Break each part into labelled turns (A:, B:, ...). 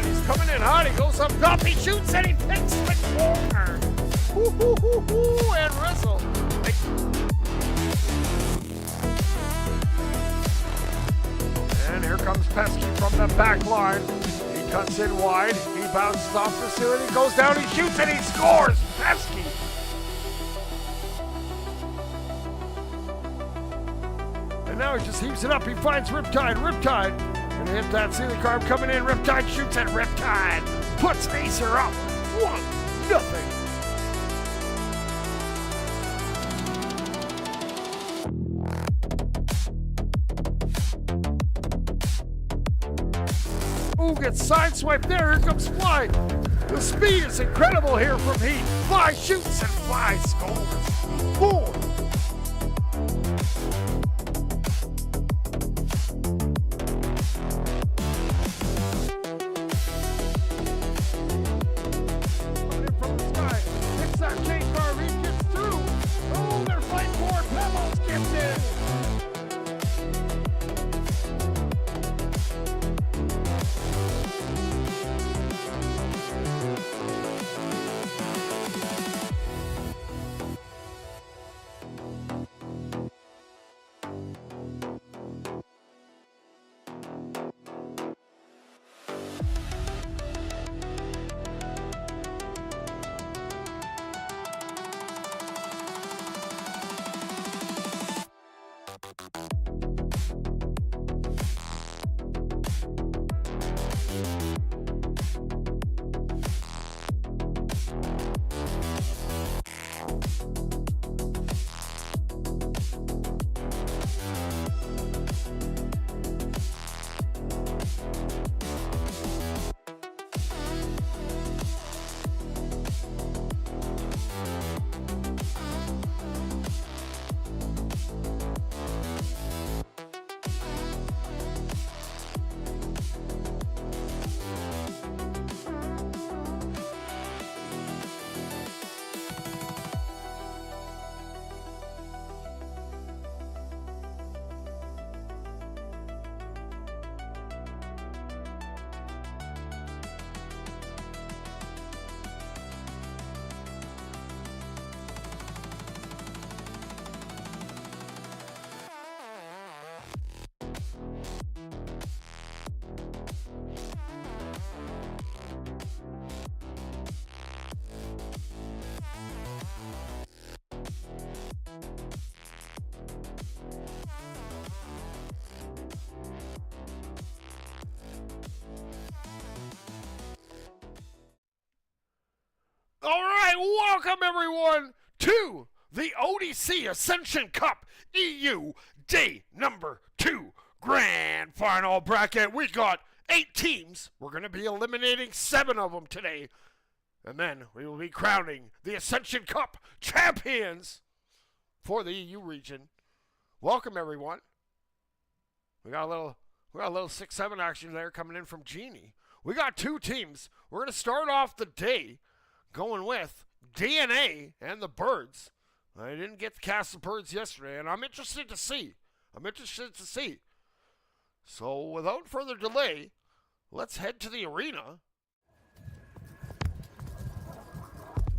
A: he's coming in hot. He goes up top. He shoots and he picks the corner. And wrestle. And here comes Pesky from the back line. He cuts in wide. He bounces off the ceiling. He goes down. He shoots and he scores. Pesky. And now he just heaves it up. He finds Riptide. Riptide gonna hit that ceiling carb coming in. Riptide shoots and Riptide puts Acer up. 1-0. Ooh, gets sideswiped there. Here comes Fly. The speed is incredible here from Heat. Fly shoots and Fly scores. 4. From the sky. Hits that King car. He gets through. Oh, they're fighting for it. Pebbles gets in. All right, welcome everyone to the ODC Ascension Cup EU Day number 2 Grand Final Bracket. We got 8 teams. We're going to be eliminating 7 of them today. And then we will be crowning the Ascension Cup champions for the EU region. Welcome everyone. We got a little 6-7 action there coming in from Genie. We got 2 teams. We're going to start off the day going with DNA and the Birds. I didn't get to cast the Birds yesterday, and I'm interested to see. So without further delay, let's head to the arena.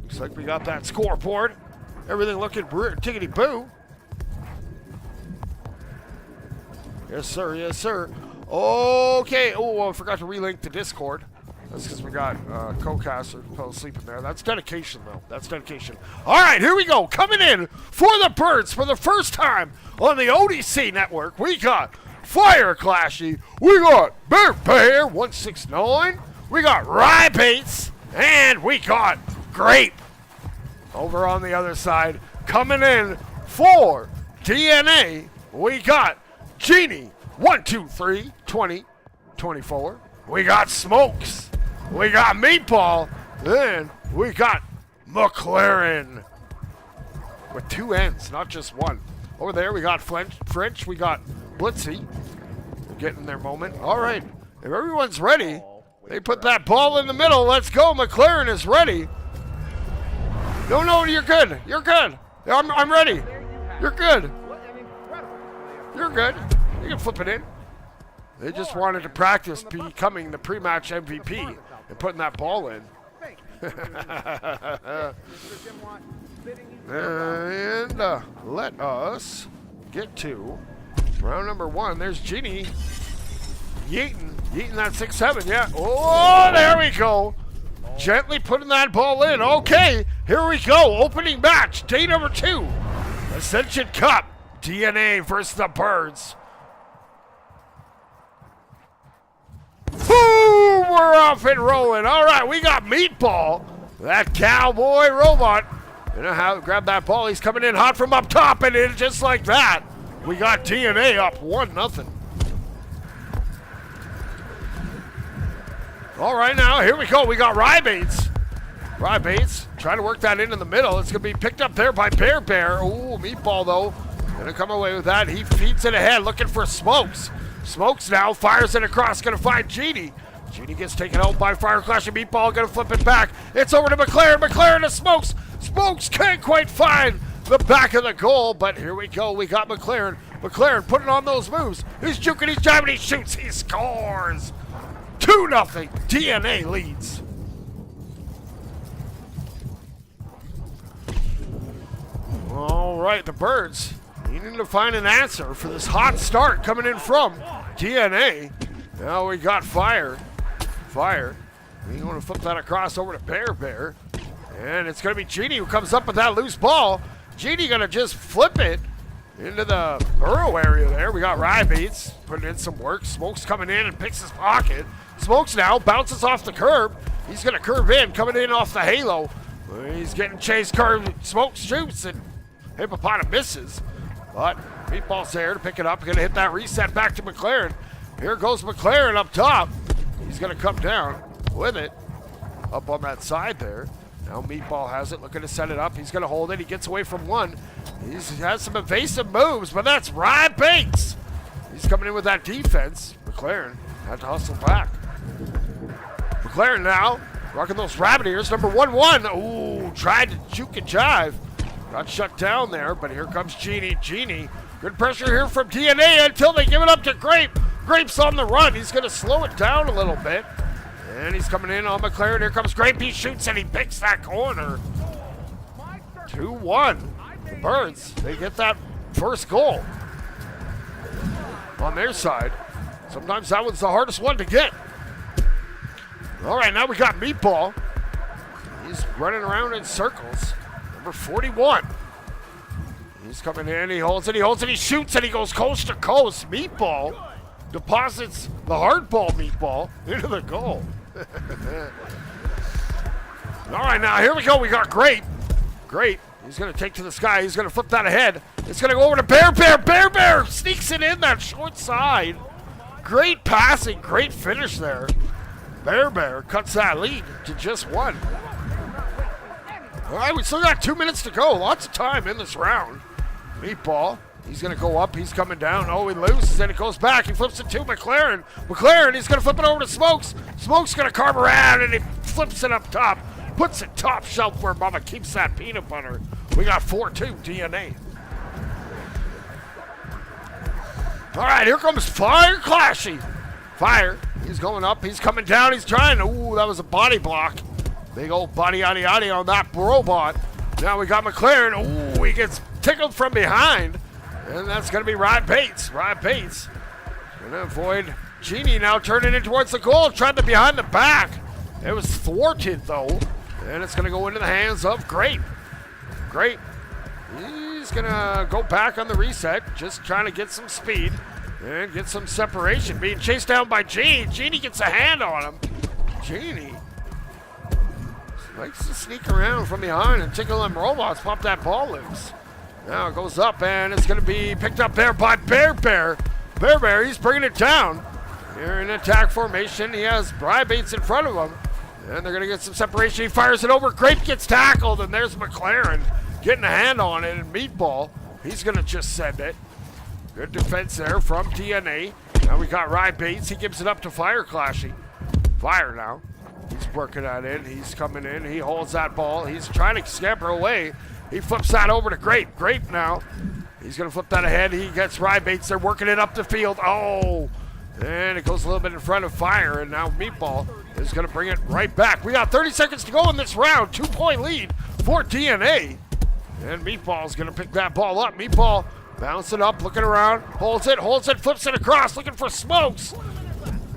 A: Looks like we got that scoreboard. Everything looking tickety-boo. Yes, sir. Yes, sir. Okay. Oh, I forgot to relink the Discord. That's because we got co-caster fell asleep in there. That's dedication, though. That's dedication. All right, here we go. Coming in for the Birds for the first time on the ODC network, we got Fire Clashy. We got Bear Bear 169. We got Rye Bates. And we got Grape. Over on the other side, coming in for DNA, we got Genie 123 20 24. We got Smokes. We got Meatball. Then we got McLaren. With 2 N's, not just 1. Over there we got French. We got Blitzy. They're getting their moment. All right. If everyone's ready, they put that ball in the middle. Let's go. McLaren is ready. No, you're good. You're good. I'm ready. You're good. You're good. You can flip it in. They just wanted to practice becoming the pre-match MVP and putting that ball in. And let us get to round number 1. There's Genie. Yeeting that 6-7, yeah. Oh, there we go. Gently putting that ball in. Okay, here we go. Opening match, day number 2. Ascension Cup, DNA versus the Birds. Woo, we're off and rolling. All right, we got Meatball, that cowboy robot. Grab that ball. He's coming in hot from up top, and it just like that, we got DNA up 1-0. All right, now, here we go. We got Rybates. Rybates trying to work that in the middle. It's going to be picked up there by Bear. Ooh, Meatball, though. Going to come away with that. He feeds it ahead, looking for Smokes. Smokes now fires it across. Going to find Genie. Genie gets taken out by Fire Clash, and Meatball going to flip it back. It's over to McLaren. McLaren to Smokes. Smokes can't quite find the back of the goal, but here we go. We got McLaren. McLaren putting on those moves. He's juking, he's jabbing, he shoots, he scores. 2-0. DNA leads. All right, the Birds needing to find an answer for this hot start coming in from DNA. Now we got Fire. We're going to flip that across over to Bear. And it's going to be Genie who comes up with that loose ball. Genie going to just flip it into the burrow area there. We got Rybates putting in some work. Smokes coming in and picks his pocket. Smokes now bounces off the curb. He's going to curve in, coming in off the halo. He's getting chased, curve. Smokes shoots, and Hippopotamus misses. But Meatball's there to pick it up. Going to hit that reset back to McLaren. Here goes McLaren up top. He's going to come down with it up on that side there. Now Meatball has it, looking to set it up. He's going to hold it. He gets away from one. He has some evasive moves, but that's Rybates. He's coming in with that defense. McLaren had to hustle back. McLaren now rocking those rabbit ears. Number 1-1. Ooh, tried to juke and jive. Got shut down there, but here comes Genie. Genie, good pressure here from DNA until they give it up to Grape. Grape's on the run. He's going to slow it down a little bit. And he's coming in on McLaren. Here comes Grape. He shoots and he picks that corner. 2-1. The Birds, they get that first goal on their side. Sometimes that was the hardest one to get. All right, now we got Meatball. He's running around in circles. Number 41. He's coming in. He holds it. He shoots and he goes coast to coast. Meatball deposits the hardball Meatball into the goal. All right, now here we go. We got Grape. He's going to take to the sky. He's going to flip that ahead. It's going to go over to Bear. Bear sneaks it in that short side. Great passing. Great finish there. Bear cuts that lead to just 1. All right, we still got 2 minutes to go. Lots of time in this round. Meatball. He's going to go up. He's coming down. Oh, he loses, and it goes back. He flips it to McLaren. He's going to flip it over to Smokes. Smokes going to carve around, and he flips it up top. Puts it top shelf where Mama keeps that peanut butter. We got 4-2 DNA. All right, here comes Fire Clashy. Fire. He's going up. He's coming down. He's trying to. Ooh, that was a body block. Big old body yaddy on that robot. Now we got McLaren. Ooh, he gets tickled from behind. And that's going to be Rybates. Rybates going to avoid Genie now turning in towards the goal. Tried the behind the back. It was thwarted, though. And it's going to go into the hands of Grape. He's going to go back on the reset. Just trying to get some speed and get some separation. Being chased down by Genie. Genie gets a hand on him. Genie likes to sneak around from behind and tickle them robots. Pop that ball loose. Now it goes up, and it's going to be picked up there by Bear. Bear, he's bringing it down. Here in attack formation, he has Rybates in front of him. And they're going to get some separation. He fires it over. Grape gets tackled, and there's McLaren getting a hand on it. And Meatball, he's going to just send it. Good defense there from DNA. Now we got Rybates. He gives it up to Fire Clashy. Fire now. He's working that in. He's coming in. He holds that ball. He's trying to scamper away. He flips that over to Grape. Grape now. He's going to flip that ahead. He gets Rybates. They're working it up the field. Oh, And it goes a little bit in front of Fire, and now Meatball is going to bring it right back. We got 30 seconds to go in this round. 2-point lead for DNA. And Meatball is going to pick that ball up. Meatball bouncing up, looking around, holds it, flips it across, looking for Smokes.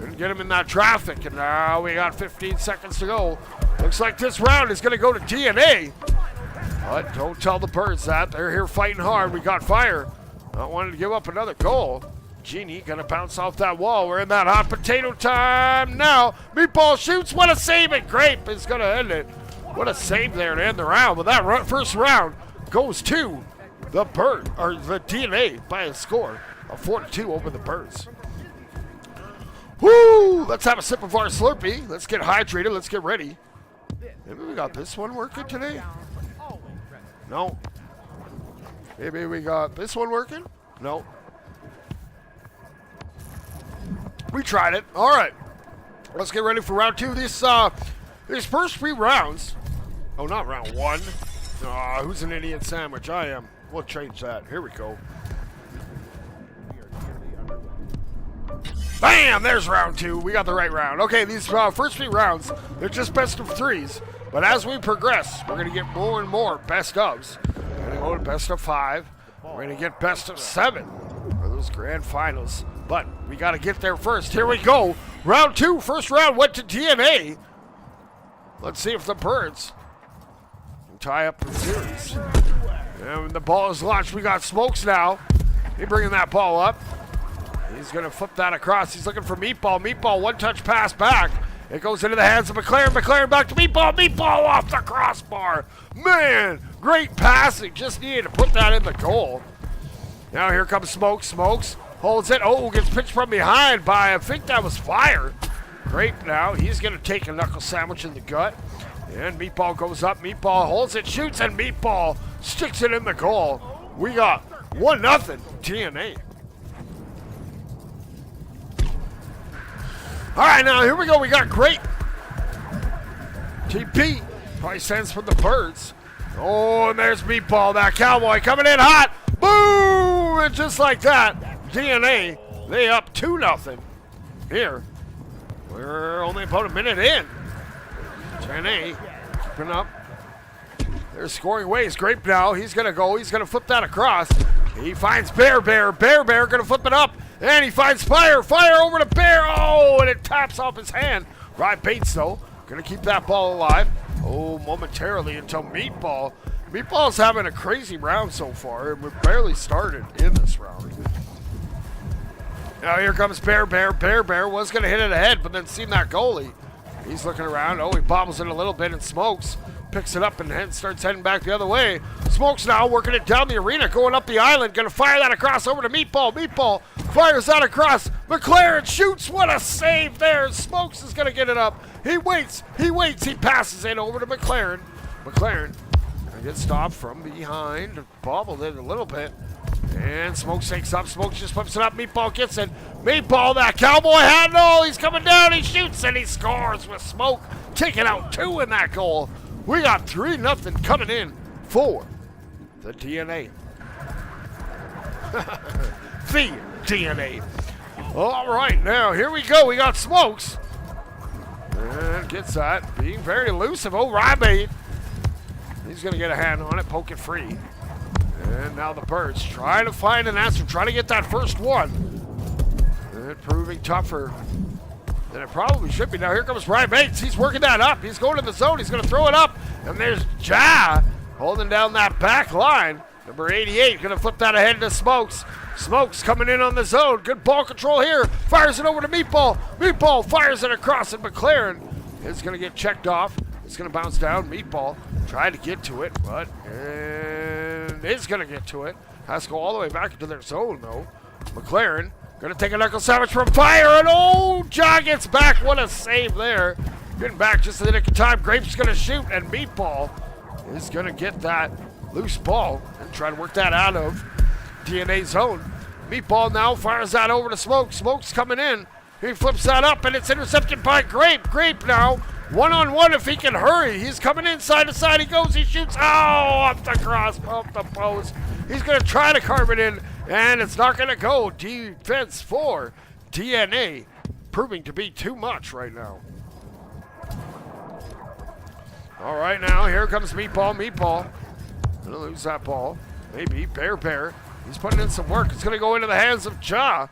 A: And get him in that traffic. And now we got 15 seconds to go. Looks like this round is going to go to DNA. But don't tell the Birds that. They're here fighting hard. We got Fire. Not wanting to give up another goal. Genie gonna bounce off that wall. We're in that hot potato time now. Meatball shoots. What a save! And Grape is gonna end it. What a save there to end the round. But that first round goes to the DNA by a score of 4-2 over the Birds. Woo! Let's have a sip of our Slurpee. Let's get hydrated. Let's get ready. Maybe we got this one working today. No. Maybe we got this one working. No. We tried it. All right. Let's get ready for round two. These first 3 rounds. Oh, not round 1. Who's an idiot sandwich? I am. We'll change that. Here we go. Bam! There's round 2. We got the right round. Okay, these first 3 rounds, they're just best of 3s. But as we progress, we're going to get more and more best ofs. We're going to go to best of 5. We're going to get best of 7 for those grand finals. But we got to get there first. Here we go. Round 2. First round went to DNA. Let's see if the Birds can tie up the series. And the ball is launched. We got Smokes now. He's bringing that ball up. He's going to flip that across. He's looking for Meatball. Meatball, one-touch pass back. It goes into the hands of McLaren. McLaren back to Meatball. Meatball off the crossbar. Man, great passing. Just needed to put that in the goal. Now here comes Smokes. Smokes holds it. Oh, gets pitched from behind by, I think that was Fire. Great now. He's going to take a knuckle sandwich in the gut. And Meatball goes up. Meatball holds it, shoots, and Meatball sticks it in the goal. We got 1-0 TNA. All right, now here we go. We got Great. TP probably sends from the Birds. Oh, and there's Meatball, that cowboy coming in hot. Boom! And just like that, DNA, they up 2-0 here. We're only about a minute in. DNA keeping up. They're scoring ways. Grape now. He's going to go. He's going to flip that across. He finds Bear. Bear going to flip it up. And he finds Fire. Fire over to Bear. Oh, and it taps off his hand. Rod Bates, though, going to keep that ball alive. Oh, momentarily until Meatball. Meatball's having a crazy round so far, and we've barely started in this round. Now here comes Bear. Bear was going to hit it ahead, but then seen that goalie. He's looking around. Oh, he bobbles it a little bit and Smokes picks it up and starts heading back the other way. Smokes now working it down the arena, going up the island, going to fire that across over to Meatball. Meatball fires that across. McLaren shoots. What a save there. Smokes is going to get it up. He waits. He passes it over to McLaren. McLaren gets stopped from behind. Bobbled it a little bit. And Smokes takes up. Smokes just flips it up. Meatball gets it. Meatball, that cowboy hat. No, he's coming down. He shoots and he scores with Smoke taking out 2 in that goal. We got 3-0 coming in for the DNA. The DNA. All right, now here we go. We got Smokes. And gets that. Being very elusive. Oh, Rybaid. He's going to get a hand on it. Poke it free. And now the Birds trying to find an answer. Trying to get that first one. And proving tougher than it probably should be. Now here comes Ryan Bates. He's working that up. He's going to the zone. He's going to throw it up. And there's Ja holding down that back line. Number 88 going to flip that ahead to Smokes. Smokes coming in on the zone. Good ball control here. Fires it over to Meatball. Meatball fires it across and McLaren is going to get checked off. It's going to bounce down. Meatball tried to get to it, but is going to get to it. Has to go all the way back into their zone, though. McLaren going to take a knuckle sandwich from Fire, and oh, Ja gets back. What a save there. Getting back just in the nick of time. Grape's going to shoot, and Meatball is going to get that loose ball and try to work that out of DNA zone. Meatball now fires that over to Smoke. Smoke's coming in. He flips that up, and it's intercepted by Grape. Grape now, one-on-one if he can hurry. He's coming in side to side. He goes, he shoots. Oh, off the cross, off the post. He's going to try to carve it in, and it's not going to go. Defense for DNA proving to be too much right now. All right, now here comes Meatball. Meatball gonna lose that ball. Maybe Bear. He's putting in some work. It's gonna go into the hands of Ja.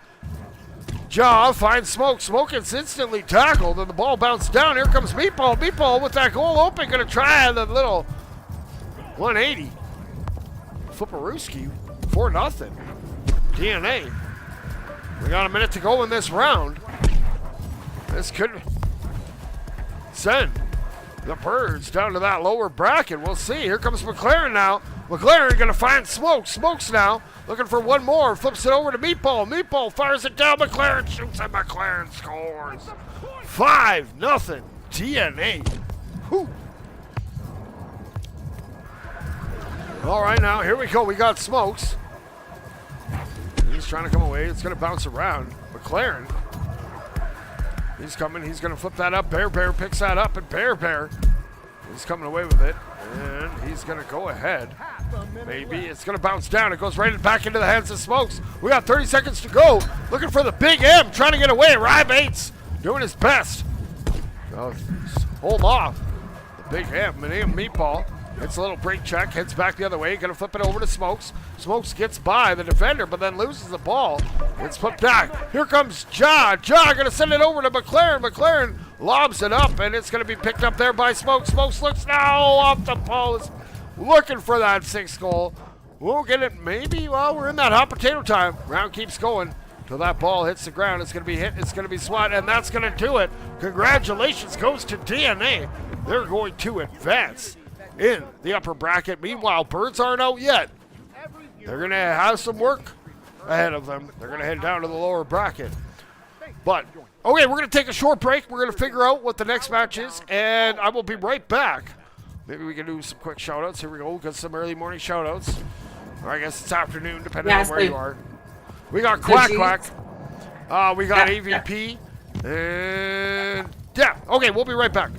A: Ja finds Smoke. Smoke gets instantly tackled, and the ball bounced down. Here comes Meatball. Meatball with that goal open, gonna try the little 180. Flipperooski, 4-0. DNA. We got a minute to go in this round. This could send the Birds down to that lower bracket. We'll see. Here comes McLaren now. McLaren going to find Smoke. Smoke's now looking for one more. Flips it over to Meatball. Meatball fires it down. McLaren shoots and McLaren scores. 5-0 DNA. Whew. All right, now here we go. We got Smokes. He's trying to come away. It's going to bounce around. McLaren. He's coming. He's going to flip that up. Bear picks that up, and Bear, he's coming away with it. And he's going to go ahead. Maybe it's going to bounce down. It goes right back into the hands of Smokes. We got 30 seconds to go. Looking for the Big M, trying to get away. Rye Bates doing his best. Hold off. The Big M, and Meatball. Hits a little brake check, heads back the other way, gonna flip it over to Smokes. Smokes gets by the defender, but then loses the ball. It's flipped back. Here comes Ja. Ja gonna send it over to McLaren. McLaren lobs it up, and it's gonna be picked up there by Smokes. Smokes looks now off the post, looking for that 6th goal. We'll get it maybe while we're in that hot potato time. Round keeps going till that ball hits the ground. It's gonna be hit, it's gonna be swat, and that's gonna do it. Congratulations goes to DNA. They're going to advance in the upper bracket. Meanwhile, Birds aren't out yet. They're going to have some work ahead of them. They're going to head down to the lower bracket. But, okay, we're going to take a short break. We're going to figure out what the next match is, and I will be right back. Maybe we can do some quick shout-outs. Here we go. We've got some early morning shout-outs. Or I guess it's afternoon, depending on where you are. We got Quack. We got AVP. And, yeah. Okay, we'll be right back.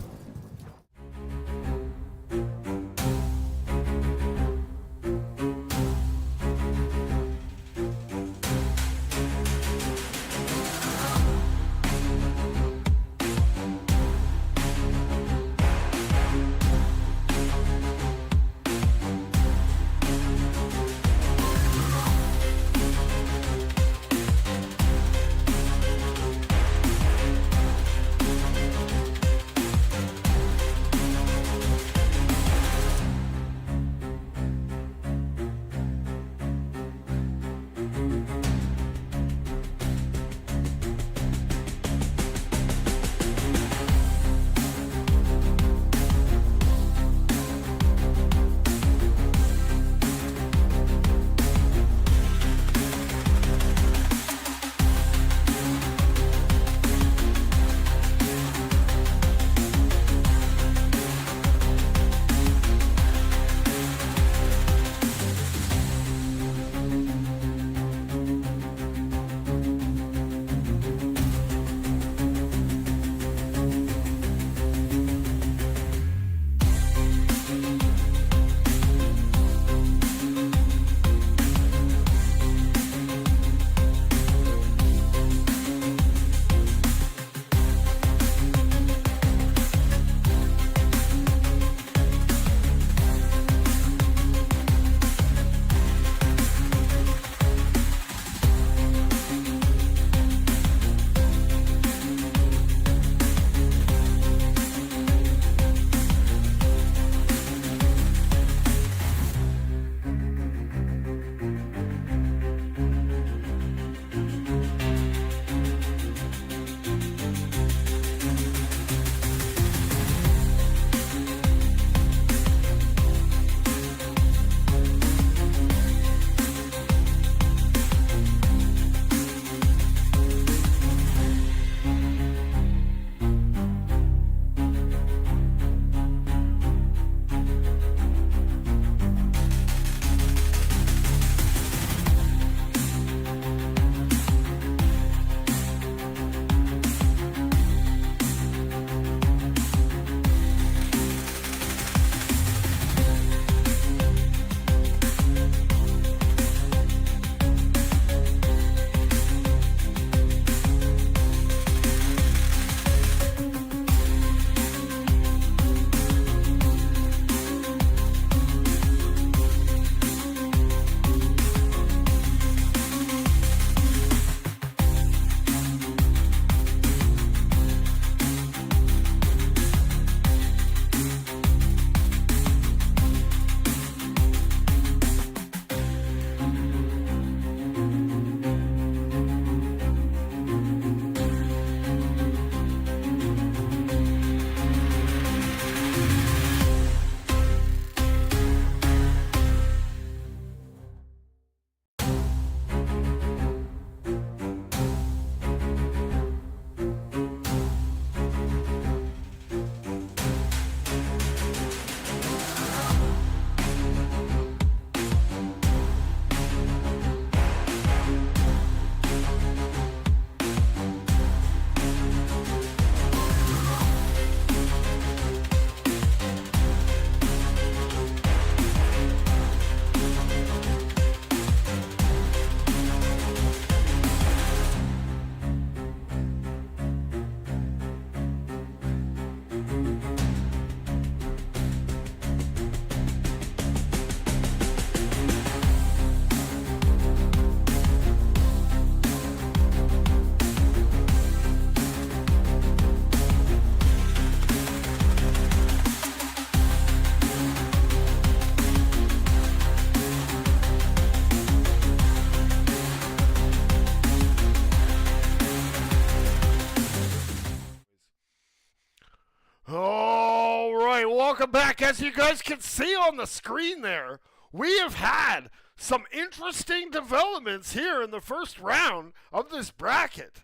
A: All right, welcome back. As you guys can see on the screen there, we have had some interesting developments here in the first round of this bracket.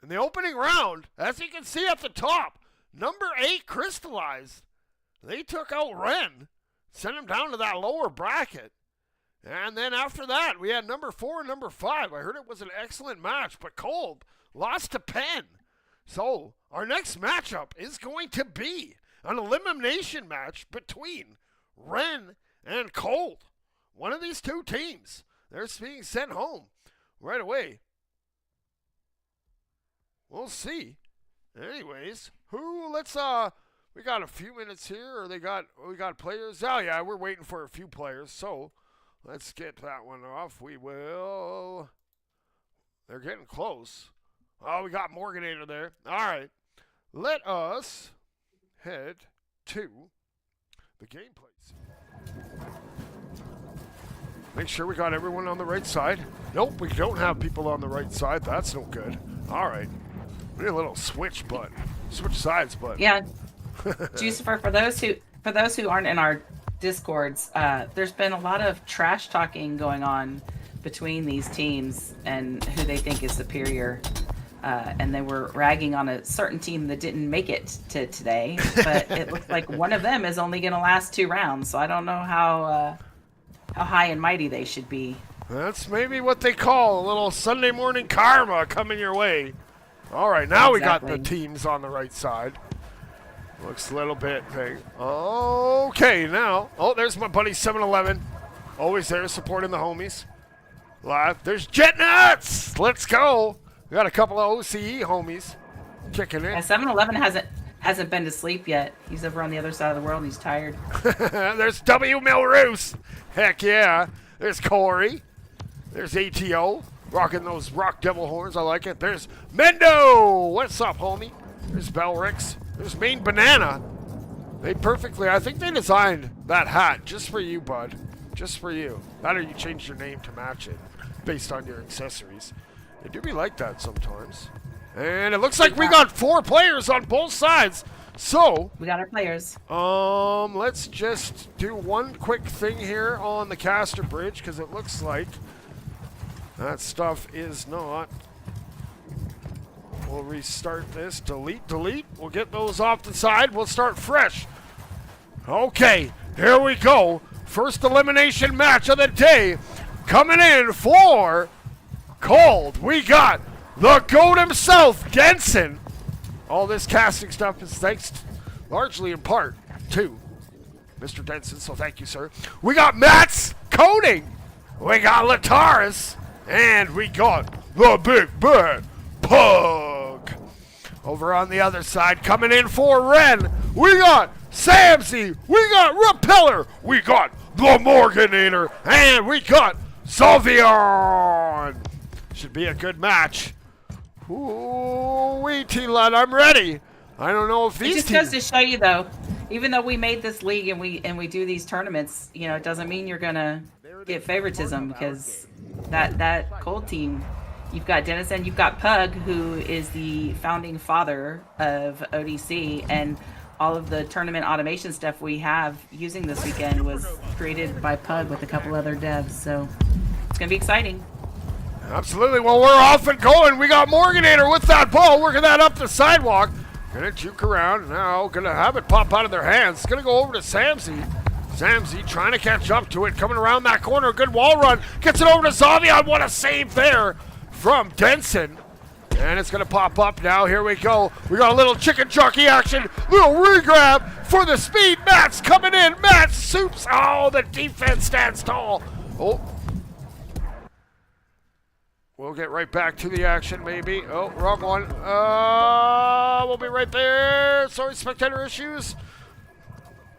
A: In the opening round, as you can see at the top, number 8 crystallized. They took out Ren, sent him down to that lower bracket. And then after that, we had number 4 and number 5. I heard it was an excellent match, but Cold lost to Penn. So our next matchup is going to be an elimination match between Ren and Cold. One of these two teams, they're being sent home right away. We'll see. Anyways, we got a few minutes here, or we got players. Oh yeah, we're waiting for a few players, so let's get that one off. They're getting close. Oh, we got Morganator there. All right, let us head to the gameplays. Make sure we got everyone on the right side. Nope, we don't have people on the right side. That's no good. All right. We need a little switch sides button.
B: Yeah, Jucifer, for those who aren't in our discords, there's been a lot of trash talking going on between these teams and who they think is superior, and they were ragging on a certain team that didn't make it to today. But it looks like one of them is only going to last 2 rounds, so I don't know how high and mighty they should be.
A: That's maybe what they call a little Sunday morning karma coming your way. All right, now exactly. We got the teams on the right side. Looks a little bit big. Okay, now. Oh, there's my buddy 7-Eleven. Always there supporting the homies. Live. There's Jet Nuts. Let's go. We got a couple of OCE homies kicking in.
B: Yeah, 7-Eleven hasn't been to sleep yet. He's over on the other side of the world. He's tired.
A: There's W. Milroos. Heck yeah. There's Corey. There's ATO. Rocking those rock devil horns. I like it. There's Mendo. What's up, homie? There's Belrix. There's Main Banana. I think they designed that hat just for you, bud. Just for you. That or you changed your name to match it based on your accessories. They do be like that sometimes. And it looks like we got 4 players on both sides. So
B: we got our players.
A: Let's just do one quick thing here on the caster bridge because it looks like that stuff is not. We'll restart this. Delete. We'll get those off the side. We'll start fresh. Okay, here we go. First elimination match of the day. Coming in for Cold. We got the GOAT himself, Denson. All this casting stuff is thanks largely in part to Mr. Denson, so thank you, sir. We got Matt's coding. We got Lataris. And we got the Big Bad Pug. Over on the other side, coming in for Ren, we got Samsy, we got Repeller, we got the Morganator, and we got Salvion. Should be a good match. Ooh, T-Lud, I'm ready. I don't know if these
B: It just goes to show you, though, even though we made this league and we do these tournaments, you know, it doesn't mean you're going to get favoritism because that Cold team, you've got Denison, you've got Pug, who is the founding father of ODC, and all of the tournament automation stuff we have using this weekend was created by Pug with a couple other devs, so it's going to be exciting.
A: Absolutely. Well, we're off and going. We got Morganator with that ball, working that up the sidewalk. Gonna juke around now, gonna have it pop out of their hands. Gonna go over to Samsy. Samsy trying to catch up to it, coming around that corner. Good wall run. Gets it over to Zavion. What a save there from Denson. And it's going to pop up now. Here we go. We got a little chicken jockey action. Little regrab for the speed. Matt's coming in. Matt soups. Oh, the defense stands tall. Oh. We'll get right back to the action, maybe. Oh, wrong one. We'll be right there. Sorry, spectator issues.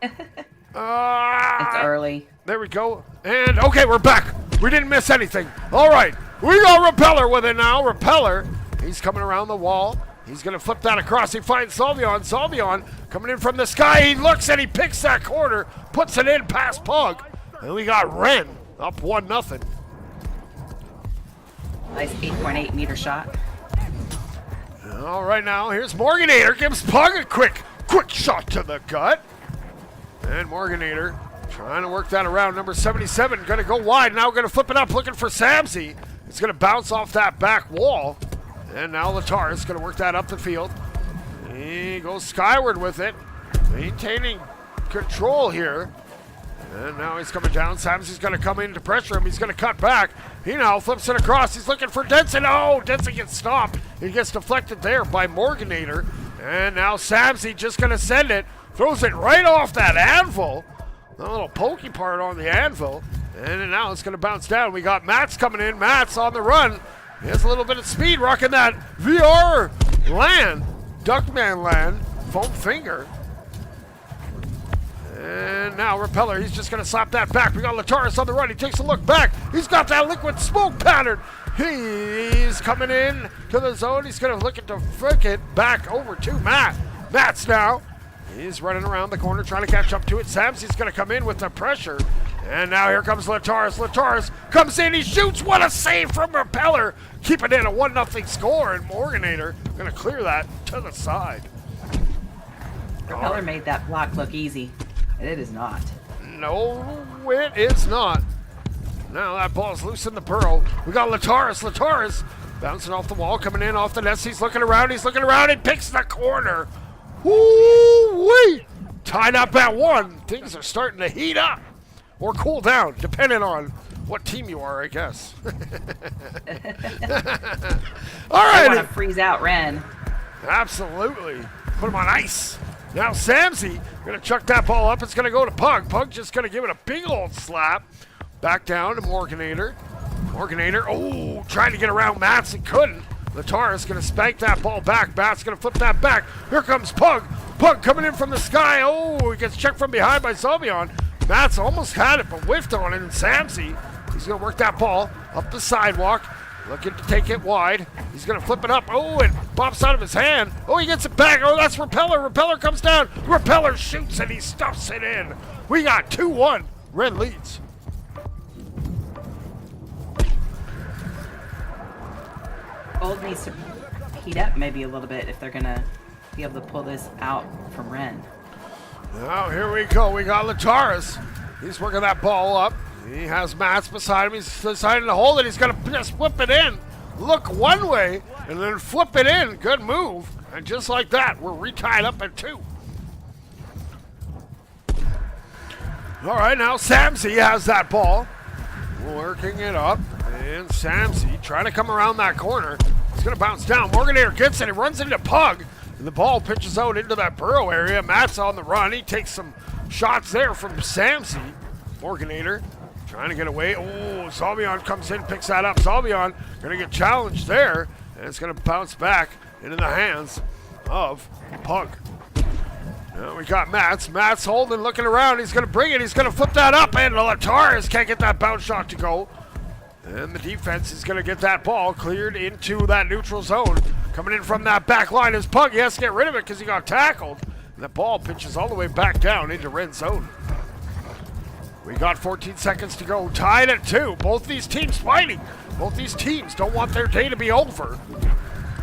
B: It's early.
A: There we go. And, okay, we're back. We didn't miss anything. All right. We got Repeller with it now. Repeller, he's coming around the wall. He's going to flip that across. He finds Salvion. Salvion coming in from the sky. He looks and he picks that corner, puts it in past Pug. And we got Ren up 1-0.
B: Nice 8.8 meter shot.
A: All right, now here's Morganator. Gives Pug a quick Quick shot to the gut. And Morganator trying to work that around. Number 77 going to go wide. Now going to flip it up, looking for Samsey. It's going to bounce off that back wall. And now Latar is going to work that up the field. He goes skyward with it. Maintaining control here. And now he's coming down. Samsey's going to come in to pressure him. He's going to cut back. He now flips it across. He's looking for Denson. Oh, Denson gets stopped. He gets deflected there by Morganator. And now Samsey just going to send it. Throws it right off that anvil. A little pokey part on the anvil. And now it's going to bounce down. We got Mats coming in. Mats on the run. He has a little bit of speed, rocking that VR land. Duckman land. Foam finger. And now Repeller, he's just going to slap that back. We got Lataris on the run. He takes a look back. He's got that liquid smoke pattern. He's coming in to the zone. He's going to look at to flick it back over to Matt. Matt's now. He's running around the corner trying to catch up to it. Samsey's going to come in with the pressure. And now here comes Lataris. Lataris comes in. He shoots. What a save from Repeller. Keeping it a 1-0 score. And Morganator going to clear that to the side.
B: Repeller made that block look easy. And it is not.
A: No, it is not. Now that ball's loose in the burrow. We got Lataris. Lataris bouncing off the wall, coming in off the nest. He's looking around. He's looking around. He picks the corner. Woo-wee! Tied up at 1. Things are starting to heat up or cool down, depending on what team you are, I guess. All right.
B: I want to freeze out Ren.
A: Absolutely. Put him on ice. Now Samsey going to chuck that ball up. It's going to go to Pug. Pug just going to give it a big old slap. Back down to Morganator. Morganator, oh, trying to get around Mats and couldn't. Lataris going to spank that ball back. Mats going to flip that back. Here comes Pug. Pug coming in from the sky. Oh, he gets checked from behind by Zalbion. Mats almost had it, but whiffed on it. And Samsey, he's going to work that ball up the sidewalk. Looking to take it wide. He's going to flip it up. Oh, it pops out of his hand. Oh, he gets it back. Oh, that's Repeller. Repeller comes down. Repeller shoots and he stuffs it in. We got 2-1. Red leads.
B: Gold needs to heat up maybe a little bit if they're going to be able to pull this out from Ren.
A: Now, here we go. We got Lataris. He's working that ball up. He has Mats beside him. He's deciding to hold it. He's going to just flip it in. Look one way and then flip it in. Good move. And just like that, we're retied up at 2. All right, now Samsey has that ball. Working it up. And Samsey trying to come around that corner. He's going to bounce down. Morganator gets it. He runs into Pug. And the ball pitches out into that burrow area. Matt's on the run. He takes some shots there from Samsey. Morganator trying to get away. Oh, Zalbion comes in, picks that up. Zalbion going to get challenged there. And it's going to bounce back into the hands of Pug. Now we got Mats. Mats holding, looking around. He's going to bring it. He's going to flip that up. And Lataris can't get that bounce shot to go. And the defense is going to get that ball cleared into that neutral zone. Coming in from that back line is Pug. He has to get rid of it because he got tackled. And the ball pitches all the way back down into red zone. We got 14 seconds to go. Tied at 2. Both these teams fighting. Both these teams don't want their day to be over.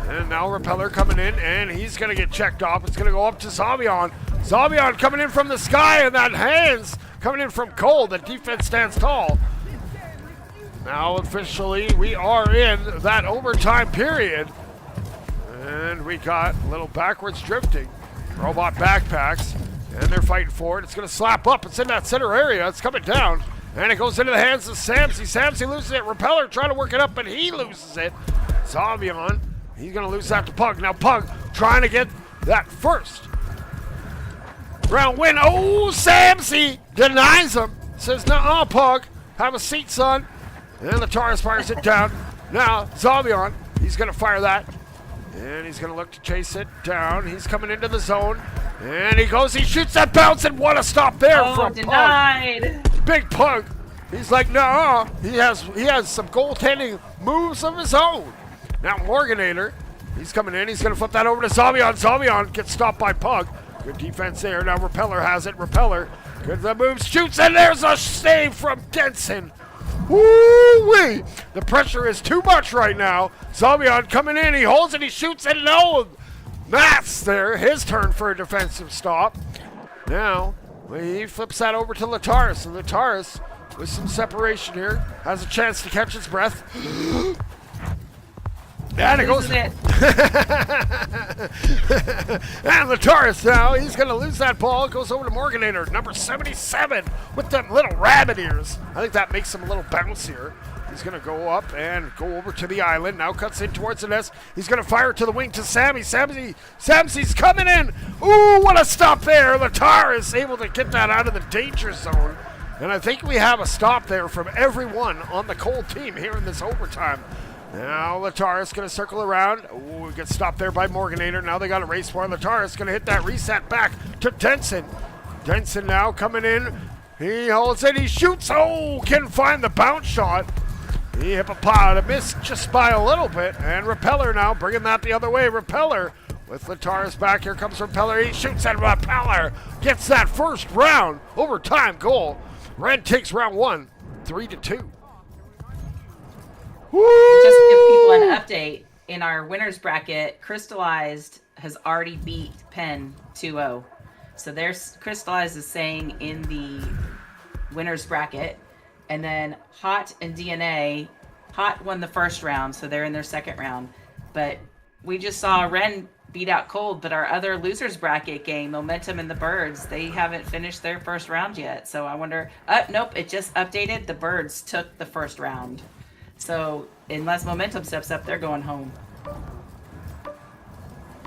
A: And now Repeller coming in, and he's going to get checked off. It's going to go up to Zalbion. Zalbion coming in from the sky, and that hands coming in from Cole. The defense stands tall. Now officially we are in that overtime period. And we got a little backwards drifting. Robot backpacks. And they're fighting for it. It's going to slap up. It's in that center area. It's coming down. And it goes into the hands of Samsey. Samsey loses it. Repeller trying to work it up, but he loses it. Zalbion, he's going to lose that to Pug. Now Pug trying to get that first round win. Oh, Samsey denies him. Says, "Nuh-uh, Pug. Have a seat, son." And Lataris fires it down. Now Zalbion, he's going to fire that. And he's going to look to chase it down. He's coming into the zone. And he goes, he shoots that bounce, and what a stop there from
B: denied.
A: Pug. Big Pug. He's like, nah. He has some goaltending moves of his own. Now Morganator, he's coming in. He's going to flip that over to Zalbion. Zalbion gets stopped by Pug. Good defense there. Now Repeller has it. Repeller, good the moves, shoots, and there's a save from Denson. Woo-wee! The pressure is too much right now. Zalbion coming in. He holds it. He shoots, and no! Mats there, his turn for a defensive stop. Now, he flips that over to Lataris, and Lataris, with some separation here, has a chance to catch his breath. And it goes. And Lataris now, he's going to lose that ball. It goes over to Morganator, number 77, with them little rabbit ears. I think that makes him a little bouncier. He's going to go up and go over to the island. Now cuts in towards the nest. He's going to fire to the wing to Sammy. Samsy's coming in. Ooh, what a stop there. Lataris able to get that out of the danger zone. And I think we have a stop there from everyone on the Cold team here in this overtime. Now Lataris going to circle around. Ooh, gets stopped there by Morganator. Now they got a race for Lataris. Going to hit that reset back to Denson. Denson now coming in. He holds it. He shoots. Oh, can find the bounce shot. He hit a pot, a miss just by a little bit. And Repeller now bringing that the other way. Repeller with Lataris back. Here comes Repeller. He shoots at Repeller. Gets that first round overtime goal. Red takes round 1, 3-2. Woo!
B: Just to give people an update, in our winners bracket, Crystallized has already beat Penn 2-0. So there's Crystallized is saying in the winners bracket. And then Hot and DNA, Hot won the first round, so they're in their second round. But we just saw Ren beat out Cold, but our other losers bracket game, Momentum and the Birds, they haven't finished their first round yet. So I wonder, nope, it just updated. The Birds took the first round. So unless Momentum steps up, they're going home.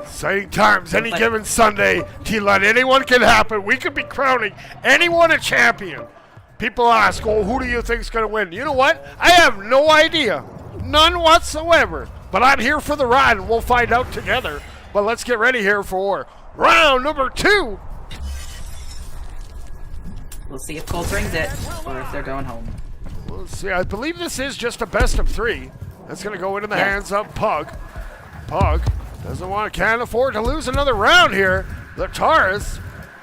A: Exciting times, any given Sunday. T-Line, anyone can happen. We could be crowning anyone a champion. People ask, oh, who do you think's going to win? You know what? I have no idea. None whatsoever. But I'm here for the ride, and we'll find out together. But let's get ready here for round number 2.
B: We'll see if Cold brings it or if they're going home.
A: We'll see. I believe this is just a best of 3. That's going to go into the hands of Pug. Pug can't afford to lose another round here. Lataris.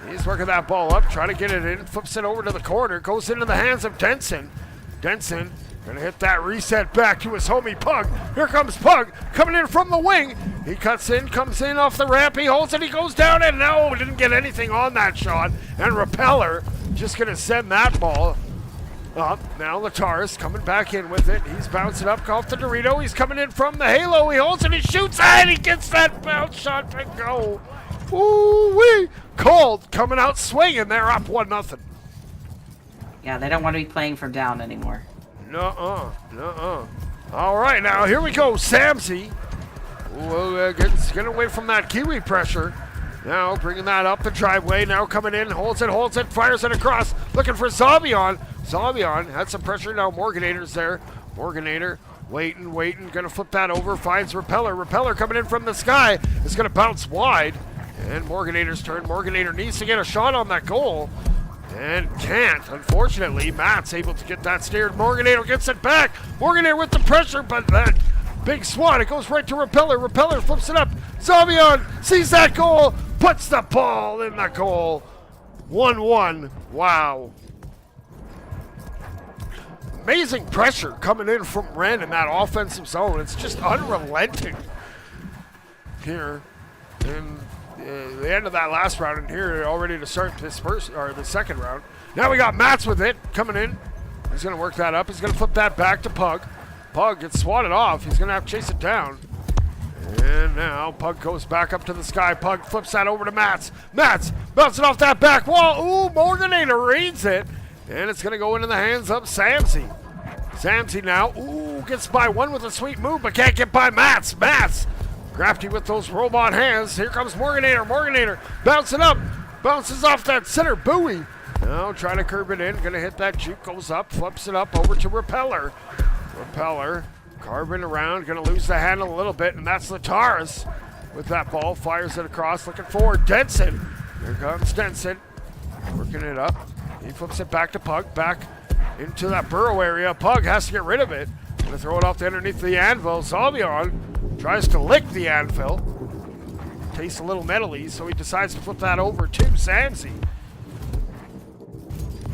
A: He's working that ball up, trying to get it in, flips it over to the corner, goes into the hands of Denson. Denson gonna hit that reset back to his homie Pug. Here comes Pug, coming in from the wing. He cuts in, comes in off the ramp, he holds it, he goes down, and no, didn't get anything on that shot. And Repeller just gonna send that ball up. Now Lataris coming back in with it. He's bouncing up off the Dorito. He's coming in from the halo. He holds it, he shoots, and he gets that bounce shot to go. Ooh-wee! Cold coming out swinging. They're up 1-0.
B: Yeah, they don't want to be playing from down anymore.
A: Nuh-uh. All right, now here we go. Samsy. Getting away from that Kiwi pressure. Now bringing that up the driveway. Now coming in. Holds it. Fires it across. Looking for Zabion. Zabion had some pressure. Now Morganator's there. Morganator. Waiting. Gonna flip that over. Finds Repeller. Repeller coming in from the sky. It's gonna bounce wide. And Morganator's turn. Morganator needs to get a shot on that goal. And can't. Unfortunately, Matt's able to get that steered. Morganator gets it back. Morganator with the pressure, but that big swat. It goes right to Repeller. Repeller flips it up. Zabion sees that goal. Puts the ball in the goal. 1-1. Wow. Amazing pressure coming in from Ren in that offensive zone. It's just unrelenting here in the end of that last round, and here already to start this the second round. Now we got Mats with it coming in. He's going to work that up. He's going to flip that back to Pug. Pug gets swatted off. He's going to have to chase it down. And now Pug goes back up to the sky. Pug flips that over to Mats. Mats bouncing off that back wall. Ooh, Morganator reads it. And it's going to go into the hands of Samsy. Samsy now, gets by one with a sweet move, but can't get by Mats. Mats, crafty with those robot hands. Here comes Morganator. Morganator bouncing up, bounces off that center buoy. Now trying to curb it in, gonna hit that juke, goes up, flips it up over to Repeller. Repeller, carving around, gonna lose the handle a little bit, and that's Lataris with that ball, fires it across, looking forward. Denson, here comes Denson, working it up. He flips it back to Pug, back into that burrow area. Pug has to get rid of it. Gonna throw it off to underneath the anvil. Zabion tries to lick the anvil. Tastes a little metally, so he decides to flip that over to Samsy.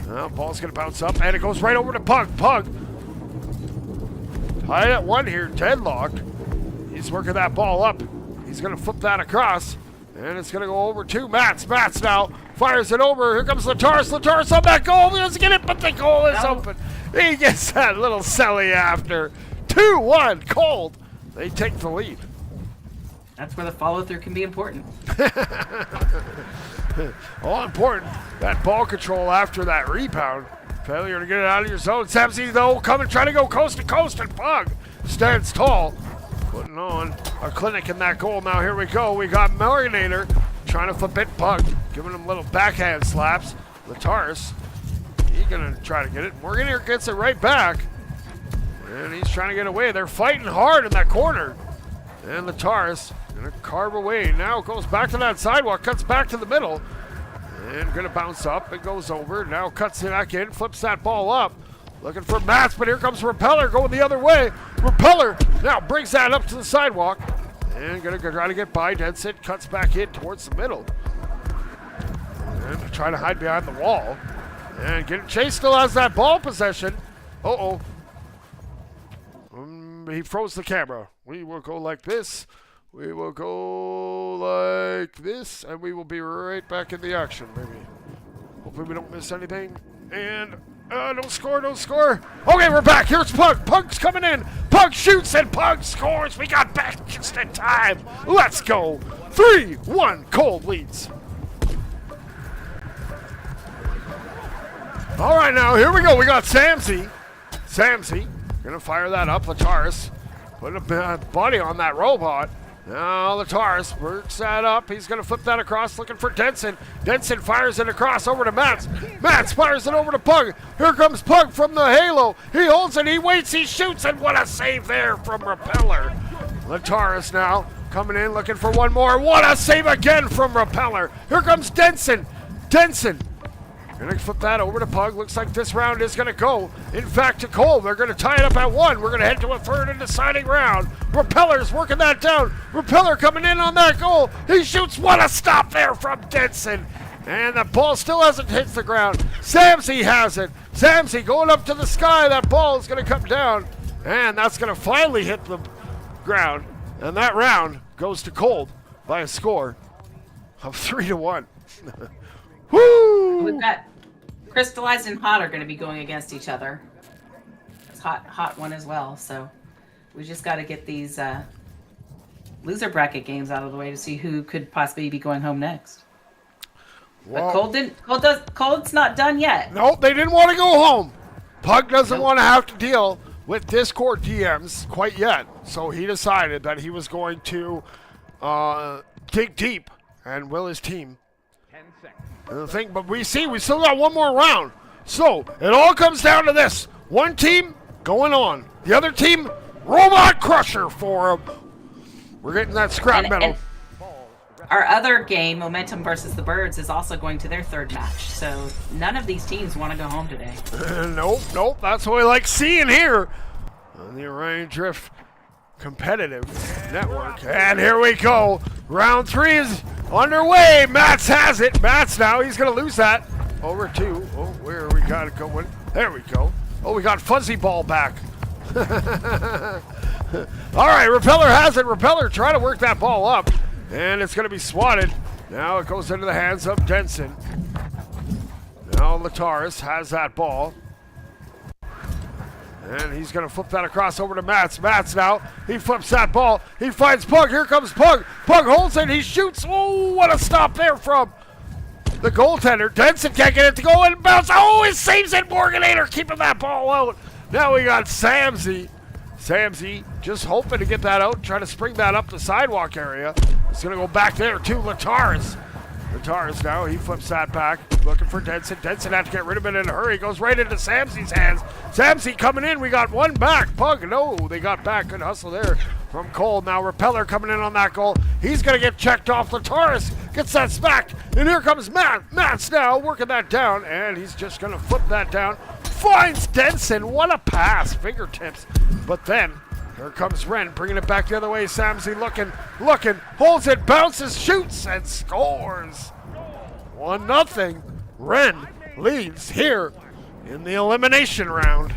A: Now ball's gonna bounce up, and it goes right over to Pug. Pug tied at one here, deadlocked. He's working that ball up. He's going to flip that across. And it's going to go over to Mats. Mats now fires it over. Here comes Lataris. Lataris on that goal. He doesn't get it, but the goal is open. He gets that little celly after. 2-1, Cold. They take the lead.
B: That's where the follow-through can be important.
A: All important. That ball control after that rebound. Failure to get it out of your zone. Samsey, though, coming, trying to go coast to coast, and Pug stands tall. Putting on a clinic in that goal. Now here we go. We got Morganator trying to flip it. Pug giving him little backhand slaps. Lataris, he's going to try to get it. Morganator gets it right back. And he's trying to get away. They're fighting hard in that corner. And Lataris going to carve away. Now goes back to that sidewalk. Cuts back to the middle. And going to bounce up. It goes over. Now cuts it back in. Flips that ball up. Looking for Mats, but here comes Repeller going the other way. Repeller now brings that up to the sidewalk. And going to try to get by. Denson cuts back in towards the middle. And trying to hide behind the wall. And getting Chase still has that ball possession. Uh-oh. He froze the camera. We will go like this. We will go like this. And we will be right back in the action, maybe. Hopefully we don't miss anything. And... don't score, don't score. Okay, we're back. Here's Pug. Pug's coming in. Pug shoots and Pug scores. We got back just in time. Let's go. 3-1, Cold leads. All right, now, here we go. We got Samsey. Samsey going to fire that up. Lataris put a body on that robot. Now Lataris works that up. He's going to flip that across, looking for Denson. Denson fires it across over to Mats. Mats fires it over to Pug. Here comes Pug from the halo. He holds it, he waits, he shoots, and what a save there from Repeller. Lataris now coming in, looking for one more. What a save again from Repeller. Here comes Denson. Denson. Gonna flip that over to Pug. Looks like this round is gonna go, in fact, to Cole. They're gonna tie it up at 1. We're gonna head to a third and deciding round. Repeller's working that down. Repeller coming in on that goal. He shoots. What a stop there from Denson. And the ball still hasn't hit the ground. Samsey has it. Samsey going up to the sky. That ball is gonna come down. And that's gonna finally hit the ground. And that round goes to Cold by a score of 3-1. Woo!
B: We've got Crystallized and Hot are going to be going against each other. It's Hot one as well. So we just got to get these loser bracket games out of the way to see who could possibly be going home next. Well, but Cold's not done yet.
A: Nope, they didn't want to go home. Pug doesn't want to have to deal with Discord DMs quite yet. So he decided that he was going to dig deep and will his team. But we still got one more round. So it all comes down to this. One team going on. The other team, Robot Crusher for them. We're getting that scrap metal.
B: Our other game, Momentum versus the Birds, is also going to their third match. So none of these teams want to go home today.
A: Nope. That's what we like seeing here on the Orion Drift competitive network. And here we go. Round 3 is underway. Mats has it. Mats now. He's going to lose that. Over 2. Oh, where we got it going? There we go. Oh, we got Fuzzy Ball back. All right, Repeller has it. Repeller trying to work that ball up. And it's going to be swatted. Now it goes into the hands of Denson. Now Lataris has that ball. And he's going to flip that across over to Mats. Mats now. He flips that ball. He finds Pug. Here comes Pug. Pug holds it. He shoots. Oh, what a stop there from the goaltender. Denson can't get it to go and bounce. Oh, he saves it. Morganator keeping that ball out. Now we got Samsey. Samsey just hoping to get that out. Trying to spring that up the sidewalk area. It's going to go back there to Lataris. Lataris now, he flips that back, looking for Denson. Denson had to get rid of it in a hurry. Goes right into Samsey's hands. Samsey coming in. We got one back. Pug, no, they got back. Good hustle there from Cole. Now Repeller coming in on that goal. He's going to get checked off. Lataris gets that smacked. And here comes Matt. Matt's now working that down. And he's just going to flip that down. Finds Denson. What a pass. Fingertips. But then here comes Ren, bringing it back the other way. Samsey looking, holds it, bounces, shoots, and scores. 1-0. Ren leads here in the elimination round.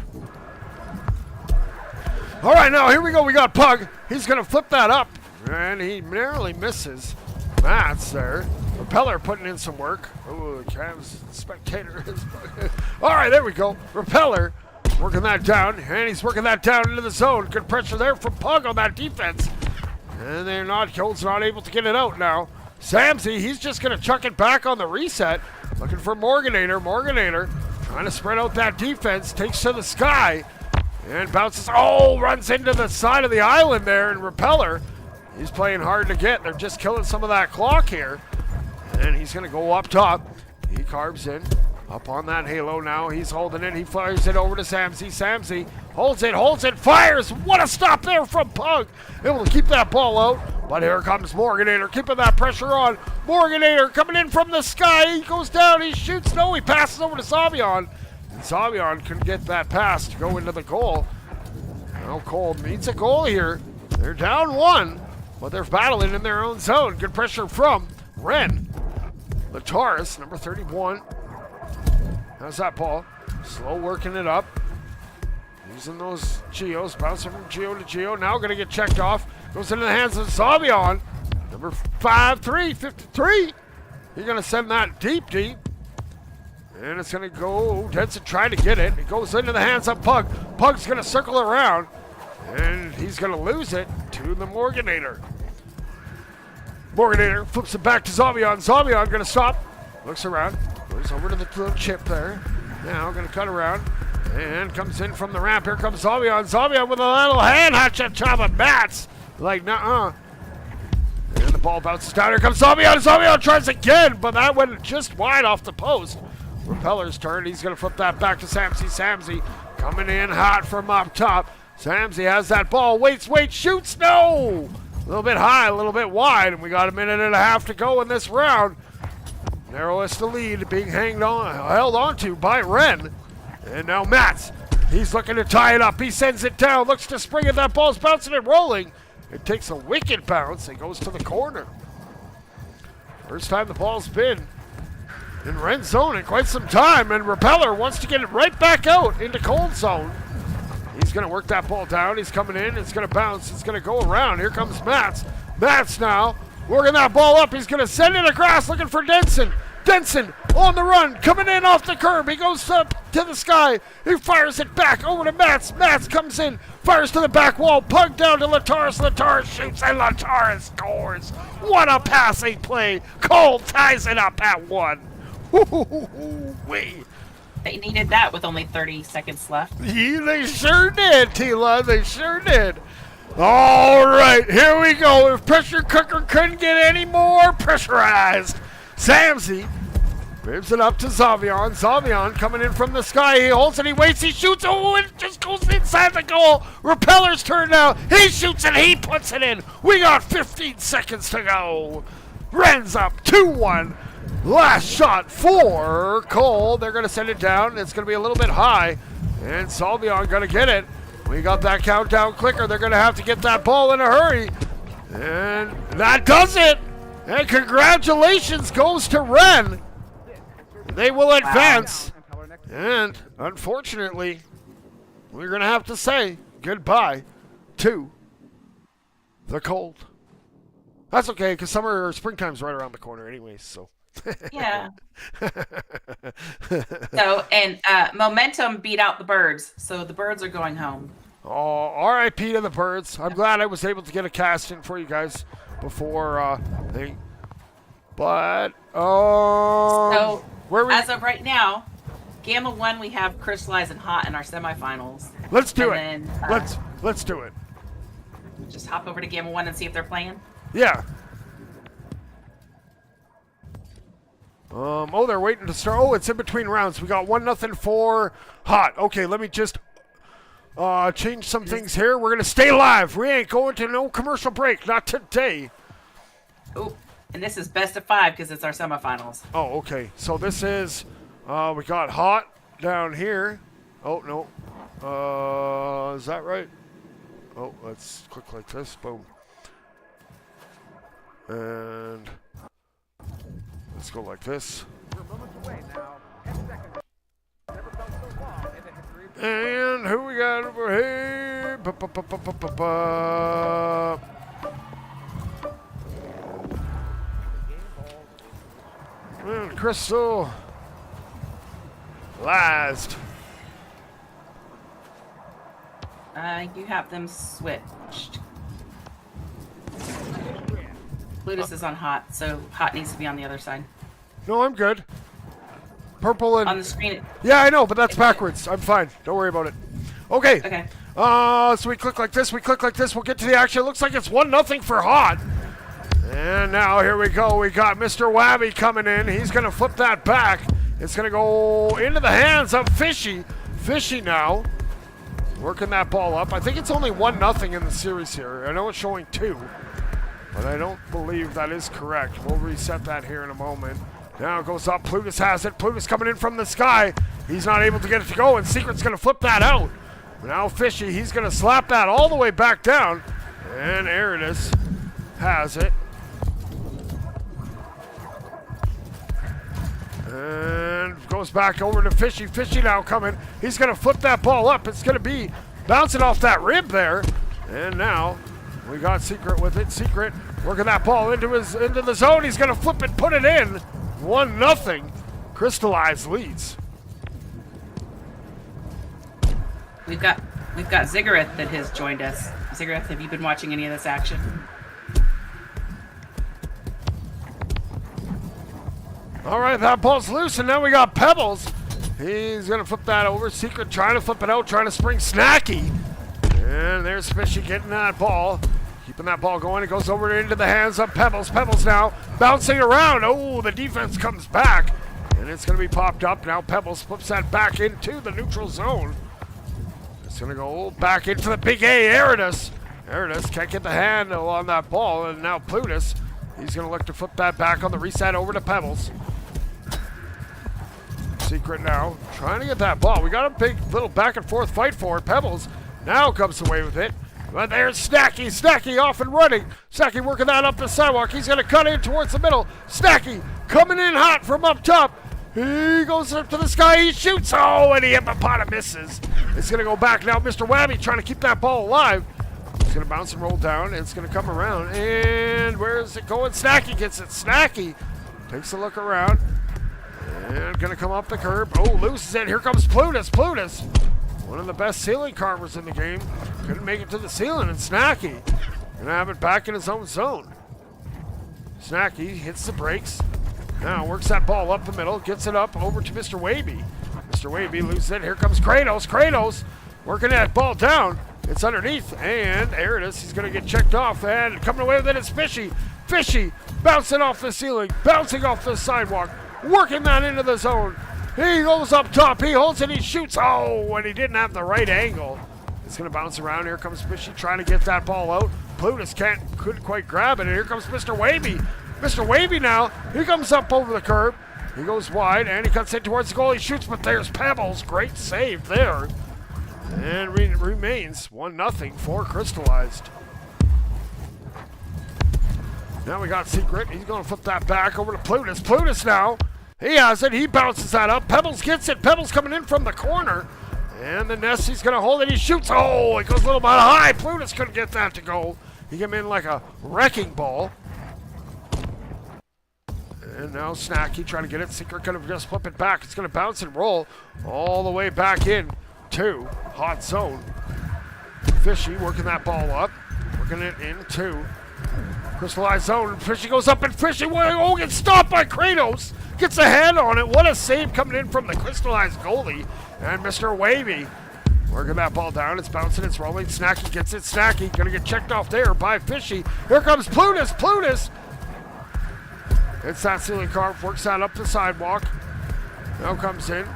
A: All right, now here we go. We got Pug. He's going to flip that up. And he narrowly misses Mats there. Repeller putting in some work. Oh, Cavs spectator is... All right, there we go. Repeller working that down, and he's working that down into the zone. Good pressure there from Pug on that defense. And they're not, Cold's not able to get it out now. Samsey, he's just going to chuck it back on the reset. Looking for Morganator. Morganator trying to spread out that defense. Takes to the sky and bounces. Oh, runs into the side of the island there. And Repeller, he's playing hard to get. They're just killing some of that clock here. And he's going to go up top. He carves in. Up on that halo now. He's holding it. He fires it over to Samsey. Samsey holds it, fires. What a stop there from Pug. Able to keep that ball out. But here comes Morganator, keeping that pressure on. Morganator coming in from the sky. He goes down. He shoots. No, he passes over to Savion. And Savion couldn't get that pass to go into the goal. Now Cold needs a goal here. They're down one, but they're battling in their own zone. Good pressure from Ren. Lataris, number 31. How's that ball? Slow working it up. Using those Geos, bouncing from Geo to Geo. Now going to get checked off. Goes into the hands of Savion. Number 5'3", 53. He's going to send that deep. And it's going to go. Denson trying to get it. It goes into the hands of Pug. Pug's going to circle around. And he's going to lose it to the Morganator. Morganator flips it back to Savion. Savion going to stop. Looks around. Goes over to the little chip there. Now going to cut around. And comes in from the ramp. Here comes Savion. Savion with a little hand chop of Mats. Like, nuh-uh. And the ball bounces down. Here comes Savion. Savion tries again, but that went just wide off the post. Repeller's turn. He's going to flip that back to Samsey. Samsey coming in hot from up top. Samsey has that ball. Waits, shoots. No! A little bit high, a little bit wide. And we got a minute and a half to go in this round. Narrowest the lead being held on to by Ren. And now Mats. He's looking to tie it up. He sends it down. Looks to spring it. That ball's bouncing and rolling. It takes a wicked bounce. It goes to the corner. First time the ball's been in Ren's zone in quite some time. And Repeller wants to get it right back out into Cold zone. He's going to work that ball down. He's coming in. It's going to bounce. It's going to go around. Here comes Mats. Mats now working that ball up. He's going to send it across looking for Denson. Denson on the run, coming in off the curb. He goes up to the sky. He fires it back over to Mats. Mats comes in, fires to the back wall. Pug down to Lataris. Lataris shoots, and Lataris scores. What a passing play. Cole ties it up at one. Wee.
B: They needed that with only 30 seconds left.
A: Yeah, they sure did, Tila. They sure did. All right, here we go. If Pressure Cooker couldn't get any more pressurized, Samsey ribs it up to Savion. Savion coming in from the sky. He holds it. He waits. He shoots. Oh, it just goes inside the goal. Repeller's turn now. He shoots and he puts it in. We got 15 seconds to go. Ren's up 2-1. Last shot for Cole. They're going to send it down. It's going to be a little bit high. And Savion going to get it. We got that countdown clicker. They're going to have to get that ball in a hurry. And that does it. And congratulations goes to Ren. They will advance. And unfortunately, we're going to have to say goodbye to the Cold. That's okay, because summer or springtime's right around the corner anyways, so.
B: Yeah. So, and Momentum beat out the Birds, so the Birds are going home.
A: Oh, R.I.P. to the Birds. I'm glad I was able to get a cast in for you guys before thing. But
B: so
A: where we
B: as of right now, Gamma 1 we have Crystallized and Hot in our semifinals.
A: Let's do it.
B: Then,
A: let's do it.
B: Just hop over to Gamma 1 and see if they're playing.
A: Yeah. Oh, they're waiting to start. Oh, it's in between rounds. We got 1-0 for Hot. Okay, let me just change some things here. We're gonna stay live. We ain't going to no commercial break. Not today.
B: Oh, and this is best of 5 because it's our semifinals.
A: Oh, okay. So this is we got Hot down here. Oh no. Is that right? Oh, let's click like this. Boom. And let's go like this. And who we got over here? And Crystal last.
B: You have them switched. Plutus is on hot, so hot needs to be on the other side.
A: No, I'm good. Purple and...
B: On the screen...
A: Yeah, I know, but that's backwards. I'm fine. Don't worry about it. Okay.
B: Okay.
A: So we click like this, we'll get to the action. It looks like it's 1-0 for Hot. And now here we go. We got Mr. Wabby coming in. He's going to flip that back. It's going to go into the hands of Fishy. Fishy now working that ball up. I think it's only 1-0 in the series here. I know it's showing 2, but I don't believe that is correct. We'll reset that here in a moment. Now it goes up. Plutus has it. Plutus coming in from the sky. He's not able to get it to go, and Secret's going to flip that out. Now Fishy, he's going to slap that all the way back down. And Aridus has it. And goes back over to Fishy. Fishy now coming. He's going to flip that ball up. It's going to be bouncing off that rib there. And now we got Secret with it. Secret working that ball into the zone. He's going to flip it, put it in. 1-0. Crystallized leads.
B: We've got Ziggurat that has joined us. Ziggurat, have you been watching any of this action?
A: All right, that ball's loose, and now we got Pebbles. He's going to flip that over. Secret trying to flip it out, trying to spring Snacky. And there's Fishy getting that ball. Keeping that ball going. It goes over into the hands of Pebbles. Pebbles now bouncing around. Oh, the defense comes back. And it's going to be popped up. Now Pebbles flips that back into the neutral zone. It's going to go back into the big A, Aridus. Aridus can't get the handle on that ball. And now Plutus, he's going to look to flip that back on the reset over to Pebbles. Secret now trying to get that ball. We got a big little back and forth fight for it. Pebbles now comes away with it. But there's Snacky. Snacky off and running. Snacky working that up the sidewalk. He's going to cut in towards the middle. Snacky coming in hot from up top. He goes up to the sky. He shoots. Oh, and he misses. It's going to go back now. Mr. Wabby trying to keep that ball alive. It's going to bounce and roll down. It's going to come around. And where is it going? Snacky gets it. Snacky takes a look around. And going to come up the curb. Oh, loses it. Here comes Plutus. Plutus, one of the best ceiling carvers in the game. Couldn't make it to the ceiling. And Snacky going to have it back in his own zone. Snacky hits the brakes. Now works that ball up the middle. Gets it up over to Mr. Waby. Mr. Waby loses it. Here comes Kratos. Kratos working that ball down. It's underneath. And there it is. He's going to get checked off. And coming away with it is Fishy. Fishy bouncing off the ceiling. Bouncing off the sidewalk. Working that into the zone. He goes up top. He holds it. He shoots. Oh, and he didn't have the right angle. It's going to bounce around. Here comes Fishy trying to get that ball out. Plutus couldn't quite grab it. And here comes Mr. Waby. Mr. Wavy now, he comes up over the curb. He goes wide, and he cuts in towards the goal. He shoots, but there's Pebbles. Great save there. And remains 1-0 for Crystallized. Now we got Secret. He's going to flip that back over to Plutus. Plutus now, he has it. He bounces that up. Pebbles gets it. Pebbles coming in from the corner. And the Nessie's going to hold it. He shoots. Oh, it goes a little bit high. Plutus couldn't get that to go. He came in like a wrecking ball. And now Snacky trying to get it. Secret going to just flip it back. It's going to bounce and roll all the way back in to hot zone. Fishy working that ball up. Working it into crystallized zone. Fishy goes up and Fishy gets stopped by Kratos. Gets a hand on it. What a save coming in from the crystallized goalie. And Mr. Wavy working that ball down. It's bouncing. It's rolling. Snacky gets it. Snacky going to get checked off there by Fishy. Here comes Plutus. Plutus. It's that ceiling carp, works that up the sidewalk. Now comes in,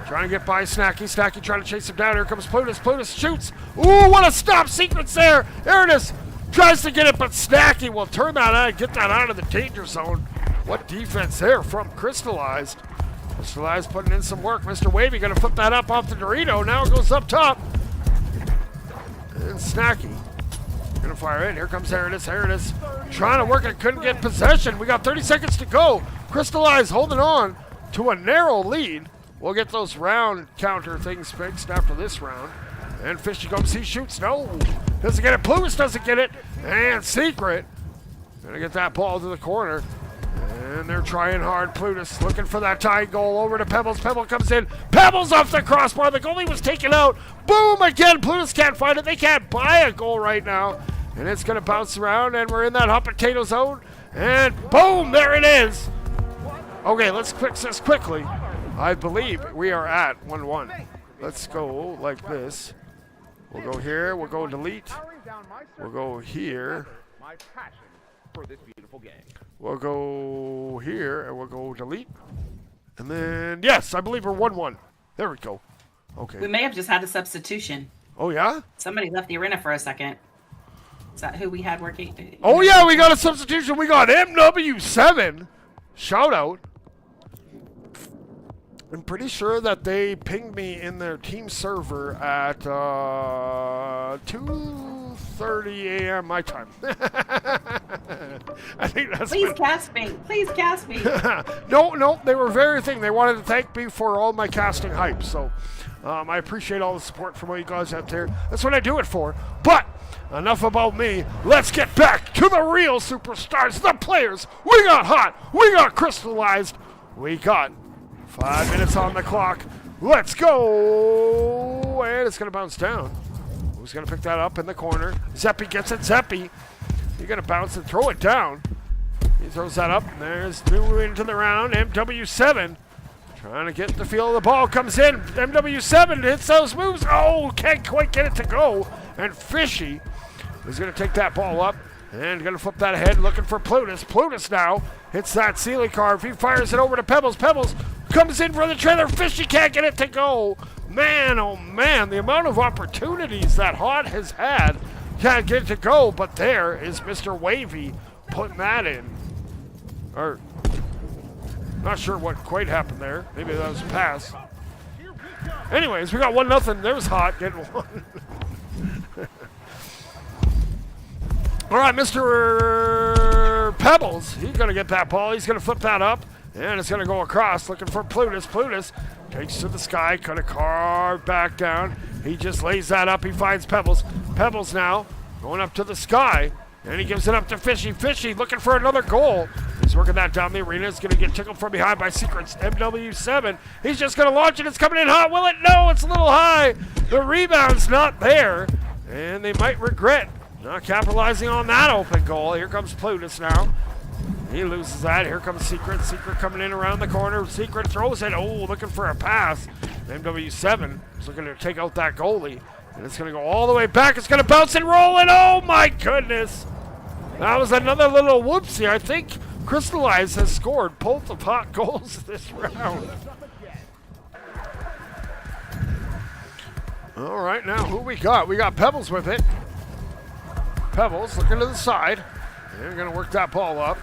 A: trying to get by Snacky. Snacky trying to chase him down. Here comes Plutus. Plutus shoots. Ooh, what a stop. Secret's there. There it is. Tries to get it, but Snacky will turn that out and get that out of the danger zone. What defense there from Crystallized. Crystallized putting in some work. Mr. Wavy going to flip that up off the Dorito. Now it goes up top. And Snacky going to fire in. Here comes Aridus. Aridus trying to work it. Couldn't get possession. We got 30 seconds to go. Crystallized holding on to a narrow lead. We'll get those round counter things fixed after this round. And Fishy comes. He shoots. No. Doesn't get it. Plutus doesn't get it. And Secret going to get that ball to the corner. And they're trying hard. Plutus looking for that tying goal. Over to Pebbles. Pebble comes in. Pebbles off the crossbar. The goalie was taken out. Boom again. Plutus can't find it. They can't buy a goal right now. And it's going to bounce around. And we're in that hot potato zone. And boom, there it is. Okay, let's fix this quickly. I believe we are at 1-1. Let's go like this. We'll go here. We'll go delete. We'll go here. We'll go here, and we'll go delete. And then, yes, I believe we're 1-1. There we go. Okay.
B: We may have just had a substitution.
A: Oh, yeah?
B: Somebody left the arena for a second. Is that who we had working?
A: Oh, yeah, we got a substitution. We got MW7. Shout out. I'm pretty sure that they pinged me in their team server at 2:30 a.m. my time. I think that's.
B: Please cast me. Please cast me.
A: No, they were very thing. They wanted to thank me for all my casting hype. So I appreciate all the support from all you guys out there. That's what I do it for. But enough about me. Let's get back to the real superstars, the players. We got hot. We got crystallized. We got 5 minutes on the clock. Let's go. And it's going to bounce down. Who's going to pick that up in the corner? Zeppy gets it. Zeppy. You're going to bounce and throw it down. He throws that up. And there's new into the round. MW7 trying to get the feel of the ball. Comes in. MW7 hits those moves. Oh, can't quite get it to go. And Fishy is going to take that ball up. And going to flip that ahead, looking for Plutus. Plutus now hits that Sealy carve. He fires it over to Pebbles. Pebbles comes in for the trailer. Fishy can't get it to go. Man, oh man, the amount of opportunities that Hot has had can't get it to go. But there is Mr. Wavy putting that in. Or, not sure what quite happened there. Maybe that was a pass. Anyways, we got 1-0. There's Hot getting one. All right, Mr. Pebbles, he's going to get that ball. He's going to flip that up, and it's going to go across, looking for Plutus. Plutus takes to the sky, kind of carve back down. He just lays that up. He finds Pebbles. Pebbles now going up to the sky, and he gives it up to Fishy. Fishy looking for another goal. He's working that down the arena. He's going to get tickled from behind by Secrets. MW7. He's just going to launch it. It's coming in hot. Will it? No, it's a little high. The rebound's not there, and they might regret not capitalizing on that open goal. Here comes Plutus now. He loses that. Here comes Secret. Secret coming in around the corner. Secret throws it. Oh, looking for a pass. MW7 is looking to take out that goalie. And it's going to go all the way back. It's going to bounce and roll. And oh, my goodness. That was another little whoopsie. I think Crystallize has scored both of Hot goals this round. All right, now who we got? We got Pebbles with it. Pebbles looking to the side. They're going to work that ball up.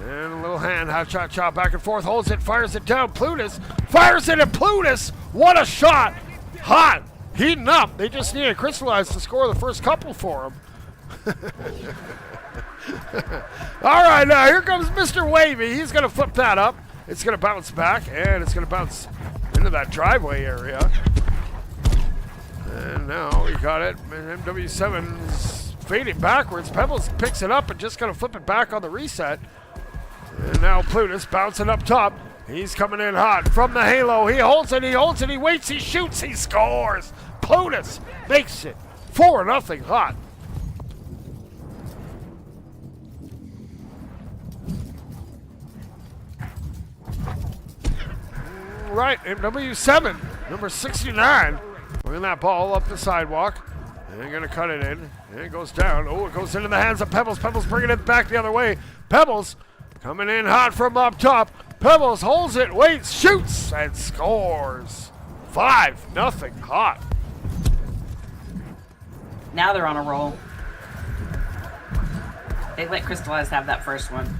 A: And a little hand, cha-cha, back and forth, holds it, fires it down. Plutus fires it at Plutus. What a shot. Hot, heating up. They just needed Crystallize to score the first couple for him. All right, now here comes Mr. Wavy. He's going to flip that up. It's going to bounce back, and it's going to bounce into that driveway area. And now we got it. MW7's fading backwards. Pebbles picks it up and just going to flip it back on the reset. And now Plutus bouncing up top. He's coming in hot from the halo. He holds it, he holds it, he waits, he shoots, he scores. Plutus makes it 4-0 Hot. Right, MW7, number 69. Bringing that ball up the sidewalk. And they're going to cut it in. And it goes down. Oh, it goes into the hands of Pebbles. Pebbles bringing it back the other way. Pebbles coming in hot from up top. Pebbles holds it, waits, shoots, and scores. 5-0 Hot.
B: Now they're on a roll. They let Crystallize have that first one.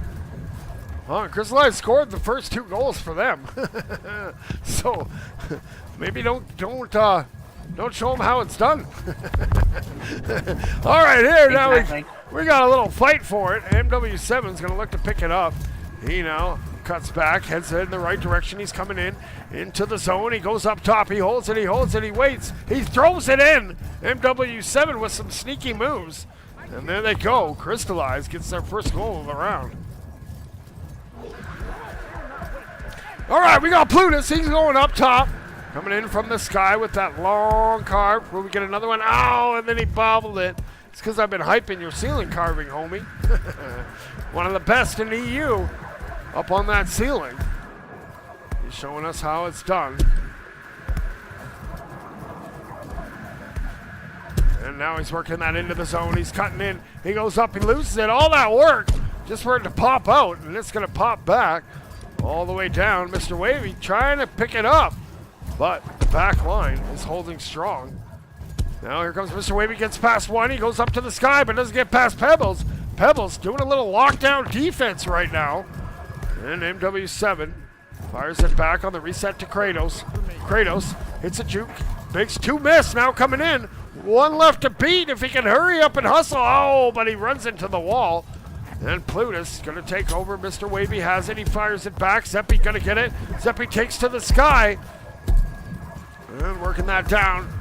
A: Well, Crystallize scored the first 2 goals for them. So maybe don't show them how it's done. All right, here
B: exactly.
A: Now we got a little fight for it. MW7 is going to look to pick it up. He now cuts back, heads in the right direction. He's coming in into the zone. He goes up top. He holds it. He holds it. He waits. He throws it in. MW7 with some sneaky moves. And there they go. Crystallize gets their first goal of the round. All right, we got Plutus. He's going up top. Coming in from the sky with that long carve. Will we get another one? Oh, and then he bobbled it. It's because I've been hyping your ceiling carving, homie. One of the best in EU up on that ceiling. He's showing us how it's done. And now he's working that into the zone. He's cutting in. He goes up. He loses it. All that work just for it to pop out. And it's going to pop back all the way down. Mr. Wavy trying to pick it up. But the back line is holding strong. Now here comes Mr. Wavy, gets past one. He goes up to the sky, but doesn't get past Pebbles. Pebbles doing a little lockdown defense right now. And MW7 fires it back on the reset to Kratos. Kratos hits a juke. Bigs 2 miss now coming in. 1 left to beat if he can hurry up and hustle. Oh, but he runs into the wall. And Plutus going to take over. Mr. Wavy has it. He fires it back. Zeppy going to get it. Zeppy takes to the sky. And working that down.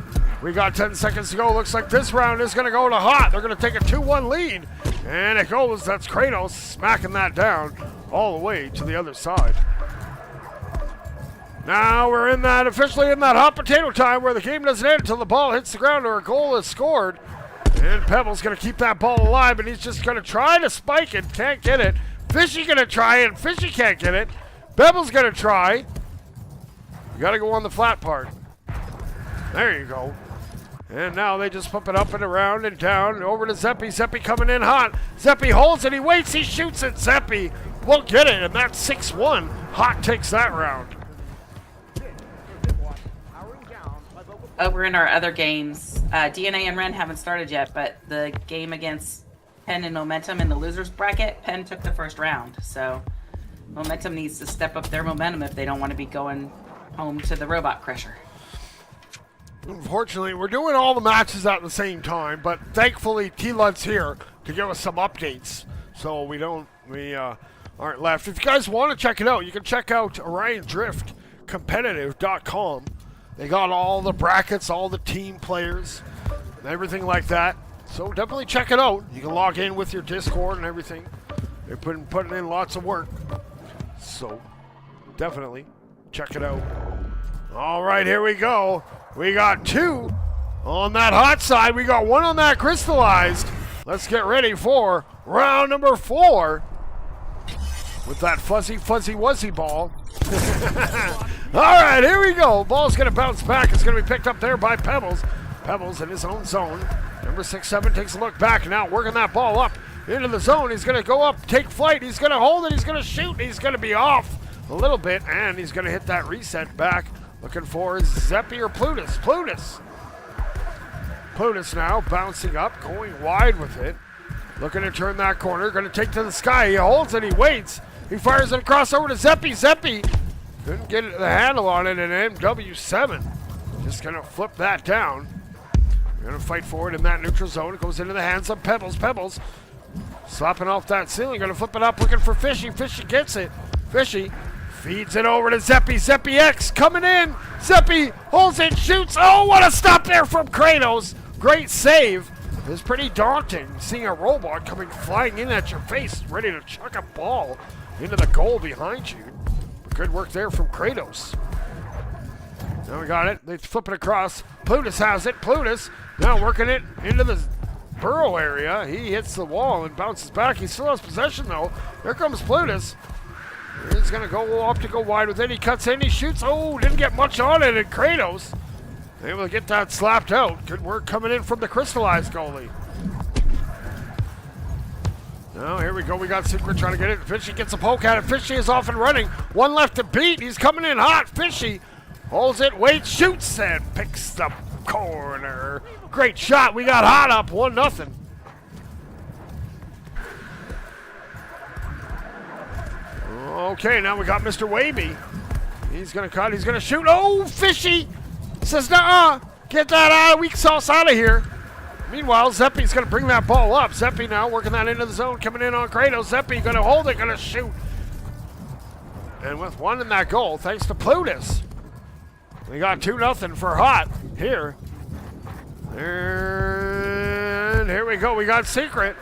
A: We got 10 seconds to go. Looks like this round is going to go to hot. They're going to take a 2-1 lead. And it goes. That's Kratos smacking that down all the way to the other side. Now we're officially in that hot potato time where the game doesn't end until the ball hits the ground or a goal is scored. And Pebble's going to keep that ball alive, and he's just going to try to spike it. Can't get it. Fishy going to try it. Fishy can't get it. Bebble's going to try. You got to go on the flat part. There you go. And now they just flip it up and around and down. Over to Zeppy. Zeppy coming in hot. Zeppy holds it. He waits. He shoots it. Zeppy will get it, and that's 6-1. Hot takes that round.
B: Over in our other games, DNA and Ren haven't started yet, but the game against Penn and Momentum in the losers bracket, Penn took the first round. So Momentum needs to step up their momentum if they don't want to be going home to the robot crusher.
A: Unfortunately, we're doing all the matches at the same time, but thankfully T-Lud's here to give us some updates, so we aren't left. If you guys want to check it out, you can check out OrionDriftCompetitive.com. They got all the brackets, all the team players, and everything like that. So definitely check it out. You can log in with your Discord and everything. They're putting in lots of work. So definitely check it out. All right, here we go. We got 2 on that hot side. We got 1 on that crystallized. Let's get ready for round number 4 with that fuzzy wuzzy ball. All right, here we go. Ball's going to bounce back. It's going to be picked up there by Pebbles. Pebbles in his own zone. Number 6-7 takes a look back. Now working that ball up into the zone. He's going to go up, take flight. He's going to hold it. He's going to shoot. He's going to be off a little bit, and he's going to hit that reset back. Looking for Zeppy or Plutus. Plutus now bouncing up, going wide with it. Looking to turn that corner. Going to take to the sky. He holds it. He waits. He fires it across over to Zeppy. Zeppy couldn't get the handle on it, and MW7 just going to flip that down. We're going to fight forward in that neutral zone. It goes into the hands of Pebbles. Pebbles slapping off that ceiling. Going to flip it up, looking for Fishy. Fishy gets it. Fishy feeds it over to Zeppy. Zeppy X coming in. Zeppy holds it, shoots. Oh, what a stop there from Kratos. Great save. It was pretty daunting seeing a robot coming flying in at your face, ready to chuck a ball into the goal behind you. But good work there from Kratos. Now we got it. They flip it across. Plutus has it. Plutus now working it into the burrow area. He hits the wall and bounces back. He still has possession, though. Here comes Plutus. He's going to go up to go wide with it. He cuts in. He shoots. Oh, didn't get much on it. And Kratos able to get that slapped out. Good work coming in from the crystallized goalie. Now, here we go. We got Secret trying to get it. Fishy gets a poke at it. Fishy is off and running. 1 left to beat. He's coming in hot. Fishy holds it, waits, shoots, and picks the corner. Great shot. We got hot up 1-0. Okay, now we got Mr. Wavy. He's going to cut. He's going to shoot. Oh, Fishy says, nuh-uh. Get that weak sauce out of here. Meanwhile, Zeppy's going to bring that ball up. Zeppy now working that into the zone, coming in on Kratos. Zeppy going to hold it, going to shoot. And with 1 in that goal, thanks to Plutus, we got 2-0 for Hot here. And here we go. We got Secret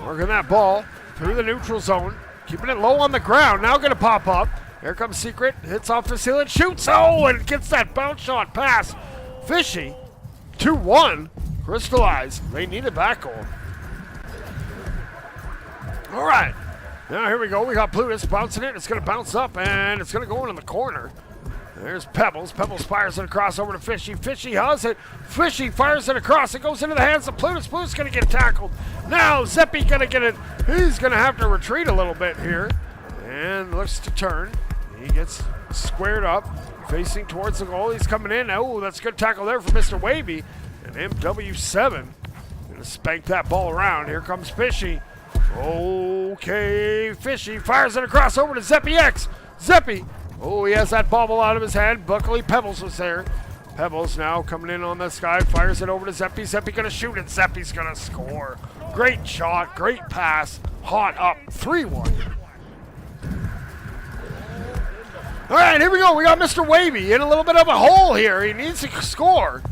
A: working that ball through the neutral zone, keeping it low on the ground. Now going to pop up. Here comes Secret. Hits off the ceiling. Shoots. Oh, and gets that bounce shot pass. Fishy. 2-1. Crystallize. They needed that goal. All right. Now here we go. We got Plutus bouncing it. It's going to bounce up, and it's going to go into the corner. There's Pebbles. Pebbles fires it across over to Fishy. Fishy has it. Fishy fires it across. It goes into the hands of Plutus. Plutus going to get tackled. Now Zeppy going to get it. He's going to have to retreat a little bit here. And looks to turn. He gets squared up, facing towards the goal. He's coming in. Oh, that's a good tackle there for Mr. Wavy. And MW7 going to spank that ball around. Here comes Fishy. Okay, Fishy fires it across over to Zeppy X. Zeppy. Oh, he has that bobble out of his hand. Luckily, Pebbles was there. Pebbles now coming in on this guy. Fires it over to Zeppy. Zeppy going to shoot it. Zeppy's going to score. Great shot. Great pass. Hot up. 3-1. All right, here we go. We got Mr. Wavy in a little bit of a hole here. He needs to score.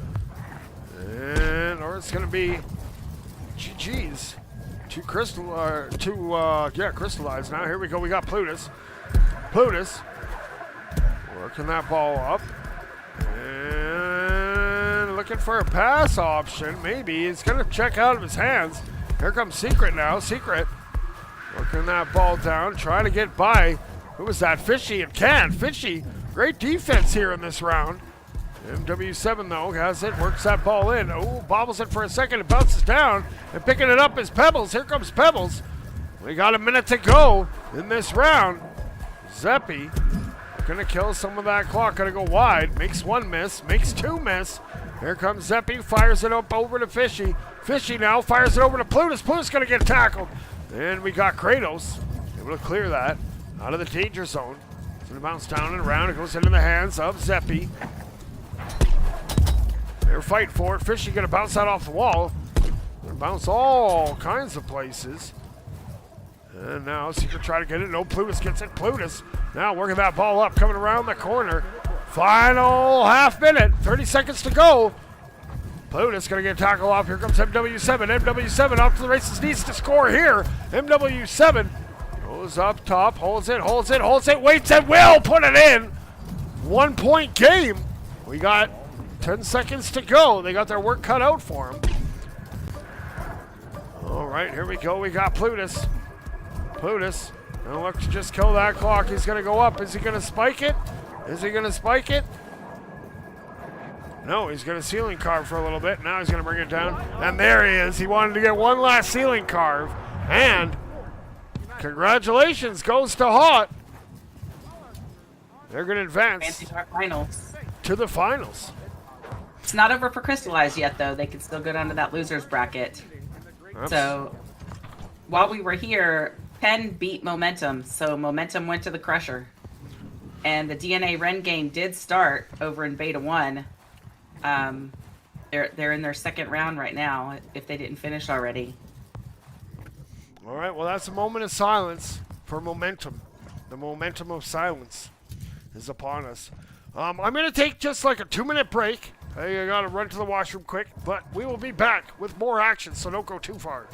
A: And, or it's going to be GG's. Crystallize now. Here we go. We got Plutus. Plutus working that ball up. And looking for a pass option. Maybe. He's going to check out of his hands. Here comes Secret now. Secret working that ball down. Trying to get by. Who was that? Fishy and Can. Fishy. Great defense here in this round. MW7 though has it, works that ball in. Oh, bobbles it for a second, it bounces down, and picking it up is Pebbles. Here comes Pebbles. We got a minute to go in this round. Zeppy gonna kill some of that clock, gonna go wide, makes one miss, makes two miss. Here comes Zeppy, fires it up over to Fishy. Fishy now fires it over to Plutus. Plutus gonna get tackled. And we got Kratos, able to clear that out of the danger zone. It's gonna bounce down and around, it goes into the hands of Zeppy. They're fighting for it. Fishy gonna bounce that off the wall. Gonna bounce all kinds of places. And now Secret try to get it. No, Plutus gets it. Plutus now working that ball up, coming around the corner. Final half minute, 30 seconds to go. Plutus gonna get tackled off. Here comes MW7. MW7 off to the races, needs to score here. MW7 goes up top, holds it, waits and will put it in. 1 point game. We got 10 seconds to go. They got their work cut out for them. All right, here we go. We got Plutus. Plutus. Now look to just kill that clock. He's going to go up. Is he going to spike it? Is he going to spike it? No, he's going to ceiling carve for a little bit. Now he's going to bring it down. And there he is. He wanted to get one last ceiling carve. And congratulations goes to Hot. They're going to advance to the finals.
B: It's not over for Crystallize yet, though. They can still go down to that loser's bracket. So, while we were here, Penn beat Momentum, so Momentum went to the Crusher. And the DNA Ren game did start over in Beta 1. They're in their second round right now, if they didn't finish already.
A: All right, well, that's a moment of silence for Momentum. The momentum of silence is upon us. I'm going to take just like a 2-minute break. I got to run to the washroom quick, but we will be back with more action, so don't go too far.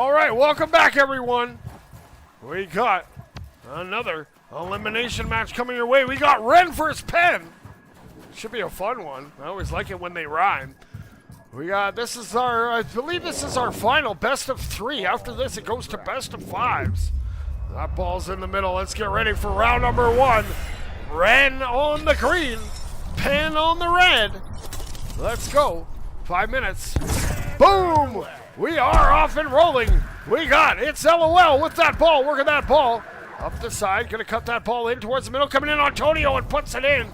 A: All right, welcome back, everyone. We got another elimination match coming your way. We got Ren vs. Pen. Should be a fun one. I always like it when they rhyme. We got, this is our, I believe this is our final best of 3. After this, it goes to best of 5s. That ball's in the middle. Let's get ready for round number 1. Ren on the green, Pen on the red. Let's go. 5 minutes. Boom! We are off and rolling. We got, it's LOL with that ball, working that ball. Up the side, gonna cut that ball in towards the middle, coming in Antonio and puts it in.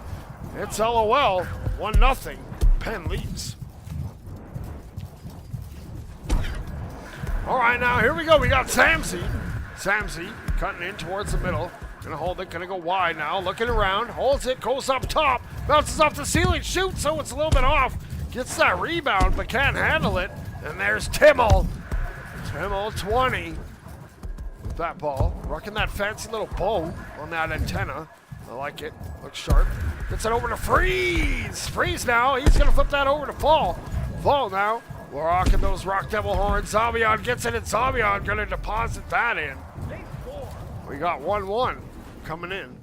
A: It's LOL, 1-0. Pen leads. All right, now here we go. We got Samsey. Samsey cutting in towards the middle. Gonna hold it, gonna go wide now. Looking around, holds it, goes up top, bounces off the ceiling, shoots, so it's a little bit off. Gets that rebound, but can't handle it. And there's Timmel. Timmel 20 with that ball. Rocking that fancy little bow on that antenna. I like it. Looks sharp. Gets it over to Freeze. Freeze now. He's gonna flip that over to Fall. Fall now. We're rocking those Rock Devil horns. Zavion gets it, and Zavion gonna deposit that in. We got 1-1 coming in.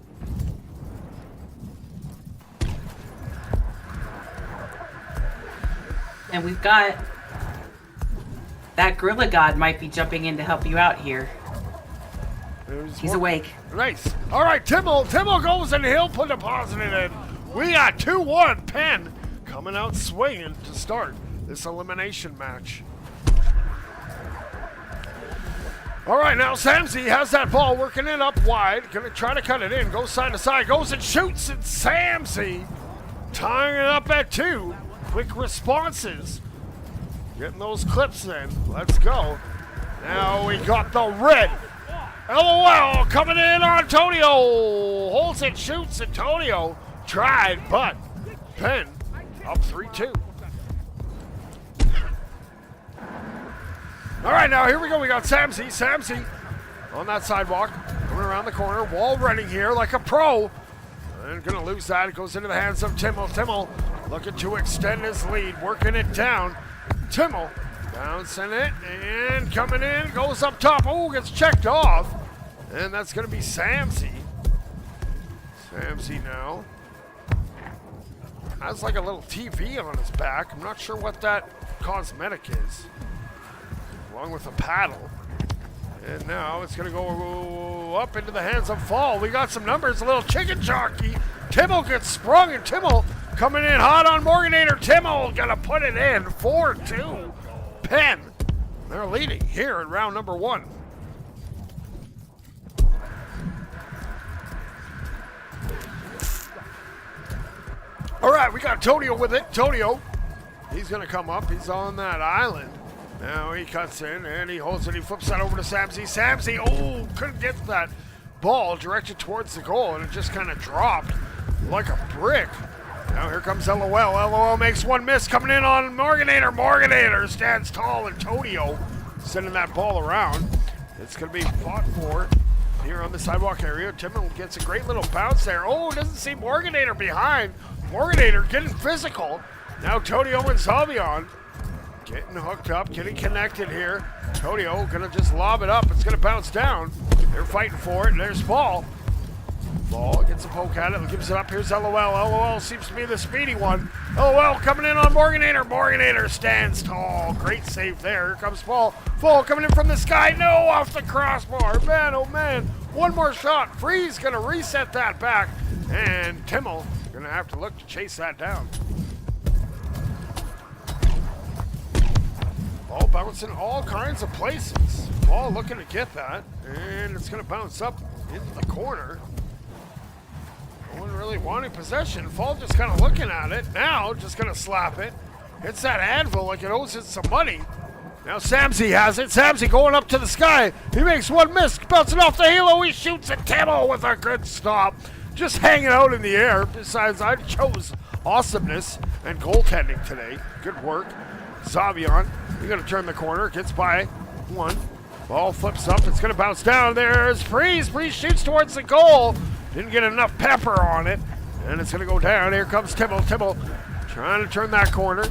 B: And we've got that Gorilla God might be jumping in to help you out here. He's awake.
A: Nice. All right, Timmel. Timmel goes and he'll put deposit it in. We got 2-1. Pen coming out swinging to start this elimination match. All right, now Samsey has that ball, working it up wide. Gonna try to cut it in. Goes side to side. Goes and shoots. And Samsey tying it up at 2. Quick responses. Getting those clips in. Let's go. Now we got the red. LOL coming in. Antonio holds it, shoots. Antonio tried, but Pen up 3-2. All right, now here we go. We got Samsey. Samsey on that sidewalk, coming around the corner. Wall running here like a pro. And gonna lose that. It goes into the hands of Timmel. Timmel looking to extend his lead, working it down. Timmel bouncing it and coming in, goes up top. Oh, gets checked off. And that's gonna be Samsey. Samsey now has like a little TV on his back. I'm not sure what that cosmetic is. Along with a paddle. And now it's going to go up into the hands of Fall. We got some numbers, a little chicken jockey. Timmel gets sprung, and Timmel coming in hot on Morganator. Timmel going to put it in, 4-2. Pen, they're leading here in round number 1. All right, we got Tonio with it. Tonio, he's going to come up. He's on that island. Now he cuts in and he holds it. He flips that over to Samsey. Samsey, oh, couldn't get that ball directed towards the goal, and it just kind of dropped like a brick. Now here comes LOL. LOL makes one miss, coming in on Morganator. Morganator stands tall, and Tonio sending that ball around. It's going to be fought for here on the sidewalk area. Timmel gets a great little bounce there. Oh, doesn't see Morganator behind. Morganator getting physical. Now Tonio and Zavion getting hooked up, getting connected here. Tonio gonna just lob it up. It's gonna bounce down. They're fighting for it. And there's Ball. Ball gets a poke at it, gives it up. Here's LOL. LOL seems to be the speedy one. LOL coming in on Morganator. Morganator stands tall. Great save there. Here comes Ball. Ball coming in from the sky. No, off the crossbar. Man, oh man. One more shot. Freeze gonna reset that back. And Timmel gonna have to look to chase that down. Ball bouncing all kinds of places. Ball looking to get that, and it's going to bounce up into the corner. No one really wanting possession. Fall just kind of looking at it. Now just going to slap it. Hits that anvil like it owes it some money. Now Samsey has it. Samsey going up to the sky. He makes one miss, bouncing off the halo. He shoots at Timmel with a good stop. Just hanging out in the air. Besides, I chose awesomeness and goaltending today. Good work. Zavion, he's going to turn the corner, gets by one. Ball flips up, it's going to bounce down. There's Freeze. Freeze shoots towards the goal. Didn't get enough pepper on it. And it's going to go down. Here comes Timmel. Timmel trying to turn that corner.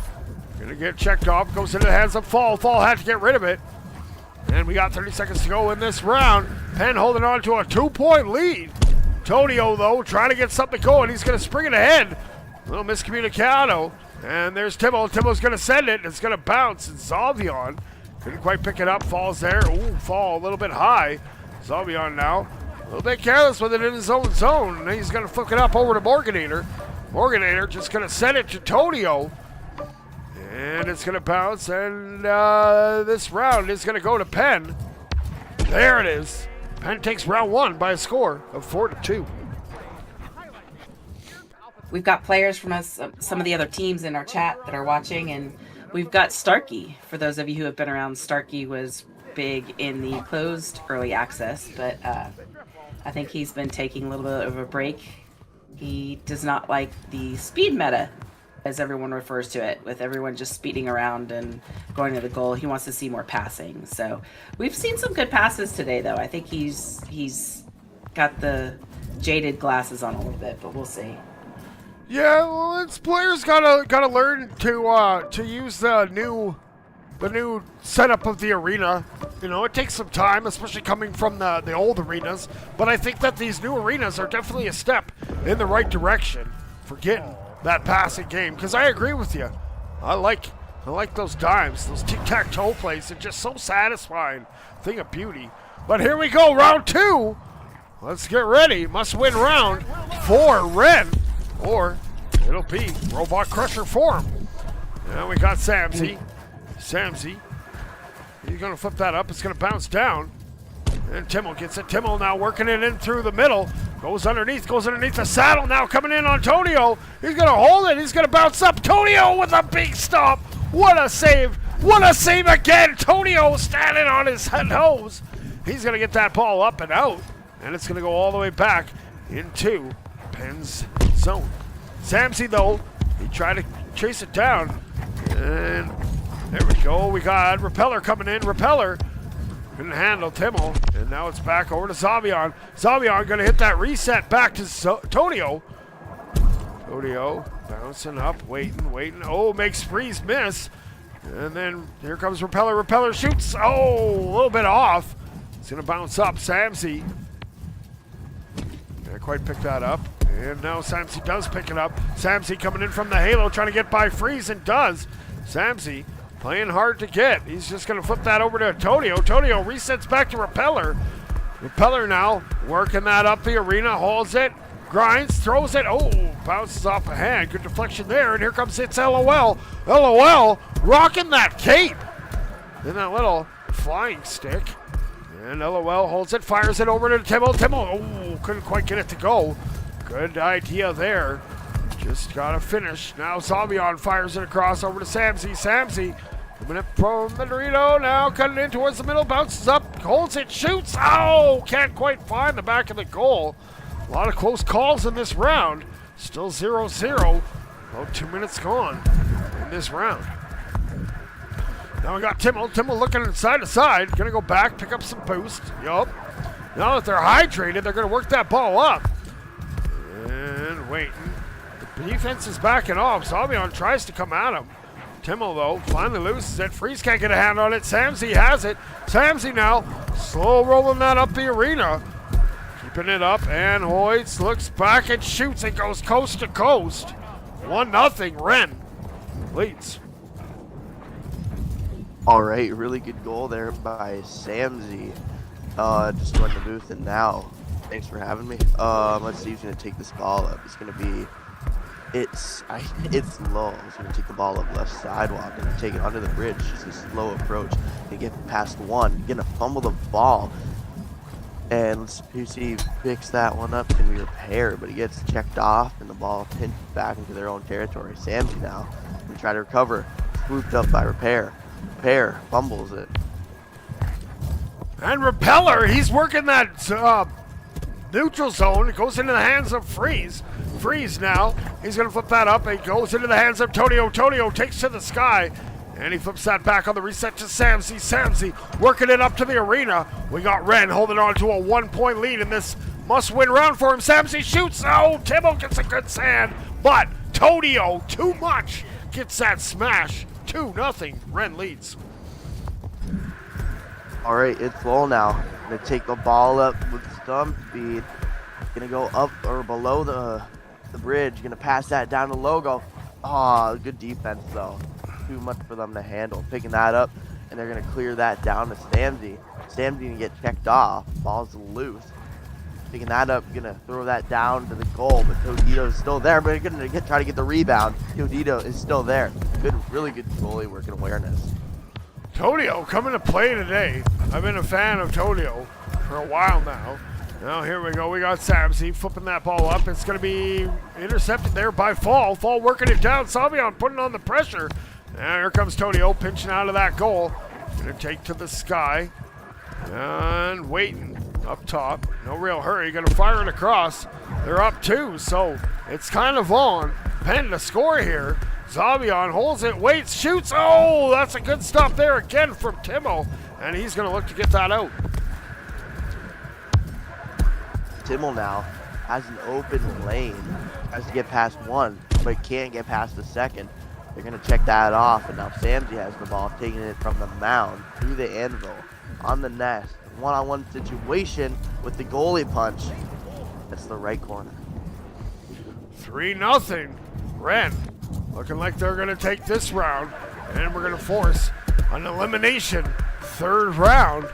A: Going to get checked off. Goes into the hands of Fall. Fall had to get rid of it. And we got 30 seconds to go in this round. Penn holding on to a 2-point lead. Tonio, though, trying to get something going. He's going to spring it ahead. A little miscommunicado. And there's Timo. Timo's going to send it. It's going to bounce. And Zalvion couldn't quite pick it up. Falls there. Ooh, fall a little bit high. Zalvion now a little bit careless with it in his own zone. And he's going to flick it up over to Morganator. Morganator just going to send it to Tonio. And it's going to bounce. And this round is going to go to Penn. There it is. Penn takes round 1 by a score of 4-2.
B: We've got players from some of the other teams in our chat that are watching, and we've got Starkey. For those of you who have been around, Starkey was big in the closed early access, but I think he's been taking a little bit of a break. He does not like the speed meta, as everyone refers to it, with everyone just speeding around and going to the goal. He wants to see more passing. So we've seen some good passes today, though. I think he's got the jaded glasses on a little bit, but we'll see.
A: Yeah, well, it's players gotta learn to use the new setup of the arena. You know, it takes some time, especially coming from the old arenas. But I think that these new arenas are definitely a step in the right direction for getting that passing game. Because I agree with you, I like those dimes, those tic-tac-toe plays. They're just so satisfying, thing of beauty. But here we go, round 2. Let's get ready. Must win round for Ren. Or it'll be Robot Crusher form. And we got Samsey. Samsey. He's going to flip that up. It's going to bounce down. And Timmel gets it. Timmel now working it in through the middle. Goes underneath the saddle. Now coming in on Tonio. He's going to hold it. He's going to bounce up. Tonio with a big stop. What a save. What a save again. Tonio standing on his nose. He's going to get that ball up and out. And it's going to go all the way back into Penn's zone. Samsey, though, he tried to chase it down. And there we go. We got Repeller coming in. Repeller couldn't handle Timmel. And now it's back over to Zavion. Zavion going to hit that reset back to Tonio. Tonio bouncing up, waiting. Oh, makes Freeze miss. And then here comes Repeller. Repeller shoots. Oh, a little bit off. It's going to bounce up. Samsey can't quite pick that up. And now Samsey does pick it up. Samsey coming in from the halo, trying to get by Freeze, and does. Samsey playing hard to get. He's just going to flip that over to Tonio. Tonio resets back to Repeller. Repeller now working that up the arena, holds it, grinds, throws it. Oh, bounces off a hand. Good deflection there. And here comes it's LOL. LOL rocking that cape. Then that little flying stick. And LOL holds it, fires it over to Timmel. Timmel, oh, couldn't quite get it to go. Good idea there. Just got to finish. Now Zavion fires it across over to Samsey. Samsey coming up from the Dorito. Now cutting in towards the middle. Bounces up. Holds it. Shoots. Oh! Can't quite find the back of the goal. A lot of close calls in this round. Still 0-0. About 2 minutes gone in this round. Now we got Timmel. Timmel looking side to side. Going to go back. Pick up some boost. Yup. Now that they're hydrated, they're going to work that ball up. And waiting. The defense is backing off. Zavion tries to come at him. Timmel, though, finally loses it. Freeze can't get a hand on it. Samsey has it. Samsey now slow rolling that up the arena. Keeping it up. And Hoyts looks back and shoots. It goes coast to coast. 1-0. Ren leads.
C: All right, really good goal there by Samsey. Just joined the booth, and now thanks for having me. Let's see who's gonna take this ball up. It's gonna be, it's low. He's gonna take the ball up left sidewalk and take it under the bridge. Just a slow approach. Gonna get past one. Gonna fumble the ball, and let's see if he picks that one up. Can we repair? But he gets checked off, and the ball pinned back into their own territory. Samsey now gonna try to recover. Swooped up by Repair. Repair fumbles it.
A: And Repeller, he's working that neutral zone. It goes into the hands of Freeze. Freeze now. He's going to flip that up. It goes into the hands of Tonio. Tonio takes to the sky. And he flips that back on the reset to Samsey. Samsey working it up to the arena. We got Ren holding on to a 1-point lead in this must-win round for him. Samsey shoots. Oh, Timo gets a good sand. But Tonio, too much, gets that smash. 2-0. Ren leads.
C: All right, it's low now. Gonna take the ball up with some speed. Gonna go up or below the bridge. Gonna pass that down to Logo. Oh, good defense though. Too much for them to handle. Picking that up, and they're gonna clear that down to Samsey. Samsey gonna get checked off. Ball's loose. Picking that up, gonna throw that down to the goal, but Todito's still there. But gonna try to get the rebound. Todito is still there. Good, really good goalie work and awareness.
A: Todio coming to play today. I've been a fan of Todio for a while now. Now here we go. We got Samsey flipping that ball up. It's going to be intercepted there by Fall. Fall working it down. Savion putting on the pressure. And here comes Todio pinching out of that goal. Going to take to the sky. And waiting up top. No real hurry. Going to fire it across. They're up 2, so it's kind of on. Pen to score here. Zavion holds it, waits, shoots. Oh, that's a good stop there again from Timo. And he's going to look to get that out.
C: Timo now has an open lane. Has to get past one, but can't get past the second. They're going to check that off, and now Samsey has the ball, taking it from the mound through the anvil on the nest. One-on-one situation with the goalie punch. That's the right corner.
A: 3-0. Ren looking like they're going to take this round, and we're going to force an elimination. 3rd round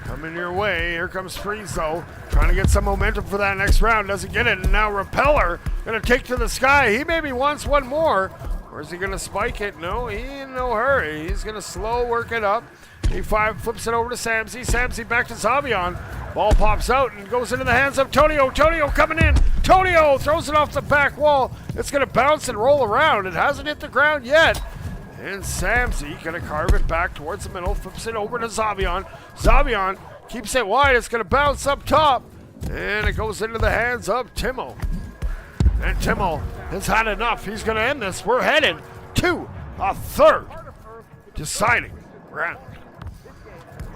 A: coming your way. Here comes Friezo trying to get some momentum for that next round. Doesn't get it, and now Repeller going to take to the sky. He maybe wants one more. Or is he going to spike it? No, he in no hurry. He's going to slow work it up. He flips it over to Samsey. Samsey back to Zavion. Ball pops out and goes into the hands of Tonio. Tonio coming in. Tonio throws it off the back wall. It's going to bounce and roll around. It hasn't hit the ground yet. And Samsey going to carve it back towards the middle. Flips it over to Zavion. Zavion keeps it wide. It's going to bounce up top. And it goes into the hands of Timo. And Timo has had enough. He's going to end this. We're headed to a 3rd deciding round.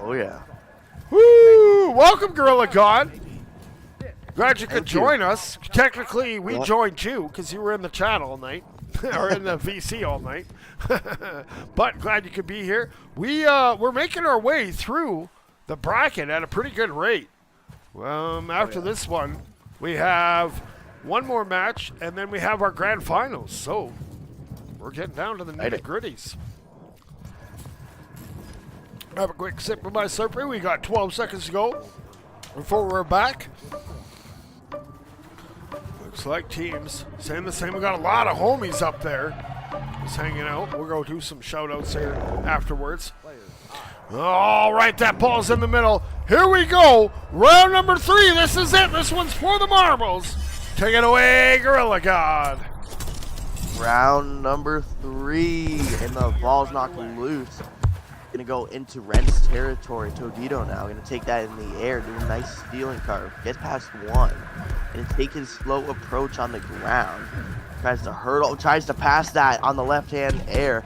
C: Oh, yeah.
A: Woo! Welcome, Gorilla God. Glad you could
C: Thank you.
A: Join us. Technically, we joined you because you were in the chat all night, or in the VC all night. But glad you could be here. We're making our way through the bracket at a pretty good rate. After this one, we have one more match, and then we have our grand finals. So we're getting down to the nitty-gritties. Have a quick sip of my Slurpee. We got 12 seconds to go before we're back. Looks like teams saying the same. We got a lot of homies up there just hanging out. We'll go do some shout-outs here afterwards. All right, that ball's in the middle. Here we go. Round number 3. This is it. This one's for the marbles. Take it away, Gorilla God.
C: Round number 3, and the ball's knocked loose. Gonna go into Ren's territory. Todito now gonna take that in the air, do a nice stealing carve, gets past one, and take his slow approach on the ground. Tries to hurdle, tries to pass that on the left-hand air.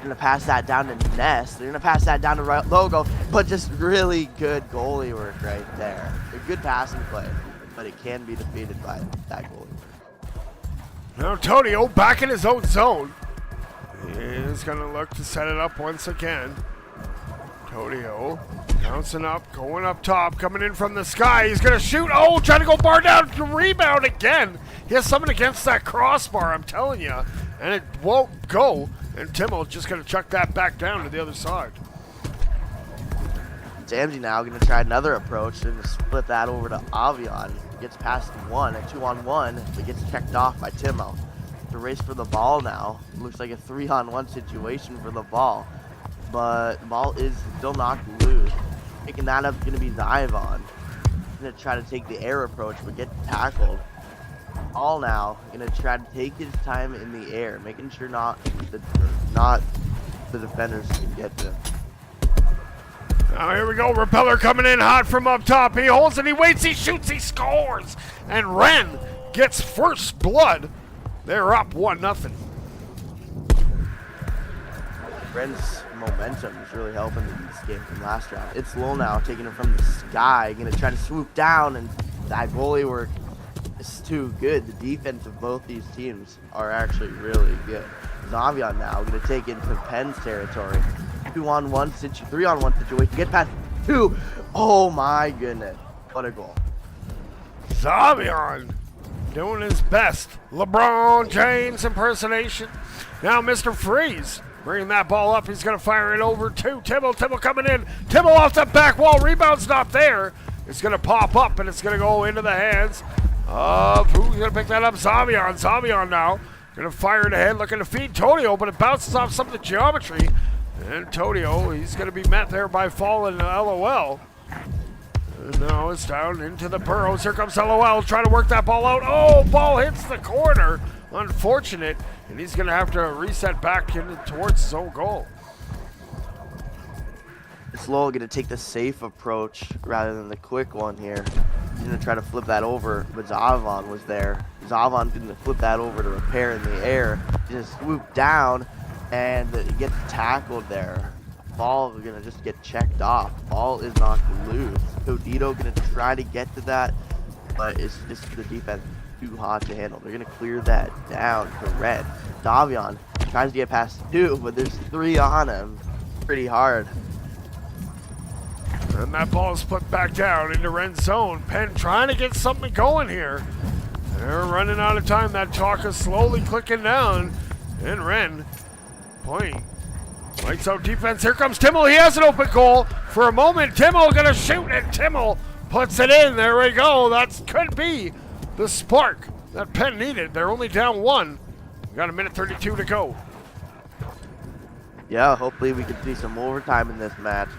C: Gonna pass that down to Ness. They're gonna pass that down to Logo, but just really good goalie work right there. A good passing play, but it can be defeated by that goalie work.
A: Now Tonio back in his own zone. He's gonna look to set it up once again. Tonio bouncing up, going up top, coming in from the sky. He's going to shoot. Oh, trying to go bar down to rebound again. He has something against that crossbar, I'm telling you. And it won't go. And Timo just going to chuck that back down to the other side.
C: Samsey now going to try another approach and split that over to Avion. Gets past one, a 2-on-1, but gets checked off by Timo. The race for the ball now. Looks like a 3-on-1 situation for the ball. But the ball is still knocked loose. Picking that up is going to be Zyvon. Going to try to take the air approach, but get tackled. All now going to try to take his time in the air, making sure not the defenders can get to him.
A: Now here we go. Repeller coming in hot from up top. He holds it. He waits. He shoots. He scores. And Ren gets first blood. They're up 1-0.
C: Ren's momentum is really helping in this game from last round. It's low now, taking it from the sky. Going to try to swoop down, and that goalie work is too good. The defense of both these teams are actually really good. Zavion now going to take it into Penn's territory. 3-on-1 situation. Get past 2. Oh my goodness. What a goal.
A: Zavion doing his best. LeBron James impersonation. Now Mr. Freeze bringing that ball up. He's going to fire it over to Tibble. Tibble coming in. Tibble off the back wall. Rebound's not there. It's going to pop up, and it's going to go into the hands of who's going to pick that up? Zavion. Zavion now going to fire it ahead, looking to feed Tonio, but it bounces off some of the geometry. And Tonio, he's going to be met there by falling LOL. And now it's down into the Burrows. Here comes LOL trying to work that ball out. Oh, ball hits the corner. Unfortunate. And he's going to have to reset back towards his own goal.
C: It's Lowell going to take the safe approach rather than the quick one here. He's going to try to flip that over, but Zavon was there. Zavon's going to flip that over to Repair in the air. Just swoop down and get tackled there. Ball is going to just get checked off. Ball is knocked loose. Todito going to try to get to that, but it's just the defense too hot to handle. They're going to clear that down to Red. Davion tries to get past 2, but there's 3 on him. Pretty hard.
A: And that ball is put back down into Ren's zone. Penn trying to get something going here. They're running out of time. That chalk is slowly clicking down. And Ren, point. Lights out defense. Here comes Timmel. He has an open goal. For a moment, Timmel going to shoot, and Timmel puts it in. There we go. That could be the spark that Penn needed. They're only down 1. We got a minute 32 to go.
C: Yeah, hopefully we can see some overtime in this match.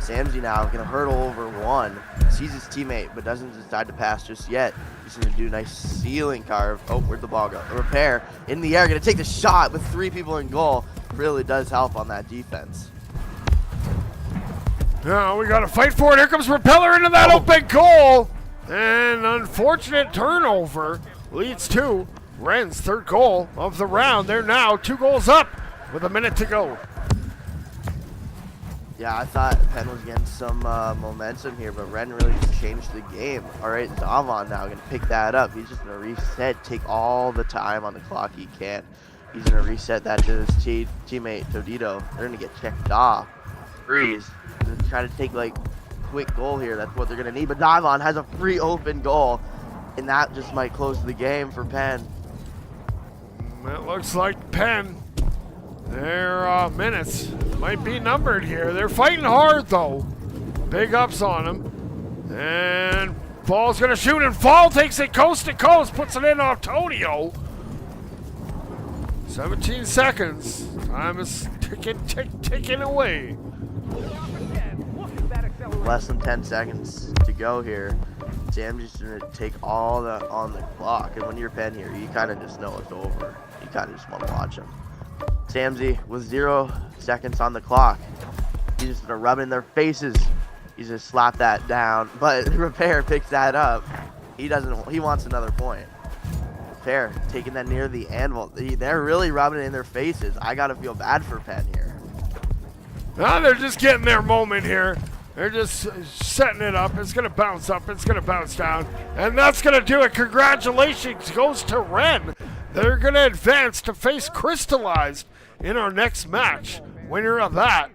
C: Samsey now going to hurdle over 1. Sees his teammate, but doesn't decide to pass just yet. He's going to do a nice ceiling carve. Oh, where'd the ball go? Repair in the air. Going to take the shot with 3 people in goal. Really does help on that defense.
A: Now we got to fight for it. Here comes Repeller into that open goal. And unfortunate turnover leads to Ren's 3rd goal of the round. They're now 2 goals up with a minute to go.
C: Yeah, I thought Penn was getting some momentum here, but Ren really just changed the game. All right, Zavon now going to pick that up. He's just going to reset, take all the time on the clock he can. He's going to reset that to his teammate, Todito. They're going to get checked off. Freeze. They're trying to take, like, quick goal here. That's what they're going to need. But Zavon has a free open goal, and that just might close the game for Penn.
A: It looks like Penn, their minutes might be numbered here. They're fighting hard, though. Big ups on them. And ball's going to shoot, and Fall takes it coast to coast, puts it in on Tonio. 17 seconds. Time is ticking away.
C: Less than 10 seconds to go here. Sam's just going to take all the on the clock. And when you're Penn here, you kind of just know it's over. You kind of just want to watch him. Samsey with 0 seconds on the clock. He's just going to rub it in their faces. He's just slap that down. But Repair picks that up. He wants another point. Repair taking that near the anvil. They're really rubbing it in their faces. I got to feel bad for Penn here.
A: Now they're just getting their moment here. They're just setting it up. It's going to bounce up. It's going to bounce down. And that's going to do it. Congratulations goes to Ren. They're going to advance to face Crystallized in our next match. Winner of that,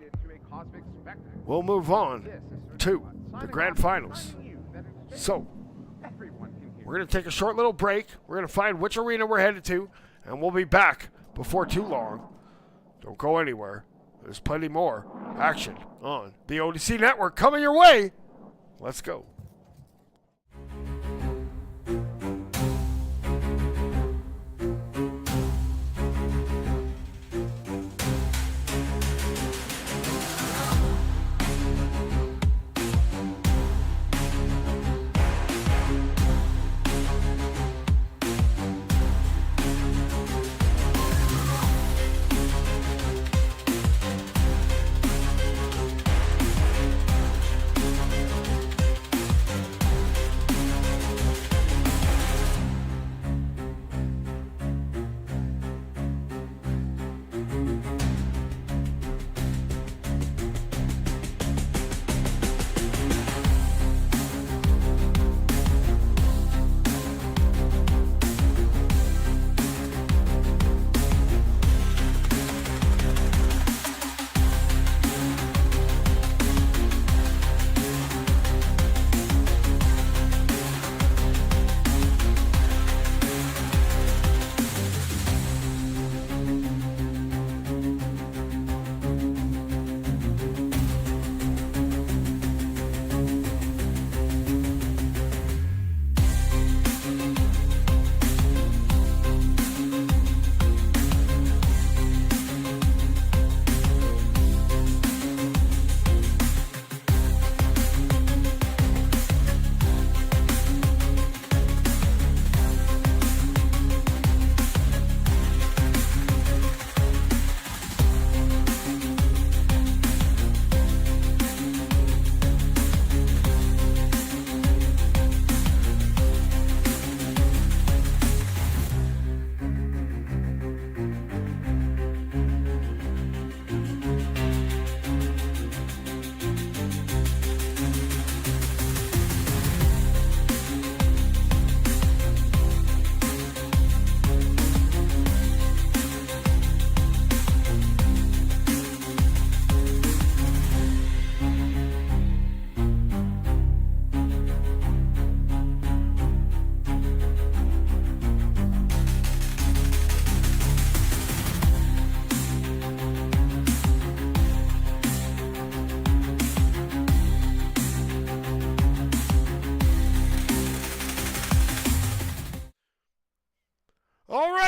A: we'll move on to the grand finals. So, we're going to take a short little break. We're going to find which arena we're headed to, and we'll be back before too long. Don't go anywhere. There's plenty more action on the ODC Network coming your way. Let's go.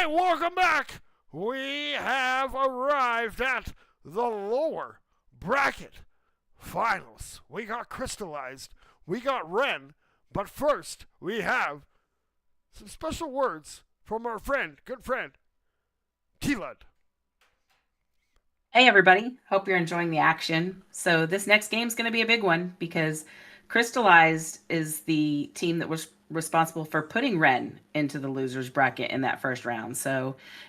A: right, welcome back. We have arrived at the lower bracket finals. We got crystallized. We got Ren. But first, we have some special words from our friend, good friend, T-Lud.
B: Hey everybody, hope you're enjoying the action. So this next game is going to be a big one because Crystallized is the team that was responsible for putting Ren into the losers bracket in that first round.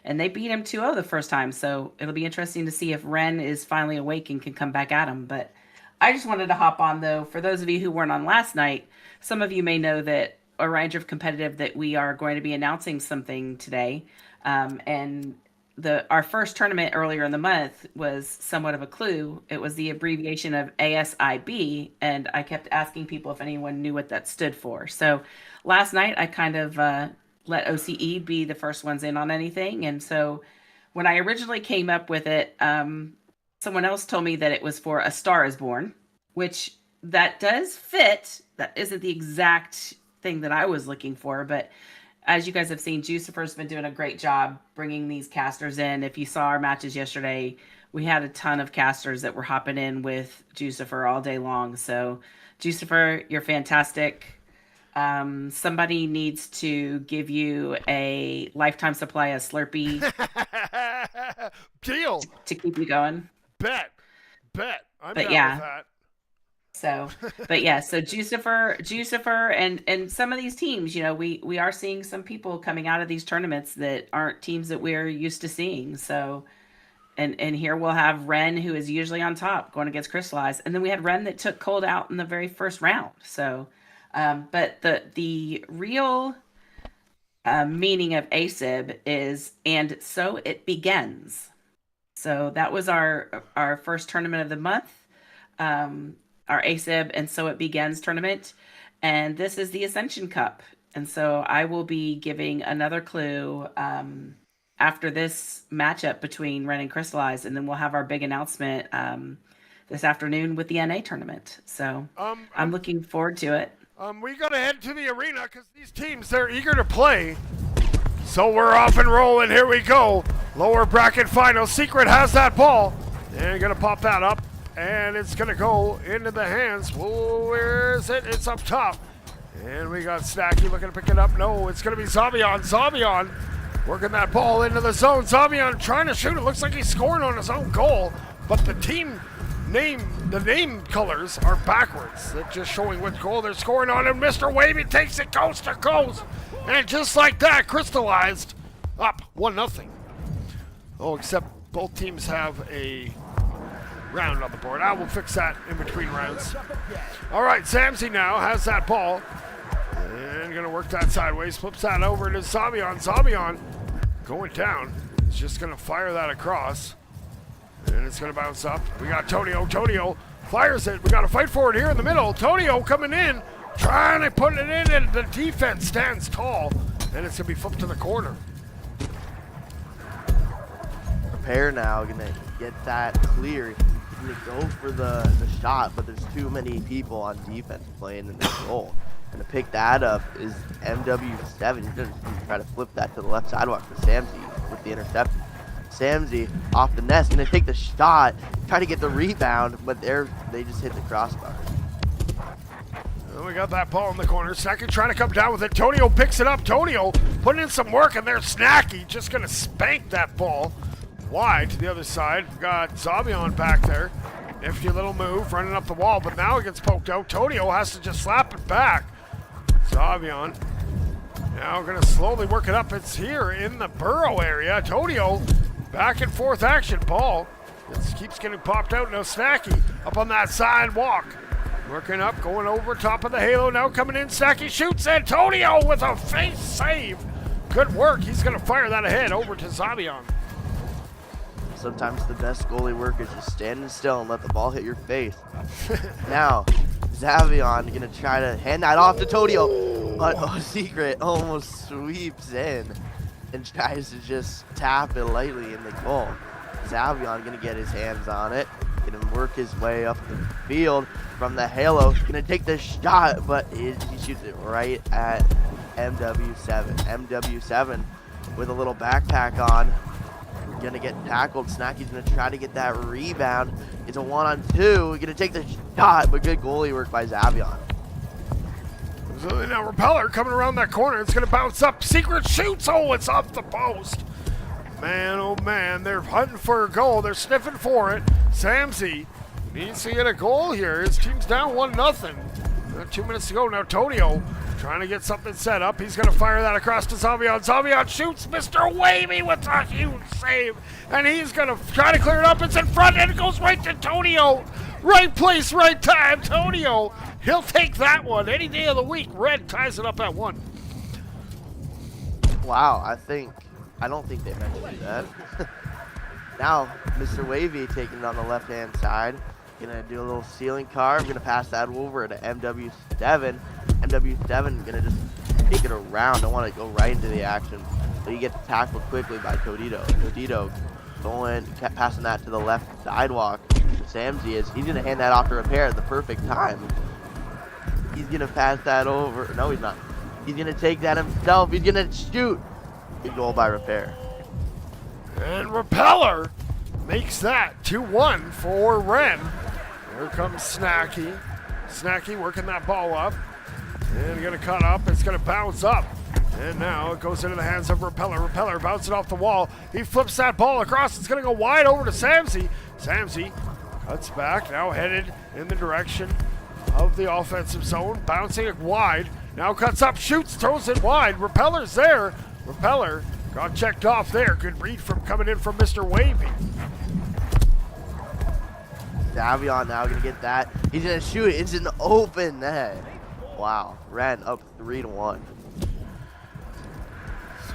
B: And they beat him 2-0 the first time. So it'll be interesting to see if Ren is finally awake and can come back at him. But I just wanted to hop on though. For those of you who weren't on last night, some of you may know that a range of competitive that we are going to be announcing something today. And our first tournament earlier in the month was somewhat of a clue. It was the abbreviation of ASIB, and I kept asking people if anyone knew what that stood for. So last night I kind of let OCE be the first ones in on anything. And so when I originally came up with it, someone else told me that it was for A Star Is Born, which that does fit. That isn't the exact thing that I was looking for, but as you guys have seen, Jucifer's been doing a great job bringing these casters in. If you saw our matches yesterday, we had a ton of casters that were hopping in with Jucifer all day long. So, Jucifer, you're fantastic. Somebody needs to give you a lifetime supply of Slurpee.
A: Deal.
B: To keep you going.
A: Bet. I'm down with that.
B: So Jucifer and some of these teams, we are seeing some people coming out of these tournaments that aren't teams that we're used to seeing. So, and here we'll have Ren, who is usually on top, going against Crystallized. And then we had Ren that took Cold out in the very first round. So, but the real meaning of ASIB is, and so it begins. So that was our first tournament of the month. Our ASIB, and so it begins tournament, and this is the Ascension Cup. And so I will be giving another clue after this matchup between Ren and Crystallized, and then we'll have our big announcement this afternoon with the NA tournament. So I'm looking forward to it.
A: We got to head to the arena because these teams, they're eager to play. So we're off and rolling. Here we go. Lower bracket final. Secret has that ball. And going to pop that up. And it's going to go into the hands. Whoa, where is it? It's up top. And we got Snacky looking to pick it up. No, it's going to be Zabion. Zabion working that ball into the zone. Zabion trying to shoot. It looks like he's scoring on his own goal. But the team name, the name colors are backwards. They're just showing what goal they're scoring on. And Mr. Wavy takes it coast to coast. And just like that, Crystallized up 1-0. Oh, except both teams have a round on the board. I will fix that in between rounds. All right, Samsey now has that ball. And going to work that sideways. Flips that over to Zabion. Zabion going down. He's just going to fire that across. And it's going to bounce up. We got Tonio. Tonio fires it. We got to fight for it here in the middle. Tonio coming in. Trying to put it in. And the defense stands tall. And it's going to be flipped to the corner.
C: Prepare now. Going to get that clear. Going to go for the shot, but there's too many people on defense playing in this goal. And to pick that up is MW7. He's going to try to flip that to the left sidewalk for Samsey with the interception. Samsey off the nest, going to take the shot, try to get the rebound, but they just hit the crossbar.
A: Well, we got that ball in the corner. Snacky trying to come down with it. Tonio picks it up. Tonio putting in some work, and there's Snacky just going to spank that ball wide to the other side. We got Zabion back there. Nifty little move, running up the wall, but now it gets poked out. Tonio has to just slap it back. Zabion now going to slowly work it up. It's here in the burrow area. Tonio back and forth action. Ball keeps getting popped out. Now Snacky up on that sidewalk. Working up, going over top of the halo. Now coming in. Snacky shoots. Antonio with a face save. Good work. He's going to fire that ahead over to Zabion.
C: Sometimes the best goalie work is just standing still and let the ball hit your face. Now, Zavion going to try to hand that off to Tonio, but Secret almost sweeps in and tries to just tap it lightly in the goal. Zavion going to get his hands on it, going to work his way up the field from the halo, going to take the shot, but he shoots it right at MW7. MW7 with a little backpack on. Gonna get tackled. Snacky's gonna try to get that rebound. It's a 1-on-2. Gonna take the shot, but good goalie work by Xavion.
A: So now Repeller coming around that corner. It's gonna bounce up. Secret shoots. Oh, it's off the post. Man, oh man, they're hunting for a goal. They're sniffing for it. Samsey needs to get a goal here. His team's down 1-0. 2 minutes to go. Now Tonio trying to get something set up. He's going to fire that across to Xavion. Xavion shoots. Mr. Wavy with a huge save. And he's going to try to clear it up. It's in front and it goes right to Tonio. Right place, right time. Tonio, he'll take that one any day of the week. Red ties it up at 1.
C: Wow, I don't think they meant to do that. Now, Mr. Wavy taking it on the left-hand side. Gonna do a little ceiling carve. Gonna pass that over to MW7. MW7 gonna just take it around. Don't want to go right into the action. But he gets tackled quickly by Todito. Todito going, kept passing that to the left sidewalk. Samsey is. He's gonna hand that off to Repair at the perfect time. He's gonna pass that over. No, he's not. He's gonna take that himself. He's gonna shoot. Good goal by Repair.
A: And Repeller makes that 2-1 for Ren. Here comes Snacky. Snacky working that ball up. And going to cut up. It's going to bounce up. And now it goes into the hands of Repeller. Repeller bouncing off the wall. He flips that ball across. It's going to go wide over to Samsey. Samsey cuts back. Now headed in the direction of the offensive zone. Bouncing it wide. Now cuts up, shoots, throws it wide. Repeller's there. Repeller got checked off there. Good read from coming in from Mr. Wavy.
C: Xavion now gonna get that. He's gonna shoot it. It's an open net. Wow. Ren up 3-1.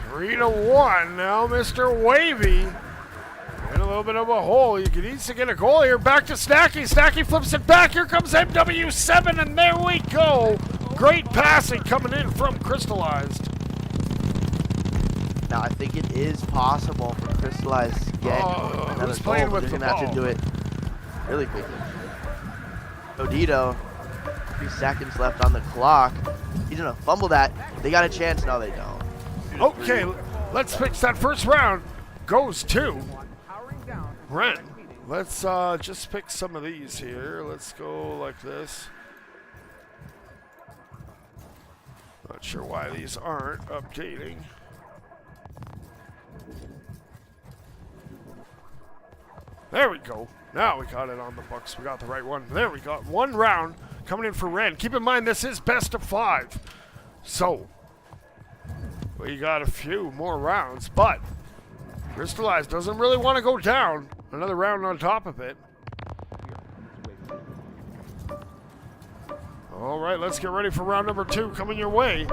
A: 3-1. Now Mr. Wavy in a little bit of a hole. He needs to get a goal here. Back to Snacky. Snacky flips it back. Here comes MW7, and there we go. Great passing coming in from Crystallized.
C: Now I think it is possible for Crystallized to get another
A: who's playing
C: goal,
A: with
C: but they're
A: the
C: gonna have
A: ball?
C: to do it really quickly. Odito, 3 seconds left on the clock. He's gonna fumble that. They got a chance. No, they don't.
A: Okay, let's fix that first round. Goes to Ren. Let's just pick some of these here. Let's go like this. Not sure why these aren't updating. There we go. Now we got it on the books. We got the right one. There we go. 1 round coming in for Ren. Keep in mind this is best of 5. So we got a few more rounds, but Crystallized doesn't really want to go down. Another round on top of it. All right, let's get ready for round number 2 coming your way.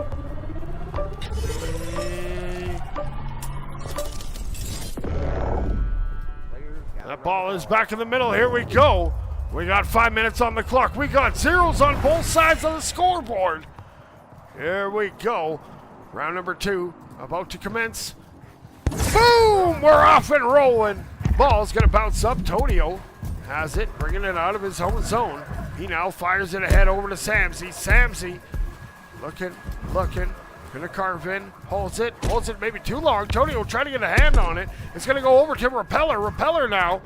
A: That ball is back in the middle. Here we go. We got 5 minutes on the clock. We got zeros on both sides of the scoreboard. Here we go. Round number 2 about to commence. Boom! We're off and rolling. Ball's going to bounce up. Tonio has it, bringing it out of his own zone. He now fires it ahead over to Samsey. Samsey looking, gonna carve in, holds it maybe too long. Tonio trying to get a hand on it. It's gonna go over to Repeller. Repeller now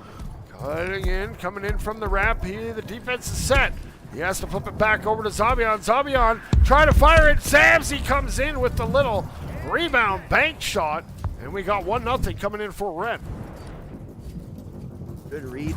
A: cutting in, coming in from the ramp. The defense is set. He has to flip it back over to Xavion. Xavion trying to fire it. Samsey comes in with the little rebound bank shot, and we got 1-0 coming in for Ren.
C: Good read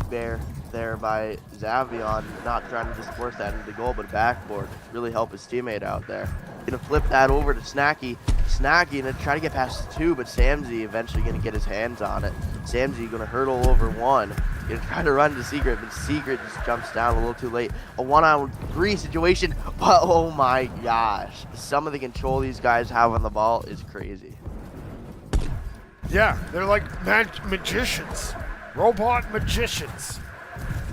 C: there by Xavion, not trying to just force that into the goal, but backboard. Really help his teammate out there. Gonna flip that over to Snacky. Snacky gonna try to get past 2, but Samsey eventually gonna get his hands on it. Samsey gonna hurdle over 1. Gonna try to run to Secret, but Secret just jumps down a little too late. A 1-on-3 situation, but oh my gosh. Some of the control these guys have on the ball is crazy.
A: Yeah, they're like magicians. Robot magicians.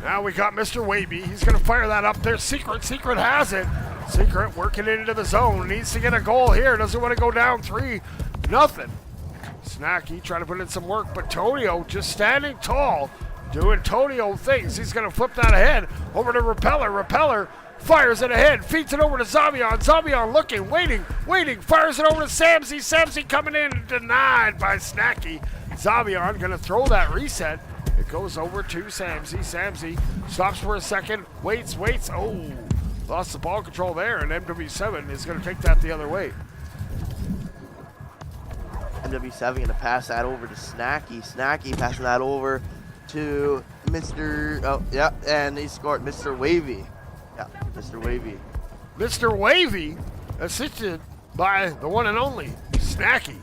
A: Now we got Mr. Wavy. He's going to fire that up there. Secret has it. Secret working it into the zone. Needs to get a goal here. Doesn't want to go down 3-0. Snacky trying to put in some work, but Tonio just standing tall, doing Tonio things. He's going to flip that ahead over to Repeller. Repeller Fires it ahead. Feeds it over to Zabion. Zabion looking, waiting. Fires it over to Samsey. Samsey coming in and denied by Snacky. Zabion going to throw that reset. It goes over to Samsey. Samsey stops for a second. Waits. Oh, lost the ball control there. And MW7 is going to take that the other way.
C: MW7 going to pass that over to Snacky. Snacky passing that over to Mr. Oh, yeah, and he scored Mr. Wavy. Yeah, Mr. Wavy.
A: Mr. Wavy, assisted by the one and only Snacky.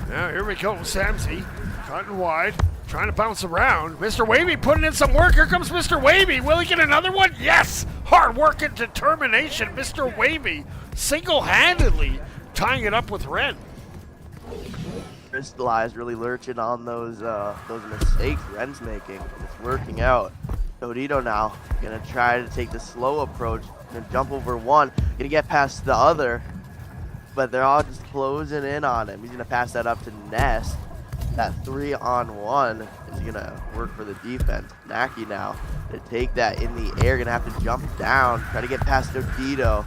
A: Now here we go, Samsey, cutting wide, trying to bounce around. Mr. Wavy putting in some work. Here comes Mr. Wavy. Will he get another one? Yes! Hard work and determination. Mr. Wavy single-handedly tying it up with Ren.
C: Crystallized really lurching on those mistakes Ren's making. It's working out. Odito now gonna try to take the slow approach, gonna jump over one, gonna get past the other, but they're all just closing in on him. He's gonna pass that up to Nest. That 3-on-1 is gonna work for the defense. Naki now gonna take that in the air, gonna have to jump down, try to get past Odito.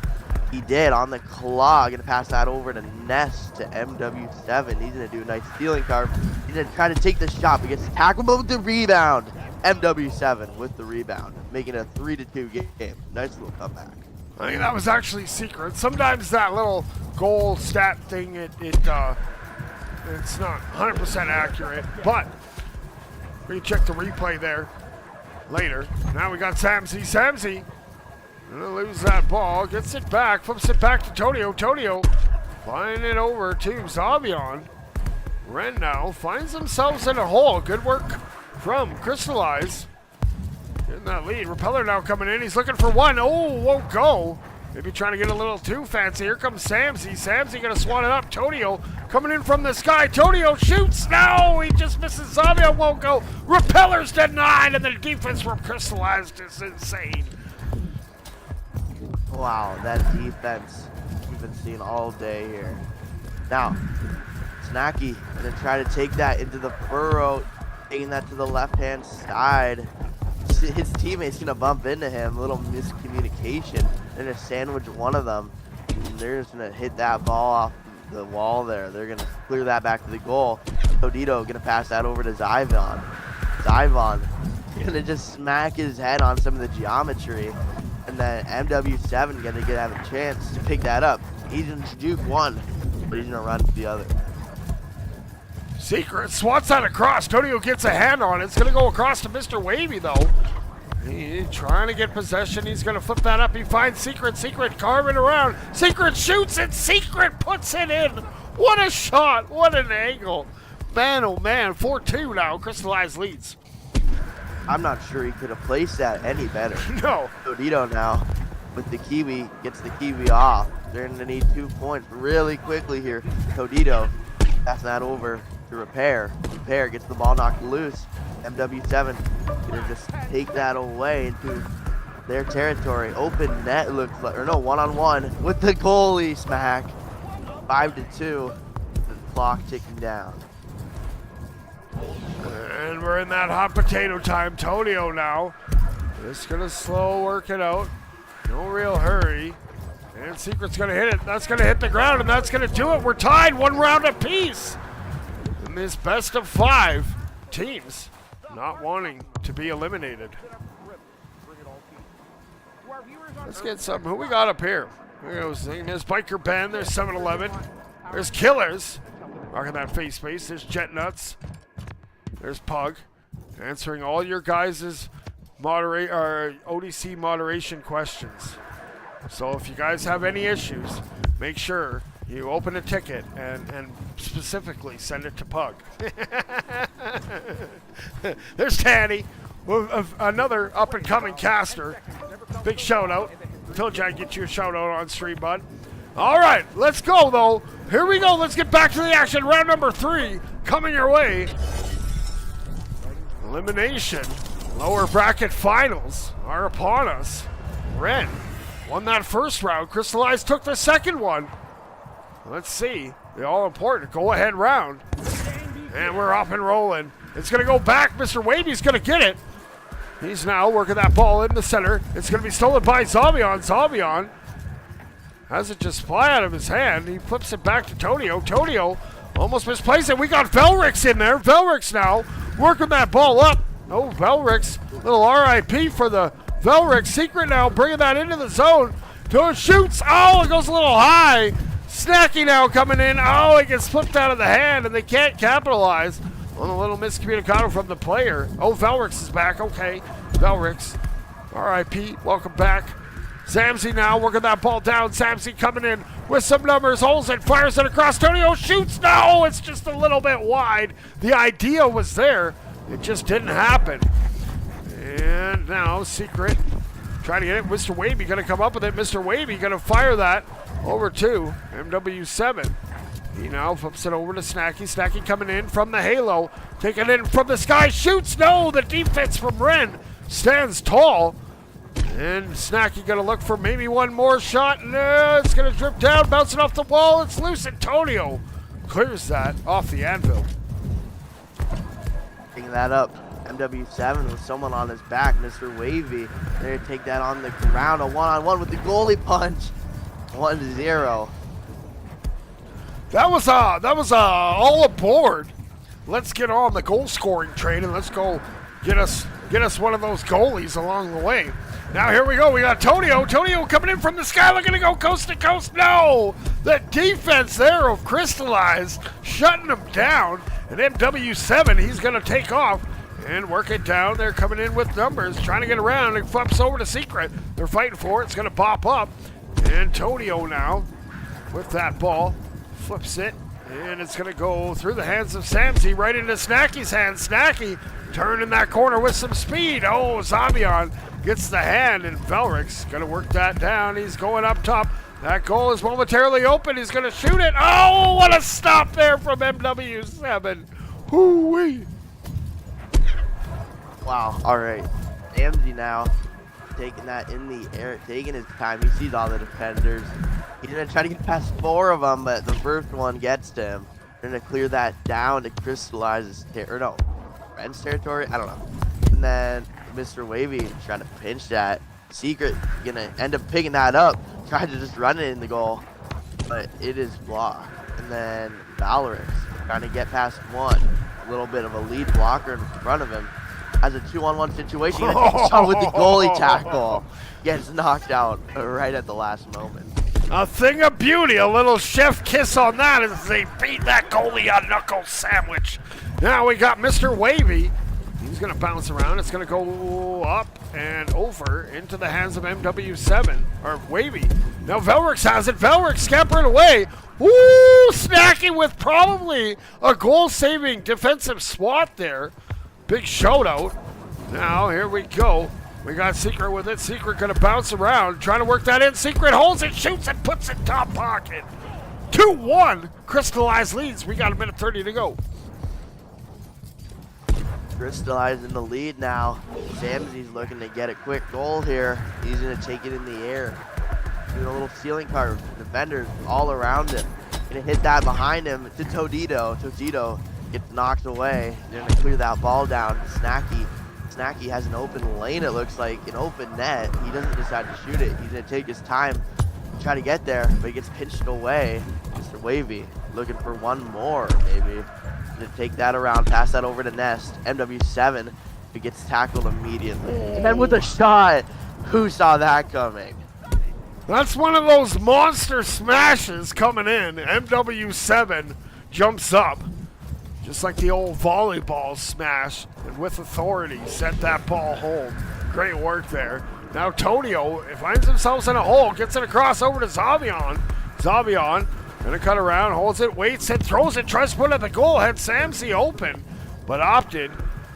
C: He did on the claw, gonna pass that over to Nest to MW7. He's gonna do a nice stealing carve. He's gonna try to take the shot, but gets tackled with the rebound. MW7 with the rebound, making it a 3-2 game. Nice little comeback.
A: I think that was actually secret. Sometimes that little goal stat thing, it's not 100% accurate, but we can check the replay there later. Now we got Samsey. Samsey gonna lose that ball, gets it back, flips it back to Tonio. Tonio flying it over to Zabion. Ren now finds themselves in a hole. Good work from Crystallize. Getting that lead. Repeller now coming in. He's looking for one. Oh, won't go. Maybe trying to get a little too fancy. Here comes Samsey. Samsey going to swat it up. Tonio coming in from the sky. Tonio shoots. No, he just misses. Zabion won't go. Repeller's denied, and the defense from Crystallized is insane.
C: Wow, that defense we've been seeing all day here. Now, Snacky going to try to take that into the burrow, taking that to the left-hand side. His teammate's going to bump into him. A little miscommunication. They're going to sandwich one of them. And they're just going to hit that ball off the wall there. They're going to clear that back to the goal. Odito going to pass that over to Zyvon. Zyvon going to just smack his head on some of the geometry. And then MW7 going to have a chance to pick that up. He's going to juke one, but he's going to run to the other.
A: Secret swats that across. Tonio gets a hand on it. It's going to go across to Mr. Wavy, though. He's trying to get possession. He's going to flip that up. He finds Secret. Secret carving around. Secret shoots it. Secret puts it in. What a shot. What an angle. Man, oh man. 4-2 now. Crystallized leads.
C: I'm not sure he could have placed that any better.
A: No.
C: Odito now with the Kiwi gets the Kiwi off. They're going to need 2 points really quickly here. Odito passing that over to Repair. Repair gets the ball knocked loose. MW7 gonna just take that away into their territory. Open net looks like, or no, one-on-one with the goalie smack. 5-2. The clock ticking down.
A: And we're in that hot potato time. Tonio now. Just gonna slow work it out. No real hurry. And Secret's gonna hit it. That's gonna hit the ground, and that's gonna do it. We're tied 1 round apiece. In this best of 5 teams not wanting to be eliminated. Let's get some. Who we got up here? There's Biker Ben. There's 7-Eleven. There's Killers. Rocking that face space. There's Jet Nuts. There's Pug. Answering all your guys' ODC moderation questions. So if you guys have any issues, make sure you open a ticket and specifically send it to Pug. There's Tanny, another up-and-coming caster. Big shout-out. Told you I'd get you a shout-out on stream, bud. All right, let's go, though. Here we go. Let's get back to the action. Round number 3 coming your way. Elimination. Lower bracket finals are upon us. Ren won that first round. Crystallized took the second one. Let's see. The all-important go-ahead round. And we're up and rolling. It's going to go back. Mr. Wavy's going to get it. He's now working that ball in the center. It's going to be stolen by Zabion. Zabion has it just fly out of his hand. He flips it back to Tonio. Tonio almost misplaced it. We got Velrix in there. Velrix now working that ball up. Oh, Velrix. Little RIP for the Velrix. Secret now bringing that into the zone. Shoots. Oh, it goes a little high. Snacky now coming in. Oh, it gets flipped out of the hand, and they can't capitalize on a little miscommunicado from the player. Oh, Velrix is back. Okay, Velrix. RIP. Welcome back. Samsey now working that ball down. Samsey coming in with some numbers. Holds it. Fires it across. Tonio shoots. No, it's just a little bit wide. The idea was there. It just didn't happen. And now Secret trying to get it. Mr. Wavy going to come up with it. Mr. Wavy going to fire that over to MW7. He now flips it over to Snacky. Snacky coming in from the halo. Taking it in from the sky. Shoots. No, the defense from Ren stands tall. And Snacky going to look for maybe one more shot. And it's going to drip down, bouncing off the wall. It's loose. Antonio clears that off the anvil.
C: Picking that up. MW7 with someone on his back. Mr. Wavy. There to take that on the ground. A one-on-one with the goalie punch. 1-0.
A: That was all aboard. Let's get on the goal scoring train and let's go get us one of those goalies along the way. Now here we go. We got Tonio. Tonio coming in from the sky, looking to go coast to coast. No, the defense there of Crystallize shutting him down. And MW7, he's going to take off and work it down. They're coming in with numbers, trying to get around. It flips over to Secret. They're fighting for it. It's going to pop up. And Tonio now with that ball. Flips it, and it's going to go through the hands of Samsey right into Snacky's hands. Snacky turning that corner with some speed. Oh, Zabion gets the hand, and Velrix going to work that down. He's going up top. That goal is momentarily open. He's going to shoot it. Oh, what a stop there from MW7. Hoo-wee.
C: Wow, all right. Samsey now taking that in the air, taking his time. He sees all the defenders. He's going to try to get past 4 of them, but the first one gets to him. They're going to clear that down to Crystallize his Ren's territory? I don't know. And then Mr. Wavy trying to pinch that. Secret going to end up picking that up. Tried to just run it in the goal, but it is blocked. And then Valorix trying to get past 1. A little bit of a lead blocker in front of him. Has a 2-on-1 situation. Gonna take a shot with the goalie tackle. Gets knocked out right at the last moment.
A: A thing of beauty. A little chef kiss on that as they beat that goalie a knuckle sandwich. Now we got Mr. Wavy. He's going to bounce around. It's going to go up and over into the hands of MW7. Or Wavy. Now Velrix has it. Velrix scampering away. Woo! Snacky with probably a goal-saving defensive swat there. Big shootout. Now, here we go. We got Secret with it. Secret going to bounce around, trying to work that in. Secret holds it, shoots it, puts it top pocket. 2-1. Crystallize leads. We got a minute 30 to go.
C: Crystallize in the lead now. Samsey's looking to get a quick goal here. He's going to take it in the air. Doing a little ceiling carve. Defenders all around him. Going to hit that behind him to Todito. Todito gets knocked away. They're going to clear that ball down. Snacky has an open lane, it looks like, an open net. He doesn't decide to shoot it. He's going to take his time, try to get there, but he gets pinched away. Mr. Wavy looking for one more, maybe. To take that around, pass that over to Nest. MW7, who gets tackled immediately. And then with a shot, who saw that coming?
A: That's one of those monster smashes coming in. MW7 jumps up. Just like the old volleyball smash, and with authority, sent that ball home. Great work there. Now Tonio finds himself in a hole, gets it across over to Zabion. Zabion gonna cut around, holds it, waits it, throws it, tries to put it at the goal, had Samsey open, but opted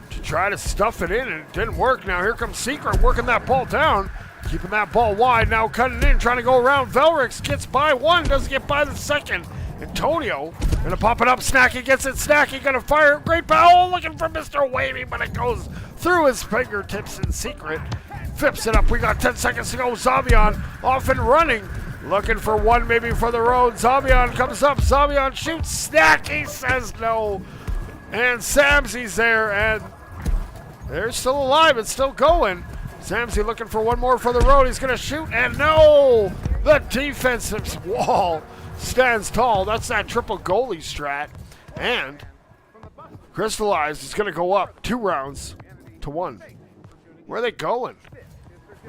A: to try to stuff it in, and it didn't work. Now here comes Secret working that ball down, keeping that ball wide, now cutting in, trying to go around. Velrix gets by one, doesn't get by the second. Antonio gonna pop it up. Snacky gets it. Snacky gonna fire. Great ball. Looking for Mr. Wavy, but it goes through his fingertips in Secret. Flips it up. We got 10 seconds to go. Zabion off and running. Looking for one maybe for the road. Zabion comes up. Zabion shoots. Snacky says no. And Samsey's there. And They're still alive. It's still going. Samsey looking for one more for the road. He's going to shoot, and no! The defensive wall stands tall. That's that triple goalie strat. And Crystallized is going to go up 2 rounds to 1. Where are they going?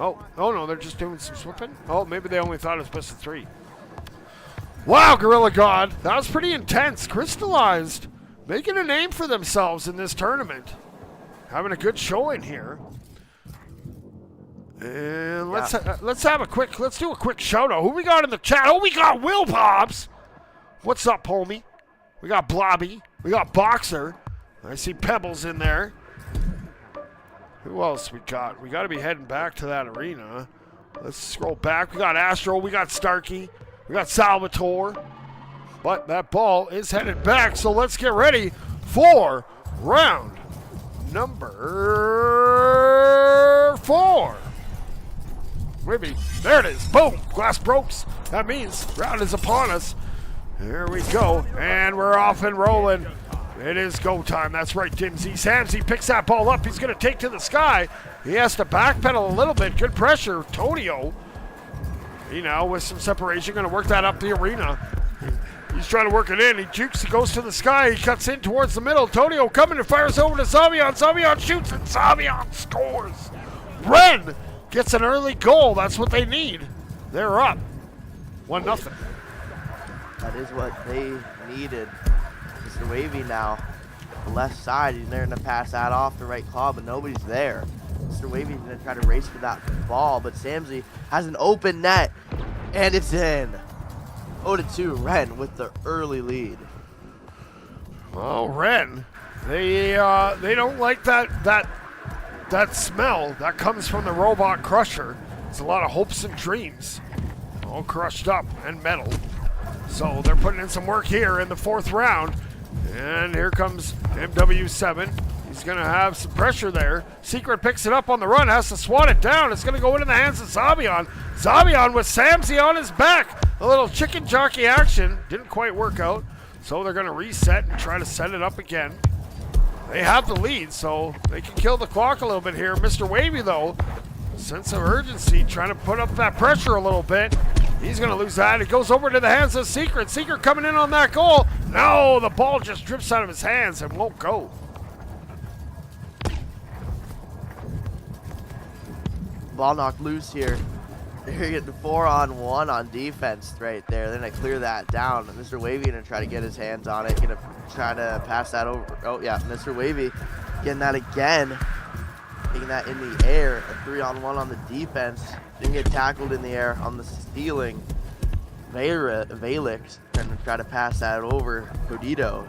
A: Oh no, they're just doing some swapping? Oh, maybe they only thought it was best of 3. Wow, Gorilla God. That was pretty intense. Crystallized making a name for themselves in this tournament. Having a good showing here. And let's do a quick shout out. Who we got in the chat? Oh, we got Will Pops. What's up, homie? We got Blobby. We got Boxer. I see Pebbles in there. Who else we got? We got to be heading back to that arena. Let's scroll back. We got Astro. We got Starkey. We got Salvatore. But that ball is headed back, so let's get ready for round number 4. Maybe. There it is. Boom. Glass breaks. That means round is upon us. Here we go. And we're off and rolling. It is go time. That's right, Dimsy. Samsey picks that ball up. He's going to take to the sky. He has to backpedal a little bit. Good pressure. Tonio, with some separation, going to work that up the arena. He's trying to work it in. He jukes. He goes to the sky. He cuts in towards the middle. Tonio coming and fires over to Zavion. Zavion shoots and Zavion scores. Ren gets an early goal. That's what they need. They're up 1-0.
C: That is what they needed. Mr. Wavy now, the left side, he's there to pass that off the right claw, but nobody's there. Mr. Wavy's going to try to race for that ball, but Samsey has an open net, and it's in. 0-2, Ren with the early lead.
A: Well, Ren, they don't like that smell that comes from the robot crusher. It's a lot of hopes and dreams, all crushed up and metal. So they're putting in some work here in the 4th round. And here comes MW7. He's going to have some pressure there. Secret picks it up on the run, has to swat it down. It's going to go into the hands of Zavion. Zavion with Samsey on his back. A little chicken jockey action. Didn't quite work out. So they're going to reset and try to set it up again. They have the lead, so they can kill the clock a little bit here. Mr. Wavy, though, sense of urgency, trying to put up that pressure a little bit. He's going to lose that. It goes over to the hands of Secret. Secret coming in on that goal. No, the ball just drips out of his hands and won't go.
C: Ball knocked loose here. They're getting 4-on-1 on defense right there. They're going to clear that down. Mr. Wavy going to try to get his hands on it. Going to try to pass that over. Oh, yeah, Mr. Wavy getting that again. Taking that in the air. A 3-on-1 on the defense. Didn't get tackled in the air on the stealing. Valix trying to try to pass that over. Codito.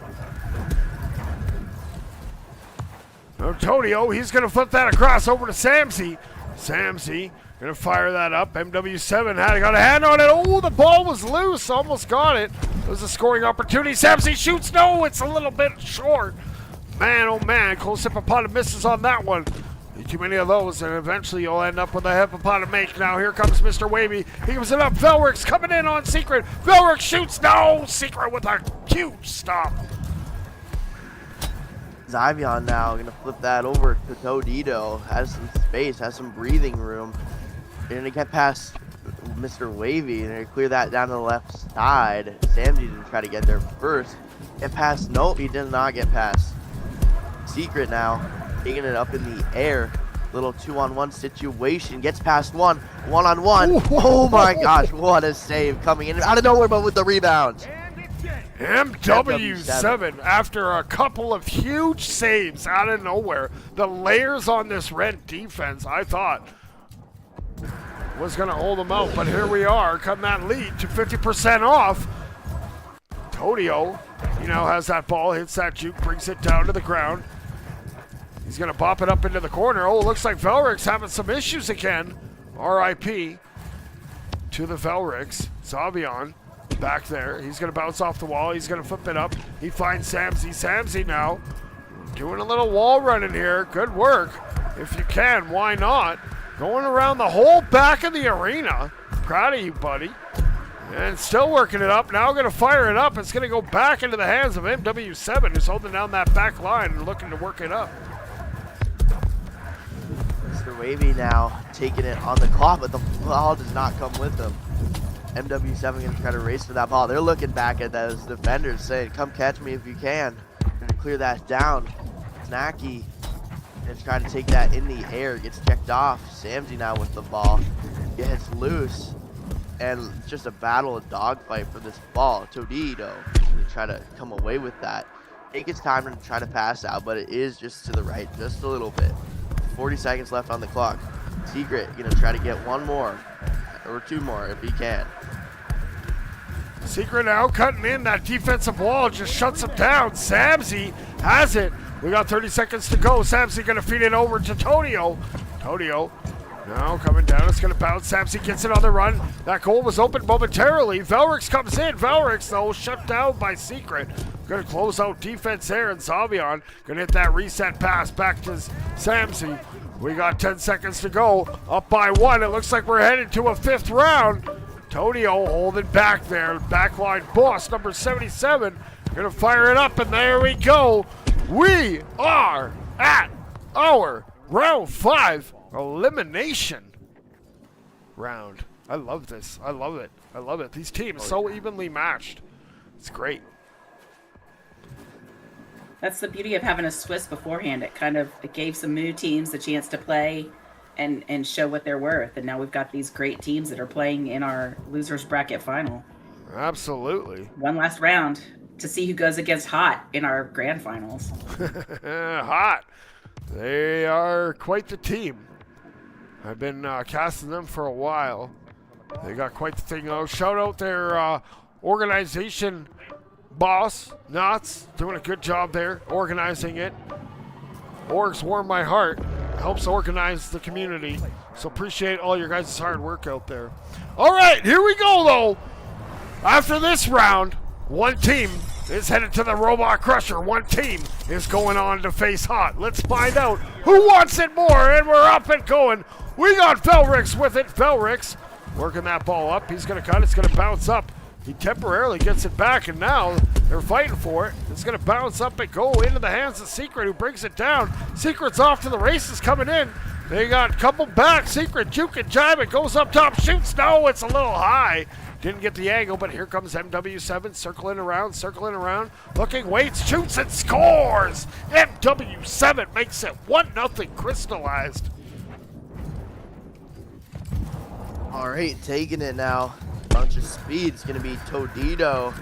A: Antonio, he's going to flip that across over to Samsey. Samsey going to fire that up. MW7 got a hand on it. Oh, the ball was loose. Almost got it. It was a scoring opportunity. Samsey shoots. No, it's a little bit short. Man, oh man, close hippopotamus misses on that one. Too many of those, and eventually you'll end up with a hippopotamus. Now here comes Mr. Wavy. He gives it up. Velrix coming in on Secret. Velrix shoots. No! Secret with a huge stop.
C: Zavion now going to flip that over to Codito. Has some space, has some breathing room. They're going to get past Mr. Wavy, and they're going to clear that down to the left side. Samsey didn't try to get there first. Get past. Nope, he did not get past. Secret now. Taking it up in the air. Little 2-on-1 situation. Gets past one. 1-on-1. Oh my gosh, what a save coming in out of nowhere, but with the rebounds.
A: MW7 after a couple of huge saves out of nowhere. The layers on this red defense, I thought, was going to hold them out, but here we are, cutting that lead to 50% off. Todio, has that ball, hits that juke, brings it down to the ground. He's going to bop it up into the corner. Oh, it looks like Velrix having some issues again. RIP to the Velrix. Zavion back there. He's going to bounce off the wall. He's going to flip it up. He finds Samsey. Samsey now doing a little wall running here. Good work. If you can, why not? Going around the whole back of the arena. Proud of you, buddy. And still working it up. Now going to fire it up. It's going to go back into the hands of MW7, who's holding down that back line and looking to work it up.
C: Mr. Wavy now taking it on the clock, but the ball does not come with him. MW7 gonna try to race for that ball. They're looking back at those defenders saying, come catch me if you can. Gonna clear that down. Snacky gonna try to take that in the air, gets checked off. Samsey now with the ball, gets loose, and just a battle, a dogfight for this ball. Todito gonna try to come away with that. Take his time to try to pass out, but it is just to the right, just a little bit. 40 seconds left on the clock. Secret gonna try to get one more, or two more if he can.
A: Secret now cutting in. That defensive wall just shuts him down. Samsey has it. We got 30 seconds to go. Samsey gonna feed it over to Tonio. Tonio now coming down. It's gonna bounce. Samsey gets it on the run. That goal was open momentarily. Velrix comes in. Velrix though shut down by Secret. Gonna close out defense there, and Zavion gonna hit that reset pass back to Samsey. We got 10 seconds to go. Up by one. It looks like we're headed to a fifth round. Tonio holding back there. Backline boss number 77. Gonna fire it up, and there we go. We are at our round 5 elimination round. I love this. I love it. I love it. These teams so evenly matched. It's great.
B: That's the beauty of having a Swiss beforehand. It gave some new teams the chance to play and show what they're worth. And now we've got these great teams that are playing in our losers bracket final.
A: Absolutely.
B: One last round to see who goes against Hot in our grand finals.
A: Hot. They are quite the team. I've been casting them for a while. They got quite the thing. Shout out their organization boss, Knots, doing a good job there, organizing it. Orgs warm my heart, helps organize the community. So appreciate all your guys' hard work out there. All right, here we go though. After this round, one team is headed to the Robot Crusher. One team is going on to face Hot. Let's find out who wants it more, and we're up and going. We got Velrix with it. Velrix working that ball up. He's gonna cut, it's gonna bounce up. He temporarily gets it back, and now they're fighting for it. It's going to bounce up and go into the hands of Secret, who brings it down. Secret's off to the races coming in. They got a couple back. Secret juke and jive. It goes up top, shoots. No, it's a little high. Didn't get the angle, but here comes MW7 circling around, looking, waits, shoots, and scores. MW7 makes it 1-0 crystallized.
C: All right, taking it now. Bunch of speed. It's gonna be Todito.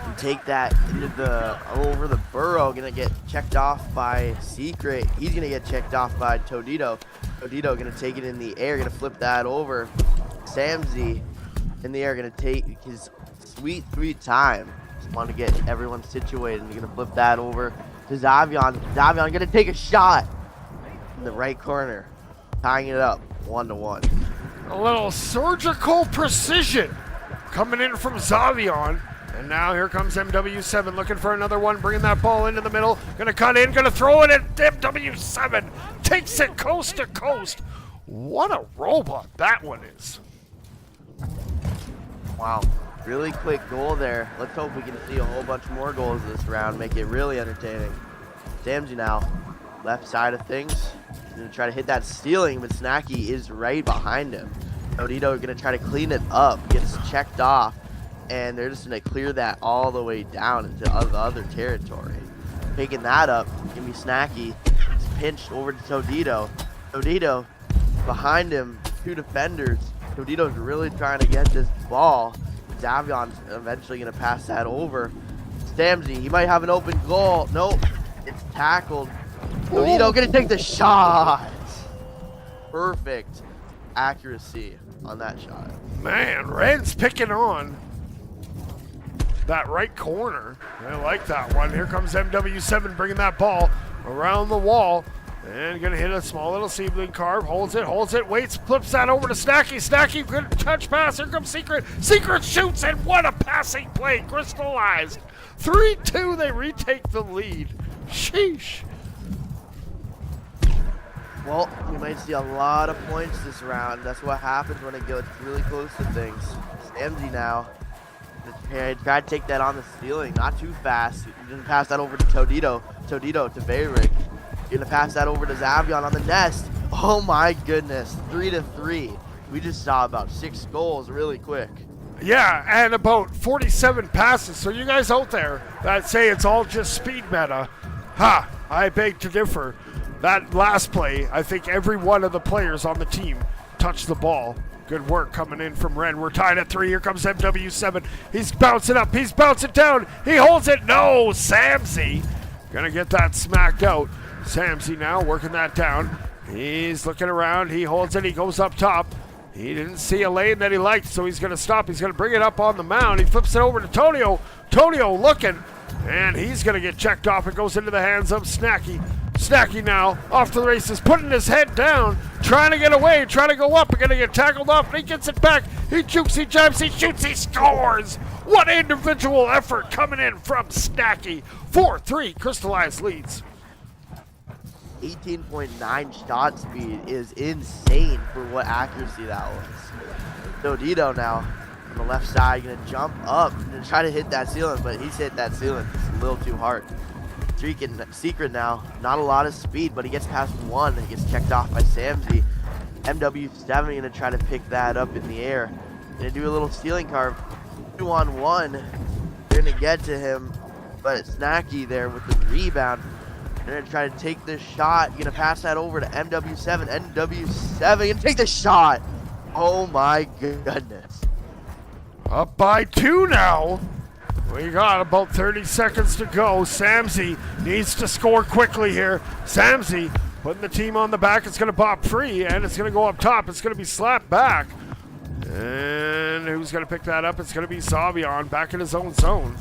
C: And take that into over the burrow. Gonna get checked off by Secret. He's gonna get checked off by Todito. Todito gonna take it in the air. Gonna flip that over. Samsey in the air. Gonna take his sweet time. Just want to get everyone situated. And he's gonna flip that over to Zavion. Zavion gonna take a shot in the right corner, tying it up 1-1.
A: A little surgical precision coming in from Zavion. And now here comes MW7 looking for another one, bringing that ball into the middle. Gonna cut in, gonna throw it, and MW7 takes it coast to coast. What a robot that one is.
C: Wow, really quick goal there. Let's hope we can see a whole bunch more goals this round, make it really entertaining. Samsey now, left side of things. Gonna try to hit that ceiling, but Snacky is right behind him. Todito gonna try to clean it up, gets checked off, and they're just gonna clear that all the way down into the other territory. Picking that up, gonna be Snacky. It's pinched over to Todito. Todito behind him, two defenders. Todito's really trying to get this ball. Zavion's eventually gonna pass that over. Samsey, he might have an open goal. Nope, it's tackled. Todito gonna take the shot. Perfect accuracy on that shot.
A: Man, Ren's picking on that right corner. I like that one. Here comes MW7 bringing that ball around the wall. And gonna hit a small little seedling carve. Holds it, waits, flips that over to Snacky. Snacky, good touch pass. Here comes Secret. Secret shoots, and what a passing play. Crystallized. 3-2, they retake the lead. Sheesh.
C: Well, we might see a lot of points this round. That's what happens when it gets really close to things. Samsey now. Tried to take that on the ceiling, not too fast. He didn't pass that over to Todito. Todito to Veyrick. Gonna pass that over to Zavion on the nest. Oh my goodness, 3-3. We just saw about 6 goals really quick.
A: Yeah, and about 47 passes. So you guys out there that say it's all just speed meta, I beg to differ. That last play, I think every one of the players on the team touched the ball. Good work coming in from Ren. We're tied at 3. Here comes MW7. He's bouncing up. He's bouncing down. He holds it. No, Samsey gonna get that smacked out. Samsey now working that down. He's looking around. He holds it. He goes up top. He didn't see a lane that he liked, so he's going to stop. He's going to bring it up on the mound. He flips it over to Tonio. Tonio looking, and he's going to get checked off. It goes into the hands of Snacky. Snacky now off to the races, putting his head down, trying to get away, trying to go up. Going to get tackled off, and he gets it back. He jukes, he jumps, he shoots, he scores. What individual effort coming in from Snacky. 4-3, Crystallized leads.
C: 18.9 shot speed is insane for what accuracy that was. Dodito now on the left side, gonna jump up and try to hit that ceiling, but he's hit that ceiling just a little too hard. Secret now, not a lot of speed, but he gets past 1 and he gets checked off by Samsey. MW7 gonna try to pick that up in the air. Gonna do a little stealing carve, 2-on-1. They're gonna get to him, but it's Snacky there with the rebound. They're gonna try to take this shot. Gonna pass that over to MW7. MW7 gonna take the shot. Oh my goodness.
A: Up by 2 now. We got about 30 seconds to go. Samsey needs to score quickly here. Samsey putting the team on the back. It's gonna pop free and it's gonna go up top. It's gonna be slapped back. And who's gonna pick that up? It's gonna be Zavion back in his own zone.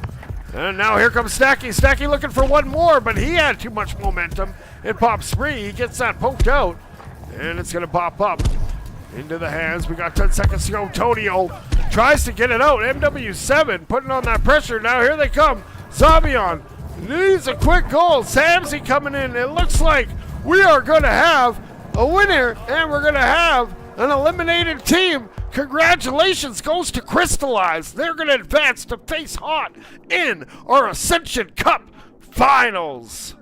A: And now here comes Snacky. Snacky looking for one more, but he had too much momentum. It pops free. He gets that poked out. And it's going to pop up into the hands. We got 10 seconds to go. Tonio tries to get it out. MW7 putting on that pressure. Now here they come. Zavion needs a quick goal. Samsey coming in. It looks like we are going to have a winner, and we're going to have an eliminated team. Congratulations goes to Crystallized. They're going to advance to face Hot in our Ascension Cup Finals.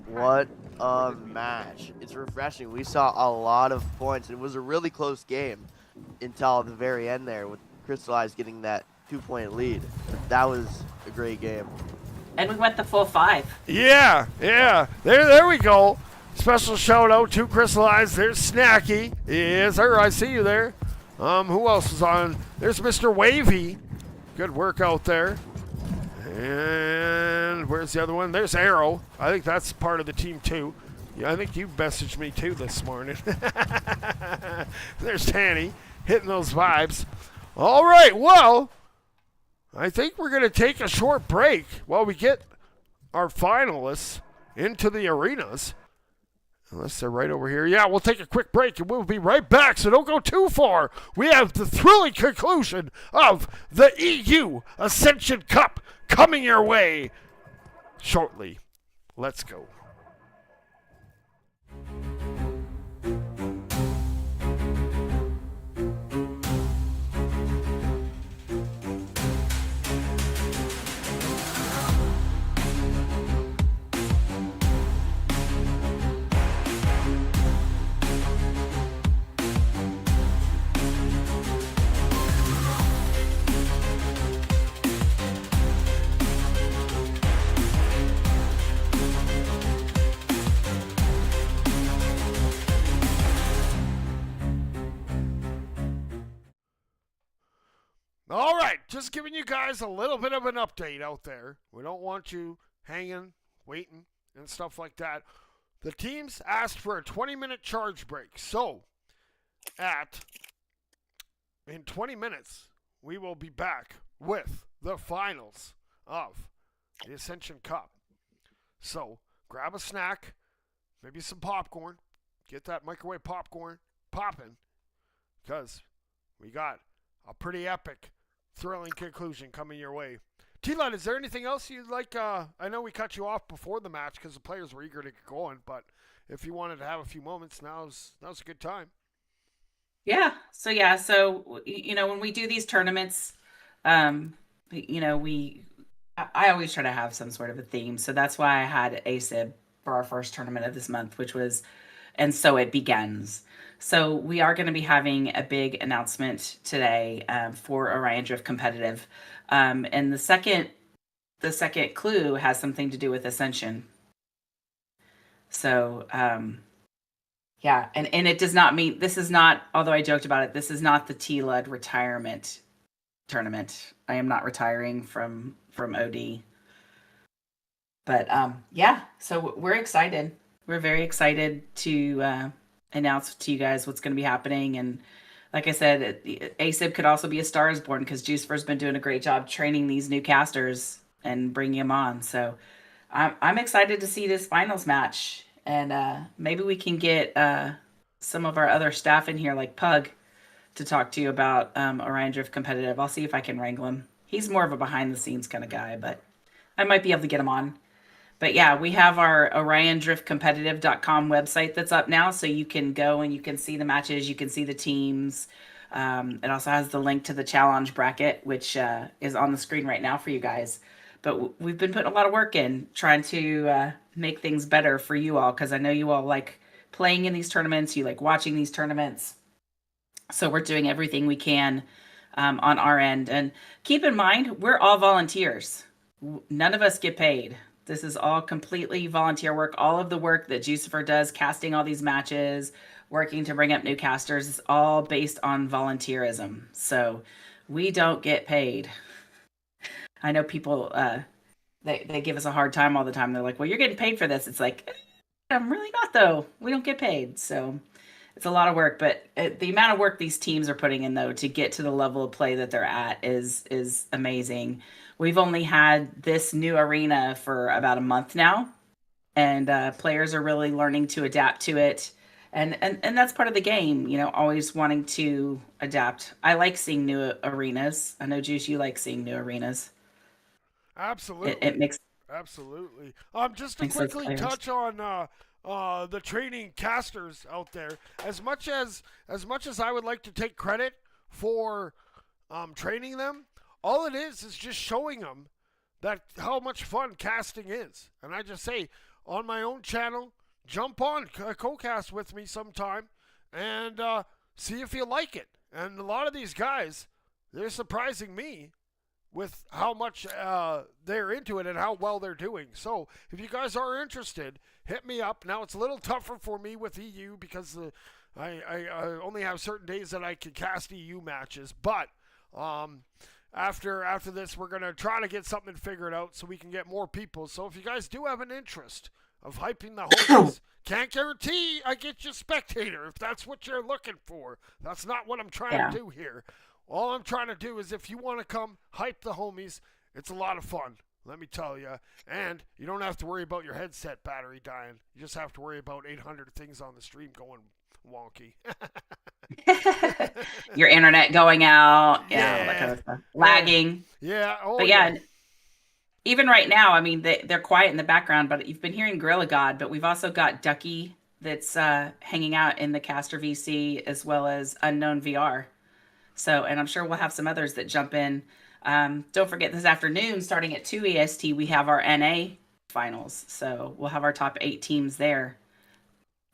C: What a match. It's refreshing. We saw a lot of points. It was a really close game until the very end there with Crystallized getting that 2-point lead. That was a great game.
B: And we went the full 5.
A: Yeah. There we go. Special shout out to Crystallized. There's Snacky. Yes, sir. I see you there. Who else is on? There's Mr. Wavy. Good work out there. And where's the other one? There's Arrow. I think that's part of the team too. Yeah, I think you messaged me too this morning. There's Tanny hitting those vibes. All right, well, I think we're going to take a short break while we get our finalists into the arenas. Unless they're right over here. Yeah, we'll take a quick break and we'll be right back, so don't go too far. We have the thrilling conclusion of the EU Ascension Cup coming your way shortly. Let's go. All right, just giving you guys a little bit of an update out there. We don't want you hanging, waiting, and stuff like that. The teams asked for a 20-minute charge break. So, in 20 minutes, we will be back with the finals of the Ascension Cup. So, grab a snack, maybe some popcorn. Get that microwave popcorn popping, because we got a pretty epic, thrilling conclusion coming your way. T-Lud, is there anything else you'd like? I know we cut you off before the match because the players were eager to get going, but if you wanted to have a few moments, now's a good time.
B: Yeah. So when we do these tournaments, I always try to have some sort of a theme. So that's why I had ASIB for our first tournament of this month, which was and so it begins. So we are going to be having a big announcement today for Orion Drift Competitive, and the second clue has something to do with Ascension. So yeah, and it does not mean, this is not, although I joked about it, this is not the TLUD retirement tournament. I am not retiring from OD. But yeah, so we're excited. We're very excited to announce to you guys what's going to be happening. And like I said, ASIB could also be a Star is Born, because Juicever's been doing a great job training these new casters and bringing them on. So I'm excited to see this finals match. And maybe we can get some of our other staff in here, like Pug, to talk to you about Orion Drift Competitive. I'll see if I can wrangle him. He's more of a behind-the-scenes kind of guy, but I might be able to get him on. But yeah, we have our oriondriftcompetitive.com website that's up now, so you can go and you can see the matches, you can see the teams. It also has the link to the challenge bracket, which is on the screen right now for you guys. But we've been putting a lot of work in trying to make things better for you all, because I know you all like playing in these tournaments, you like watching these tournaments. So we're doing everything we can on our end. And keep in mind, we're all volunteers. None of us get paid. This is all completely volunteer work. All of the work that Jucifer does, casting all these matches, working to bring up new casters, is all based on volunteerism. So we don't get paid. I know people, they give us a hard time all the time. They're like, well, you're getting paid for this. It's like, I'm really not, though. We don't get paid. So it's a lot of work. But the amount of work these teams are putting in, though, to get to the level of play that they're at is amazing. We've only had this new arena for about a month now, and players are really learning to adapt to it. And that's part of the game, you know, always wanting to adapt. I like seeing new arenas. I know, Juice, you like seeing new arenas.
A: Absolutely.
B: It makes
A: Absolutely. Just to
B: makes those
A: quickly
B: players.
A: touch on the training casters out there. As much as I would like to take credit for training them, all it is just showing them that how much fun casting is. And I just say, on my own channel, jump on co-cast with me sometime and see if you like it. And a lot of these guys, they're surprising me with how much they're into it and how well they're doing. So if you guys are interested, hit me up. Now it's a little tougher for me with EU because I only have certain days that I can cast EU matches. But after this, we're going to try to get something figured out so we can get more people. So if you guys do have an interest of hyping the homies, can't guarantee I get you spectator if that's what you're looking for. That's not what I'm trying to do here. All I'm trying to do is, if you want to come hype the homies, it's a lot of fun, let me tell you. And you don't have to worry about your headset battery dying. You just have to worry about 800 things on the stream going wonky.
B: Your internet going out, all that kind of stuff. Lagging.
A: Yeah. Oh,
B: but yeah, even right now, I mean, they're quiet in the background, but you've been hearing Gorilla God, but we've also got Ducky that's hanging out in the Caster VC, as well as Unknown VR. So, and I'm sure we'll have some others that jump in. Don't forget, this afternoon, starting at 2 EST, we have our NA finals. So we'll have our top 8 teams there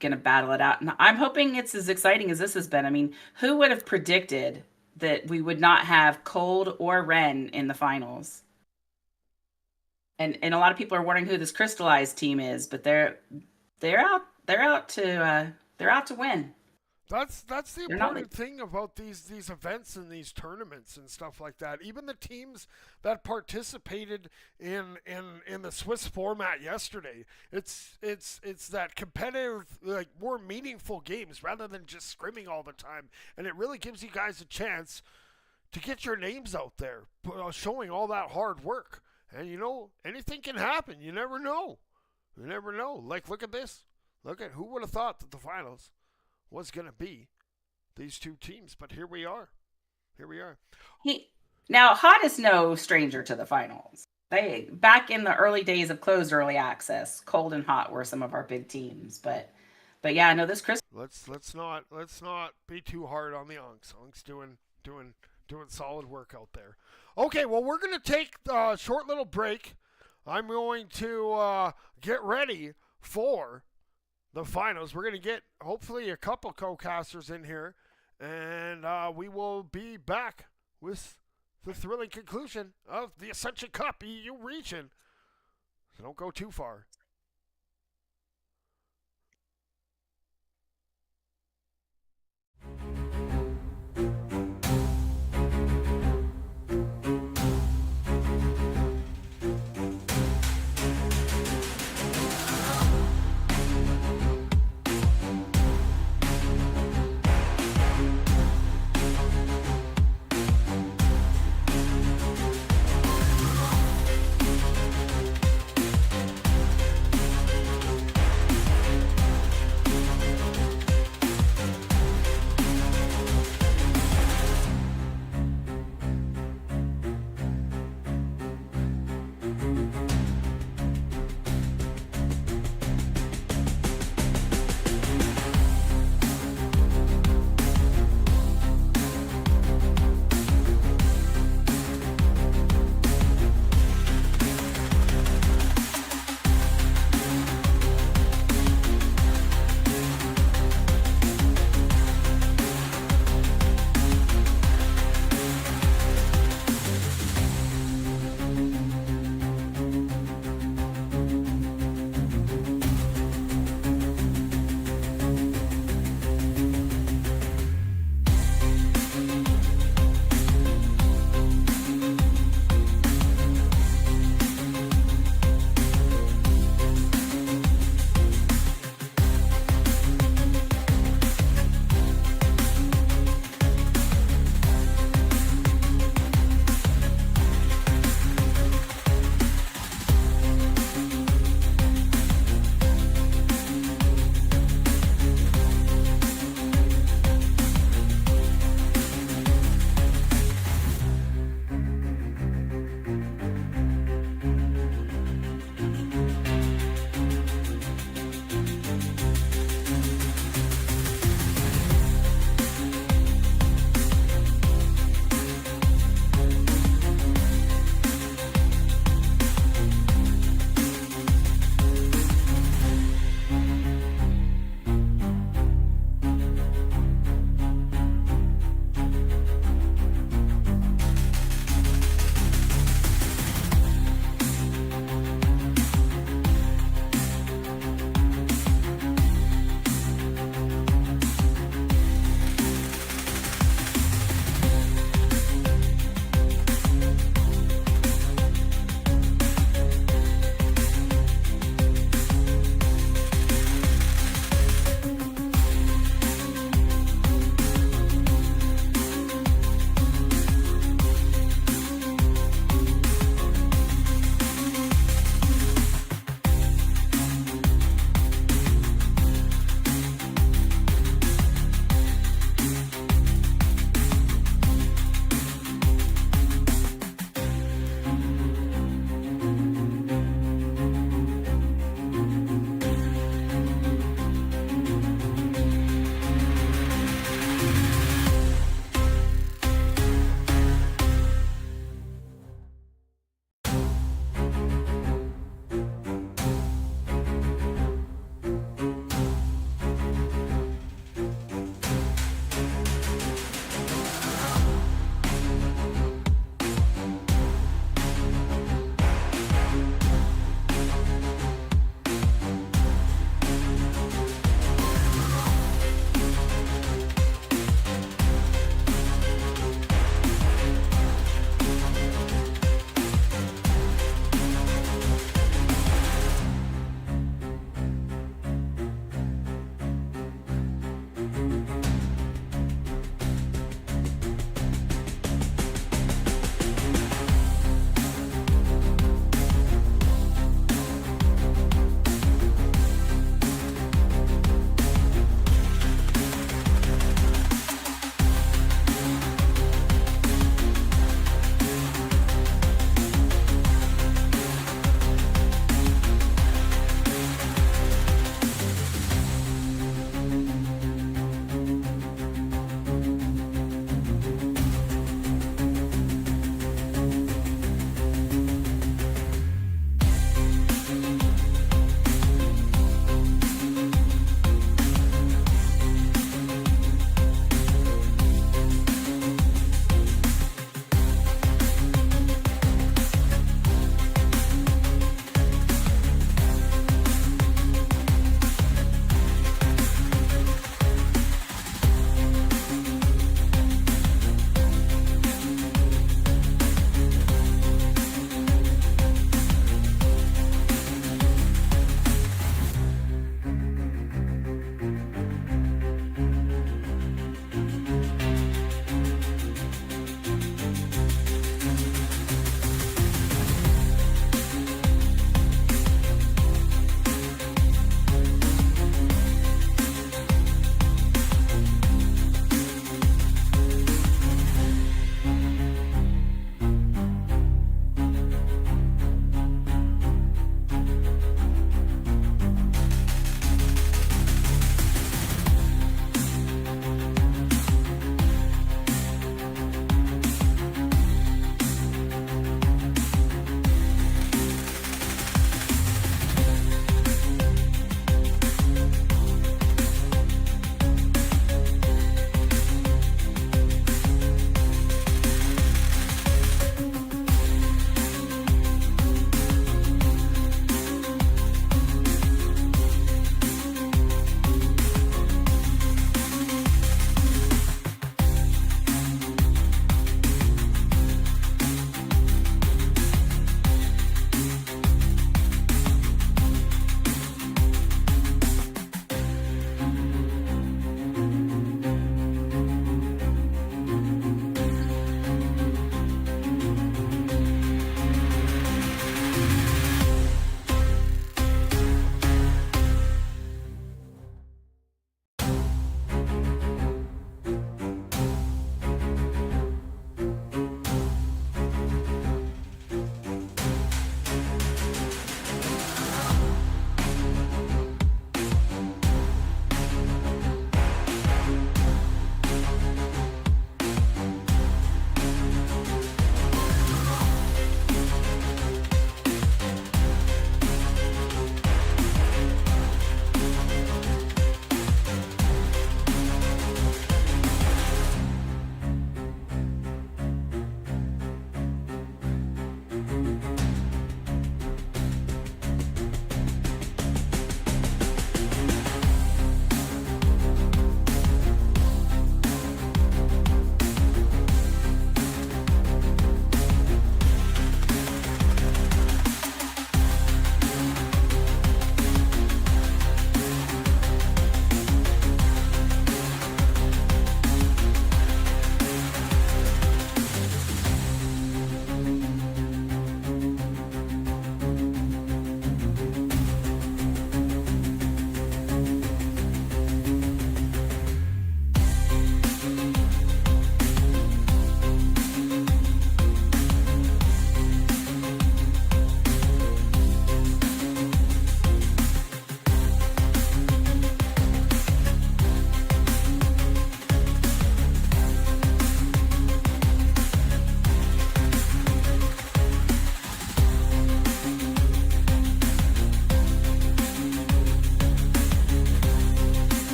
B: going to battle it out. And I'm hoping it's as exciting as this has been. I mean, who would have predicted that we would not have Cold or Ren in the finals? And a lot of people are wondering who this Crystallized team is, but they're out to win.
A: That's the important thing about these events and these tournaments and stuff like that. Even the teams that participated in the Swiss format yesterday, it's that competitive, like, more meaningful games rather than just scrimming all the time. And it really gives you guys a chance to get your names out there, showing all that hard work. And you know, anything can happen. You never know. You never know. Like, look at this. Look at, who would have thought that the finals was going to be these two teams, but here we are.
B: Now, Hot is no stranger to the finals. They, back in the early days of closed early access, Cold and Hot were some of our big teams, but yeah, I know this Chris.
A: Let's not be too hard on the Unks. Unks doing solid work out there. Okay, well, we're going to take a short little break. I'm going to get ready for the finals. We're going to get hopefully a couple co-casters in here, and we will be back with the thrilling conclusion of the Ascension Cup EU region. So don't go too far.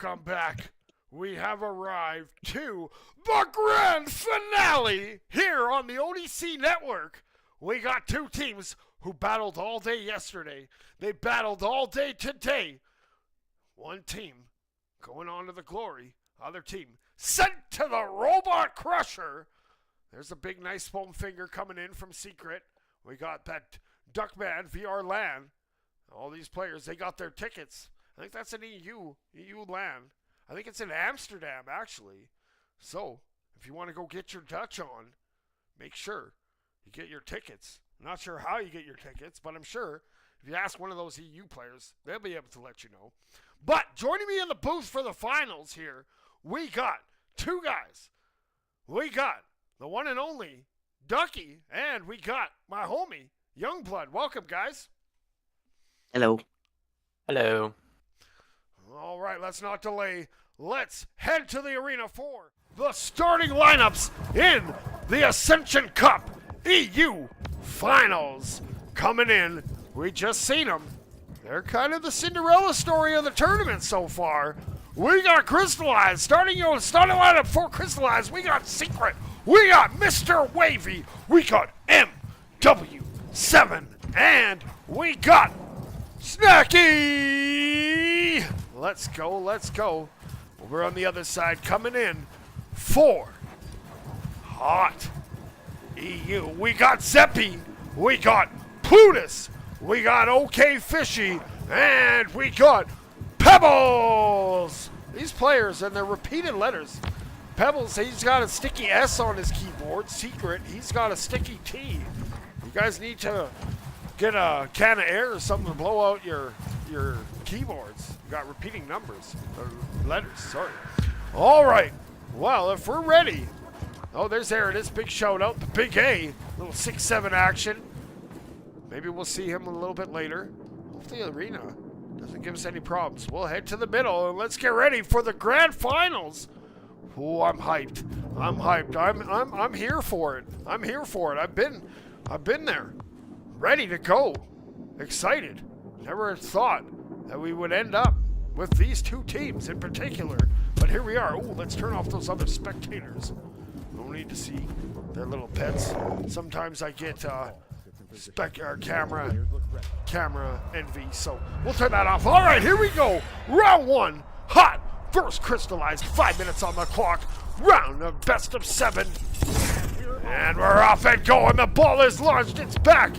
A: welcome back. We have arrived to the grand finale here on the ODC network. We got two teams who battled all day yesterday. They battled all day today. One team going on to the glory. Other team sent to the robot crusher. There's a big nice foam finger coming in from Secret. We got that Duckman VR LAN. All these players, they got their tickets. I think that's an EU LAN. I think it's in Amsterdam, actually. So, if you want to go get your Dutch on, make sure you get your tickets. I'm not sure how you get your tickets, but I'm sure if you ask one of those EU players, they'll be able to let you know. But joining me in the booth for the finals here, we got two guys. We got the one and only Ducky, and we got my homie, Youngblood. Welcome, guys.
C: Hello.
D: Hello.
A: All right, let's not delay. Let's head to the arena for the starting lineups in the Ascension Cup EU Finals. Coming in, we just seen them. They're kind of the Cinderella story of the tournament so far. We got Crystallized. Starting lineup for Crystallized, we got Secret. We got Mr. Wavy. We got MW7. And we got Snacky. Let's go, let's go. Over on the other side, coming in for Hot EU. We got Zeppy. We got Plutus. We got OK Fishy. And we got Pebbles. These players and their repeated letters. Pebbles, he's got a sticky S on his keyboard. Secret, he's got a sticky T. You guys need to get a can of air or something to blow out your keyboards. You got repeating numbers, or letters, sorry. All right, well, if we're ready. Oh, there's Aridus, big shout out, the big A, little 6-7 action. Maybe we'll see him a little bit later. Hopefully the arena doesn't give us any problems. We'll head to the middle and let's get ready for the grand finals. Oh, I'm hyped. I'm hyped. I'm here for it. I'm here for it. I've been there. Ready to go. Excited. Never thought that we would end up with these two teams in particular. But here we are. Oh, let's turn off those other spectators. No need to see their little pets. Sometimes I get camera envy, so we'll turn that off. All right, here we go. Round one. Hot. First Crystallized. 5 minutes on the clock. Round of best of 7. And we're off and going. The ball is launched. It's back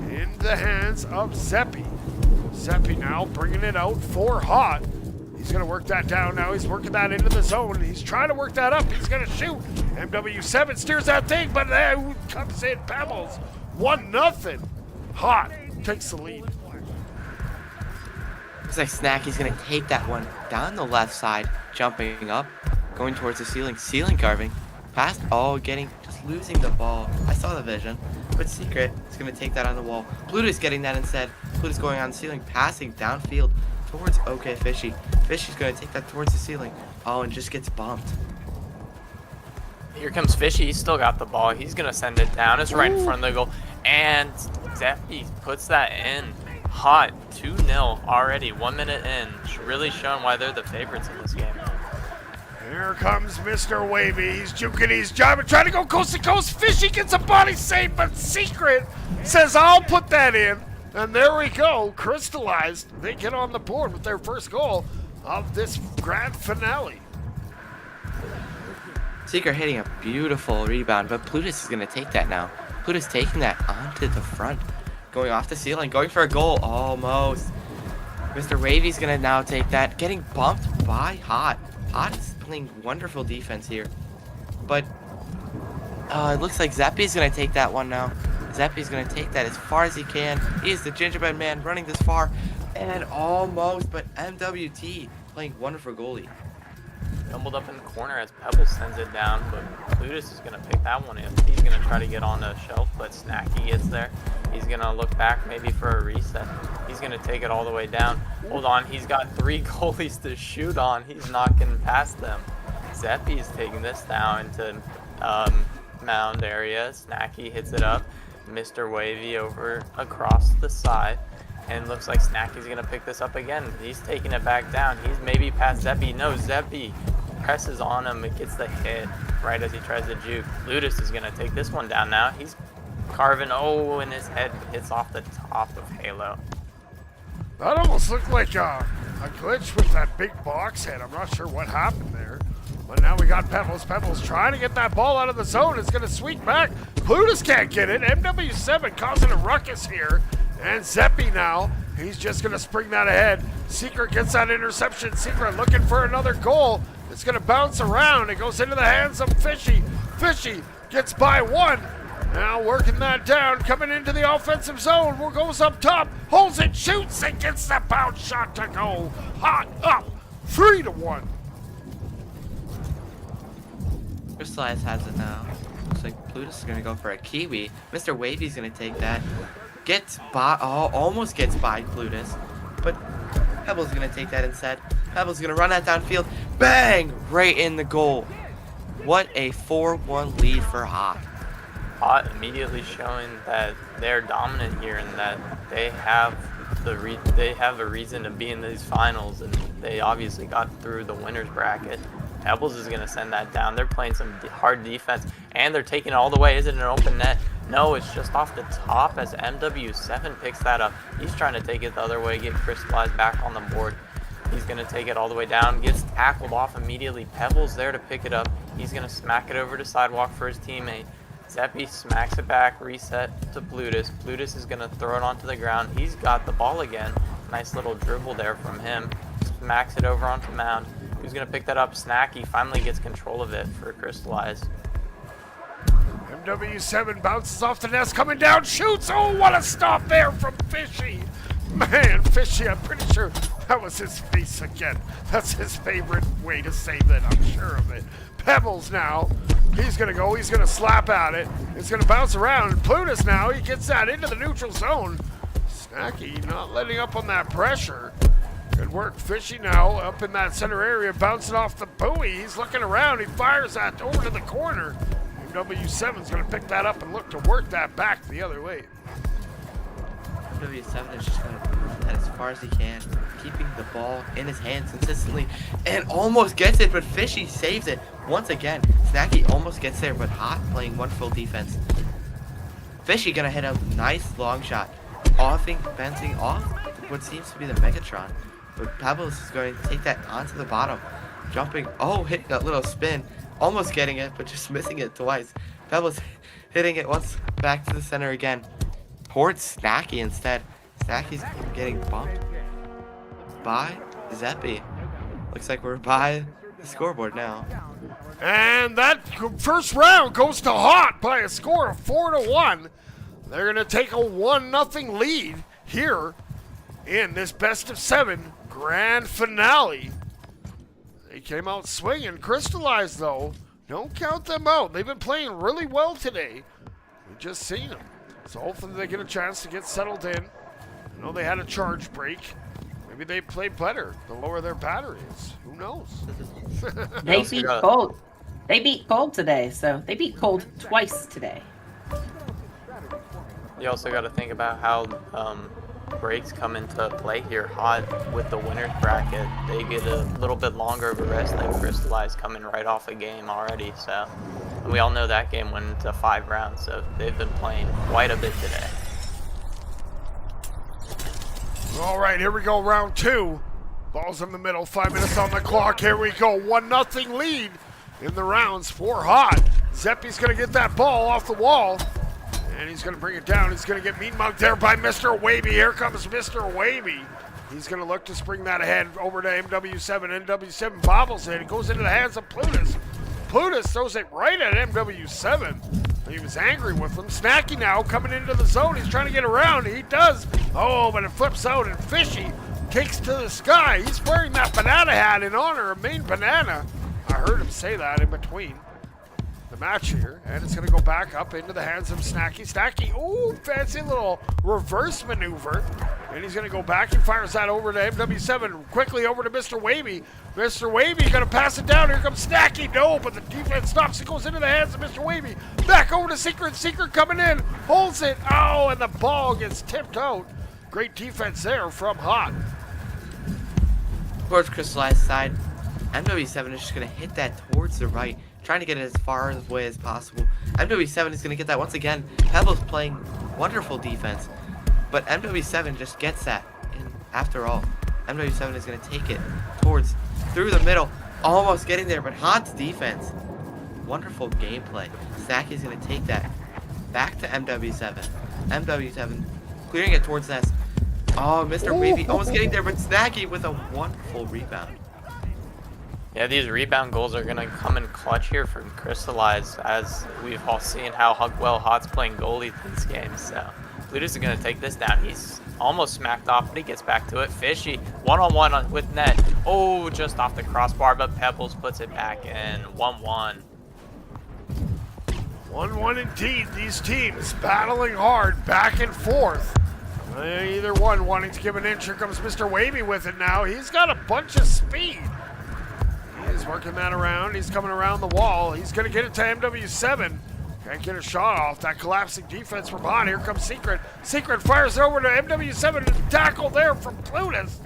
A: in the hands of Zeppy. Zeppy now bringing it out for Hot. He's going to work that down now. He's working that into the zone. He's trying to work that up. He's going to shoot. MW7 steers that thing, but there comes in Pebbles. 1-0. Hot takes the lead.
E: Looks like Snacky's going to take that one down the left side, jumping up, going towards the ceiling carving. Past, just losing the ball. I saw the vision, but Secret is going to take that on the wall. Pluto's getting that instead. Pluto's going on the ceiling, passing downfield towards OK Fishy. Fishy's going to take that towards the ceiling. Oh, and just gets bumped.
D: Here comes Fishy. He's still got the ball. He's going to send it down. It's right in front of the goal. And Zeppy puts that in. Hot. 2-0 already. 1 minute in. Really showing why they're the favorites in this game.
A: Here comes Mr. Wavy. He's juking, he's jiving, trying to go coast to coast. Fishy gets a body save, but Secret says, I'll put that in. And there we go. Crystallized. They get on the board with their first goal of this grand finale.
E: Secret hitting a beautiful rebound, but Plutus is going to take that now. Plutus taking that onto the front, going off the ceiling, going for a goal, almost. Mr. Wavy's going to now take that, getting bumped by Hot. Hot is playing wonderful defense here, but it looks like Zeppy's going to take that one now. Zeppy's going to take that as far as he can. He is the gingerbread man running this far, and almost, but MWT playing wonderful goalie.
D: Stumbled up in the corner as Pebbles sends it down, but Plutus is going to pick that one up. He's going to try to get on the shelf, but Snacky gets there. He's going to look back maybe for a reset. He's going to take it all the way down. Hold on, he's got 3 goalies to shoot on. He's not getting past them. Zeppy is taking this down into mound area. Snacky hits it up. Mr. Wavy over across the side. And looks like Snacky's gonna pick this up again. He's taking it back down. He's maybe past Zeppy. No, Zeppy presses on him. It gets the hit right as he tries to juke. Ludus is gonna take this one down now. He's carving, oh, and his head hits off the top of Halo.
A: That almost looked like a glitch with that big box head. I'm not sure what happened there. But now we got Pebbles. Pebbles trying to get that ball out of the zone. It's going to sweep back. Plutus can't get it. MW7 causing a ruckus here. And Zeppy now, he's just going to spring that ahead. Secret gets that interception. Secret looking for another goal. It's going to bounce around. It goes into the hands of Fishy. Fishy gets by one. Now working that down, coming into the offensive zone. Goes up top, holds it, shoots, and gets the bounce shot to go. Hot up, 3-1.
E: Crystallize has it now. Looks like Plutus is gonna go for a Kiwi. Mr. Wavy's gonna take that. Gets by, oh, almost gets by Plutus. But Pebble's gonna take that instead. Pebble's gonna run that downfield. Bang! Right in the goal. What a 4-1 lead for Hot.
D: Hot immediately showing that they're dominant here and that they have a reason to be in these finals, and they obviously got through the winners bracket. Pebbles is going to send that down. They're playing some hard defense, and they're taking it all the way. Is it an open net? No, it's just off the top as MW7 picks that up. He's trying to take it the other way, get Crystallized back on the board. He's going to take it all the way down, gets tackled off immediately. Pebbles there to pick it up. He's going to smack it over to sidewalk for his teammate. Zeppy smacks it back, reset to Plutus. Plutus is going to throw it onto the ground. He's got the ball again. Nice little dribble there from him. Smacks it over onto Mound. Who's going to pick that up? Snacky finally gets control of it for Crystallize.
A: MW7 bounces off the nest, coming down, shoots. Oh, what a stop there from Fishy. Man, Fishy, I'm pretty sure that was his face again. That's his favorite way to say that, I'm sure of it. Pebbles now. He's going to go. He's going to slap at it. It's going to bounce around. Plutus now. He gets that into the neutral zone. Snacky not letting up on that pressure. Good work. Fishy now up in that center area, bouncing off the buoy. He's looking around. He fires that over to the corner. W7's going to pick that up and look to work that back the other way.
E: W7 is just going to run that as far as he can, keeping the ball in his hands consistently, and almost gets it, but Fishy saves it once again. Snacky almost gets there, but Hot playing one full defense. Fishy gonna hit a nice long shot, bouncing off what seems to be the Megatron, but Pablos is going to take that onto the bottom, jumping, oh, hit that little spin, almost getting it, but just missing it twice. Pablos hitting it once back to the center again. Towards Snacky instead. Snacky's getting bumped by Zeppy. Looks like we're by the scoreboard now.
A: And that first round goes to Hot by a score of 4-1. They're going to take a 1-0 lead here in this best of 7 grand finale. They came out swinging. Crystallized, though. Don't count them out. They've been playing really well today. We've just seen them. So hopefully they get a chance to get settled in. I know they had a charge break. Maybe they play better to lower their batteries. Who knows?
B: They beat Cold. They beat Cold today, so they beat Cold twice today.
D: You also got to think about how breaks come into play here. Hot with the winners bracket, they get a little bit longer of a rest than Crystallized coming right off a game already. So and we all know that game went into 5 rounds, so they've been playing quite a bit today.
A: All right, here we go, round 2. Ball's in the middle, 5 minutes on the clock. Here we go, 1-0 lead in the rounds for Hot. Zeppy's gonna get that ball off the wall, and he's gonna bring it down. He's gonna get meat mugged there by Mr. Wavy. Here comes Mr. Wavy. He's gonna look to spring that ahead over to MW7. MW7 bobbles it. It goes into the hands of Plutus. Plutus throws it right at MW7. He was angry with him. Snacky now coming into the zone. He's trying to get around. He does. Oh, but it flips out, and Fishy takes to the sky. He's wearing that banana hat in honor of Main Banana. I heard him say that in between the match here. And it's going to go back up into the hands of Snacky. Snacky, oh, fancy little reverse maneuver. And he's going to go back and fires that over to MW7. Quickly over to Mr. Wavy. Mr. Wavy going to pass it down. Here comes Snacky. No, but the defense stops. It goes into the hands of Mr. Wavy. Back over to Secret. Secret coming in. Holds it. Oh, and the ball gets tipped out. Great defense there from Hot.
E: Towards Crystallized side, MW7 is just going to hit that towards the right, trying to get it as far away as possible. MW7 is going to get that once again. Pebbles playing wonderful defense, but MW7 just gets that. And after all, MW7 is going to take it towards, through the middle, almost getting there, but Hot's defense. Wonderful gameplay. Snacky is going to take that back to MW7. MW7 clearing it towards Nest. Oh, Mr. Wavy almost getting there, but Snacky with a wonderful rebound.
D: Yeah, these rebound goals are going to come in clutch here from Crystallized, as we've all seen how well Hot's playing goalie this game. So Plutus is going to take this down. He's almost smacked off, but he gets back to it. Fishy, one-on-one with net. Oh, just off the crossbar, but Pebbles puts it back in. 1-1.
A: 1-1 indeed. These teams battling hard back and forth. Either one wanting to give an inch. Here comes Mr. Wavy with it now. He's got a bunch of speed. He's working that around. He's coming around the wall. He's going to get it to MW7. Can't get a shot off. That collapsing defense from Hot. Here comes Secret. Secret fires it over to MW7. Tackle there from Plutus.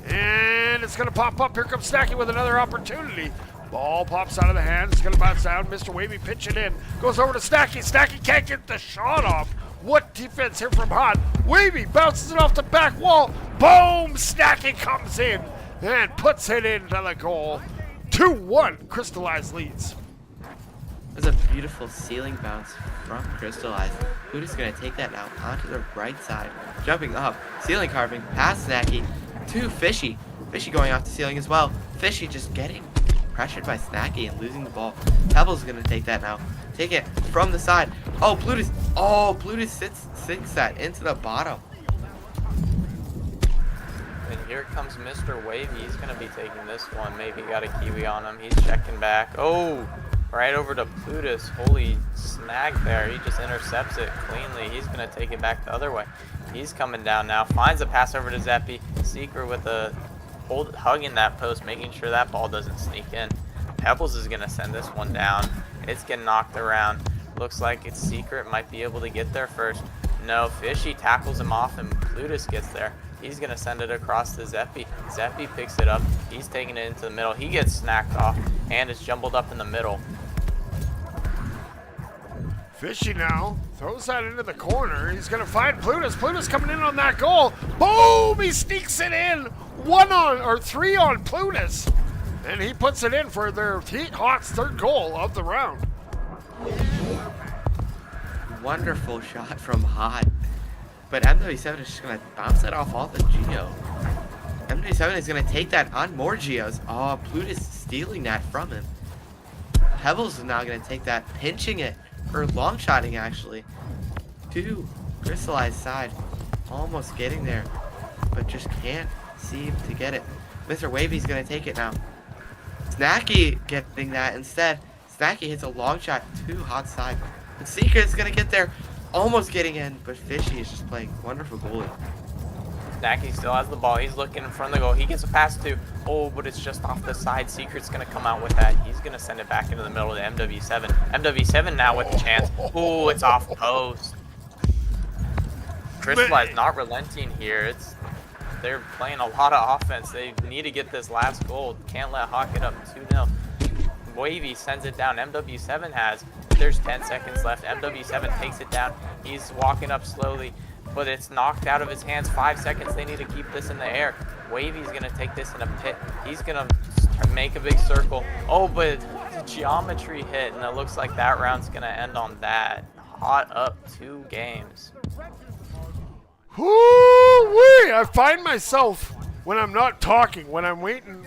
A: And it's going to pop up. Here comes Snacky with another opportunity. Ball pops out of the hands. It's going to bounce down. Mr. Wavy pitch it in. Goes over to Snacky. Snacky can't get the shot off. What defense here from Hot. Wavy bounces it off the back wall. Boom! Snacky comes in and puts it into the goal. 2-1. Crystallized leads.
E: There's a beautiful ceiling bounce from Crystallized. Plutus is going to take that now onto the right side. Jumping up. Ceiling carving past Snacky to Fishy. Fishy going off the ceiling as well. Fishy just getting pressured by Snacky and losing the ball. Pebbles is going to take that now. Take it from the side. Oh, Plutus. Oh, Plutus sinks that into the bottom.
D: And here comes Mr. Wavy. He's going to be taking this one. Maybe got a Kiwi on him. He's checking back. Oh, right over to Plutus. Holy snag there. He just intercepts it cleanly. He's going to take it back the other way. He's coming down now. Finds a pass over to Zeppy. Secret with a hugging that post, making sure that ball doesn't sneak in. Pebbles is going to send this one down. It's getting knocked around. Looks like it's Secret might be able to get there first. No, Fishy tackles him off and Plutus gets there. He's going to send it across to Zeppy. Zeppy picks it up. He's taking it into the middle. He gets snacked off and it's jumbled up in the middle.
A: Fishy now throws that into the corner. He's going to find Plutus. Plutus coming in on that goal. Boom! He sneaks it in. 3 on Plutus. And he puts it in for their Hot's third goal of the round.
E: Wonderful shot from Hot. But MW7 is just going to bounce that off all the Geo. MW7 is going to take that on more Geos. Oh, Plutus stealing that from him. Pebbles is now going to take that, pinching it, or long shotting actually, to Crystallized side. Almost getting there, but just can't seem to get it. Mr. Wavy's going to take it now. Snacky getting that instead. Snacky hits a long shot to Hot side. But Secret's going to get there, almost getting in, but Fishy is just playing wonderful goalie.
D: Snacky still has the ball. He's looking in front of the goal. He gets a pass to, oh, but it's just off the side. Secret's going to come out with that. He's going to send it back into the middle to MW7. MW7 now with the chance. Oh, it's off post. Crystallized not relenting here. They're playing a lot of offense. They need to get this last goal. Can't let Hawk get up 2-0. Wavy sends it down. MW7 has. There's 10 seconds left. MW7 takes it down. He's walking up slowly, but it's knocked out of his hands. 5 seconds. They need to keep this in the air. Wavy's going to take this in a pit. He's going to make a big circle. Oh, but geometry hit, and it looks like that round's going to end on that. Hot up 2 games.
A: Whoo-wee! I find myself when I'm not talking, when I'm waiting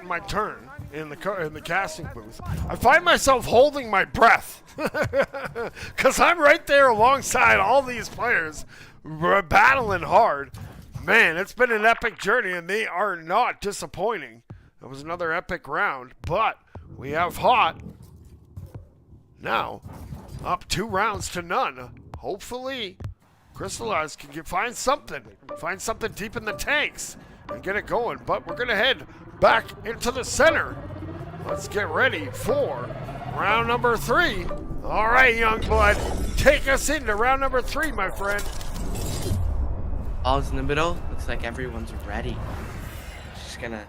A: my turn in the casting booth, I find myself holding my breath because I'm right there alongside all these players battling hard. Man, it's been an epic journey, and they are not disappointing. It was another epic round, but we have Hot now up 2 rounds to none. Hopefully Crystallized can find something deep in the tanks and get it going. But we're going to head back into the center. Let's get ready for round number 3. All right, young blood, take us into round number 3, my friend.
E: Ball's in the middle. Looks like everyone's ready. Just gonna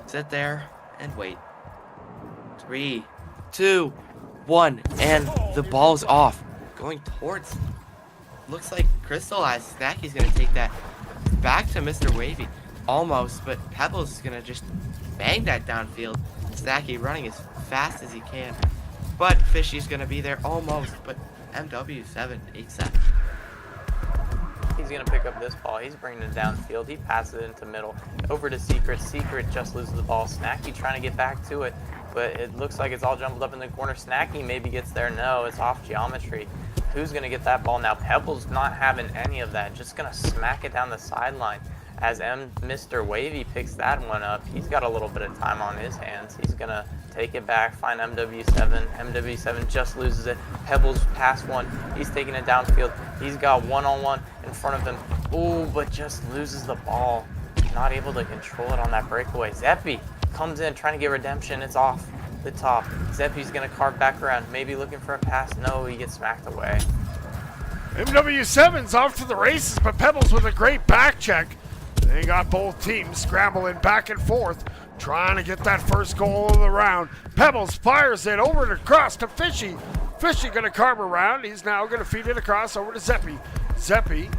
E: sit there and wait. 3, 2, 1, and the ball's off. Going towards. Looks like Crystallized. Snacky's gonna take that back to Mr. Wavy. Almost, but Pebbles is gonna just bang that downfield. Snacky running as fast as he can. But Fishy's gonna be there almost, but MW7 takes that.
D: He's going to pick up this ball. He's bringing it downfield. He passes it into middle. Over to Secret. Secret just loses the ball. Snacky trying to get back to it, but it looks like it's all jumbled up in the corner. Snacky maybe gets there. No, it's off geometry. Who's going to get that ball now? Pebbles not having any of that. Just going to smack it down the sideline. As Mr. Wavy picks that one up, he's got a little bit of time on his hands. He's going to take it back, find MW7. MW7 just loses it. Pebbles pass one. He's taking it downfield. He's got one-on-one in front of him. Ooh, but just loses the ball. Not able to control it on that breakaway. Zeppy comes in trying to get redemption. It's off the top. Zeppy's going to carve back around. Maybe looking for a pass. No, he gets smacked away.
A: MW7's off to the races, but Pebbles with a great back check. They got both teams scrambling back and forth, trying to get that first goal of the round. Pebbles fires it over and across to Fishy. Fishy gonna carve around. He's now gonna feed it across over to Zeppy. Zeppy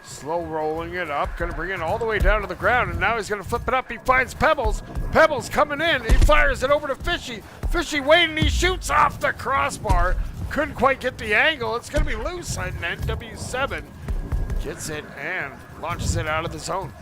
A: slow rolling it up, gonna bring it all the way down to the ground, and now he's gonna flip it up. He finds Pebbles. Pebbles coming in. He fires it over to Fishy. Fishy waiting. He shoots off the crossbar. Couldn't quite get the angle. It's gonna be loose, and NW7 gets it and launches it out of the zone.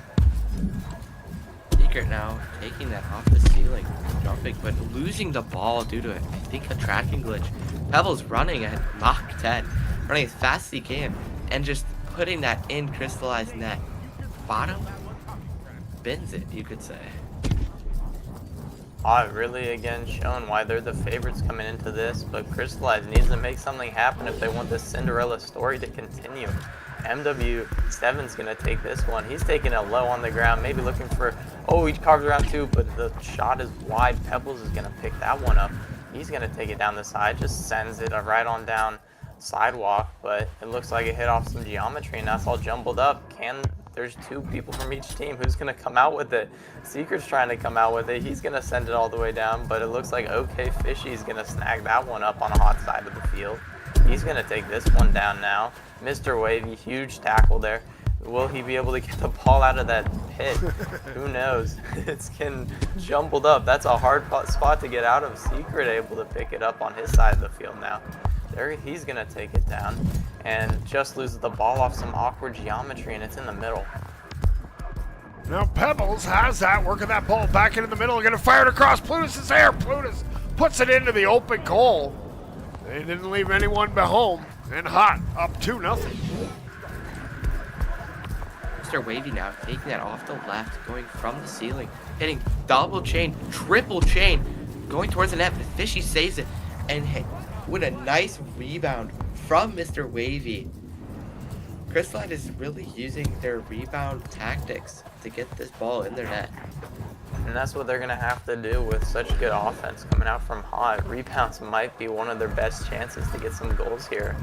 E: Secret now taking that off the ceiling, jumping, but losing the ball due to, I think, a tracking glitch. Pebbles running at Mach 10, running as fast as he can, and just putting that in Crystallized net. Bottom bins it, you could say.
D: Really, again, shown why they're the favorites coming into this, but Crystallized needs to make something happen if they want this Cinderella story to continue. MW7's going to take this one. He's taking it low on the ground, maybe looking for, oh, he carves around too, but the shot is wide. Pebbles is going to pick that one up. He's going to take it down the side, just sends it right on down sidewalk, but it looks like it hit off some geometry, and that's all jumbled up. There's two people from each team. Who's going to come out with it? Secret's trying to come out with it. He's going to send it all the way down, but it looks like OK Fishy's going to snag that one up on a hot side of the field. He's going to take this one down now. Mr. Wavy, huge tackle there. Will he be able to get the ball out of that pit? Who knows? It's getting jumbled up. That's a hard spot to get out of. Secret able to pick it up on his side of the field now. There, he's going to take it down and just loses the ball off some awkward geometry, and it's in the middle.
A: Now Pebbles has that, working that ball back into the middle. Going to fire it across Plutus' hair. Plutus puts it into the open goal. They didn't leave anyone home. And Hot up 2-0.
E: Mr. Wavy now taking that off the left, going from the ceiling, hitting double chain, triple chain, going towards the net, but Fishy saves it, and with a nice rebound from Mr. Wavy. Crystalline is really using their rebound tactics to get this ball in their net.
D: And that's what they're going to have to do with such good offense coming out from Hot. Rebounds might be one of their best chances to get some goals here.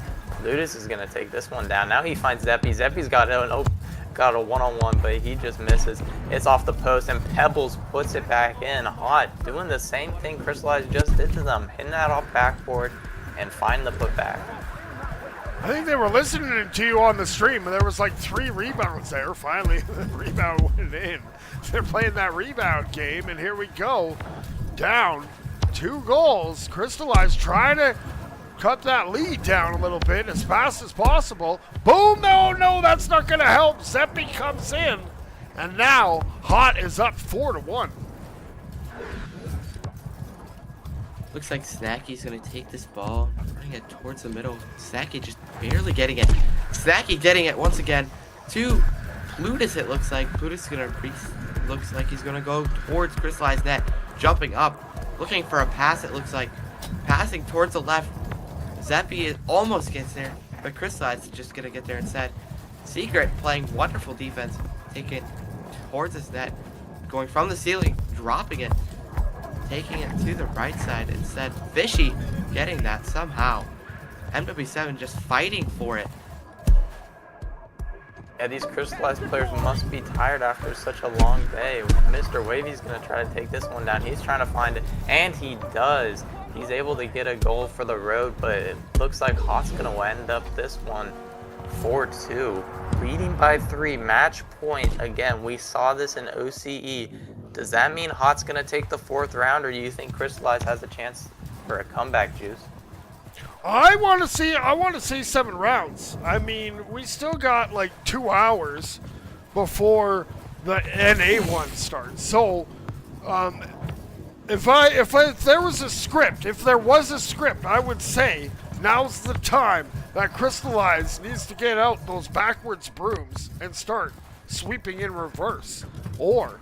D: Ludus is going to take this one down. Now he finds Zeppy. Zeppy's got a one-on-one, but he just misses. It's off the post, and Pebbles puts it back in. Hot doing the same thing Crystallized just did to them, hitting that off backboard and find the putback.
A: I think they were listening to you on the stream, and there was like 3 rebounds there. Finally, the rebound went in. They're playing that rebound game, and here we go. Down 2 goals. Crystallized trying to cut that lead down a little bit as fast as possible. Boom! No, that's not going to help. Zeppy comes in, and now Hot is up 4-1.
E: Looks like Snacky's gonna take this ball, running it towards the middle. Snacky just barely getting it. Snacky getting it once again to Plutus, it looks like. Plutus is gonna looks like he's gonna go towards Crystallized net, jumping up, looking for a pass, it looks like. Passing towards the left. Zeppy almost gets there, but Crystallized is just gonna get there instead. Secret playing wonderful defense, taking it towards his net, going from the ceiling, dropping it, taking it to the right side instead. Fishy getting that somehow. MW7 just fighting for it.
D: Yeah, these crystallized players must be tired after such a long day. Mr. Wavy's gonna try to take this one down. He's trying to find it, and he does. He's able to get a goal for the road, but it looks like Hot's gonna end up this one 4-2. Leading by 3, match point. Again, we saw this in OCE. Does that mean Hot's gonna take the 4th round, or do you think Crystallized has a chance for a comeback, Juice?
A: I want to see 7 rounds. I mean, we still got like 2 hours before the NA one starts. So, if there was a script, I would say now's the time that Crystallized needs to get out those backwards brooms and start sweeping in reverse, or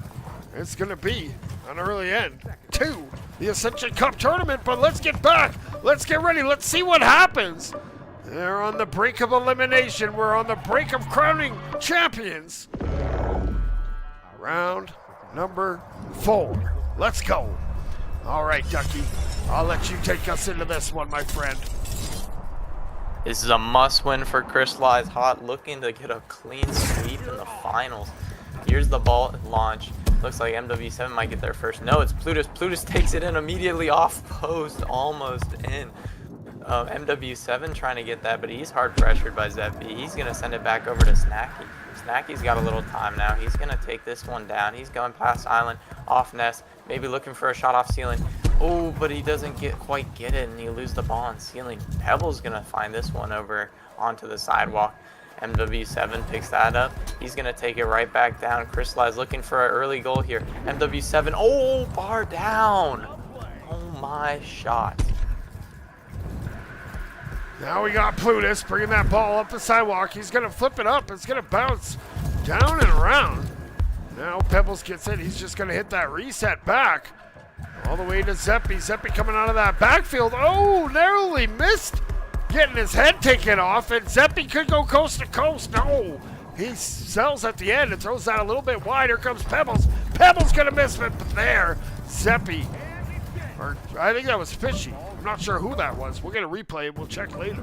A: it's gonna be an early end to the Ascension Cup tournament. But let's get back. Let's get ready. Let's see what happens. They're on the brink of elimination. We're on the brink of crowning champions. Round number 4. Let's go. All right, Ducky. I'll let you take us into this one, my friend.
D: This is a must-win for Crystallized. Hot looking to get a clean sweep in the finals. Here's the ball launch. Looks like MW7 might get there first. No, it's Plutus. Plutus takes it in immediately off post, almost in. MW7 trying to get that, but he's hard pressured by Zeppy. He's going to send it back over to Snacky. Snacky's got a little time now. He's going to take this one down. He's going past Island, off Nest, maybe looking for a shot off ceiling. Oh, but he doesn't quite get it, and you lose the ball on ceiling. Pebble's going to find this one over onto the sidewalk. MW7 picks that up. He's going to take it right back down. Crystallized looking for an early goal here. MW7, oh, bar down. Oh, my shot.
A: Now we got Plutus bringing that ball up the sidewalk. He's going to flip it up. It's going to bounce down and around. Now Pebbles gets it. He's just going to hit that reset back. All the way to Zeppy. Zeppy coming out of that backfield. Oh, narrowly missed getting his head taken off. And Zeppy could go coast to coast. No. He sells at the end and throws that a little bit wide. Here comes Pebbles. Pebbles going to miss it, but there. Zeppy. Or I think that was Fishy. I'm not sure who that was. We'll get a replay and we'll check later.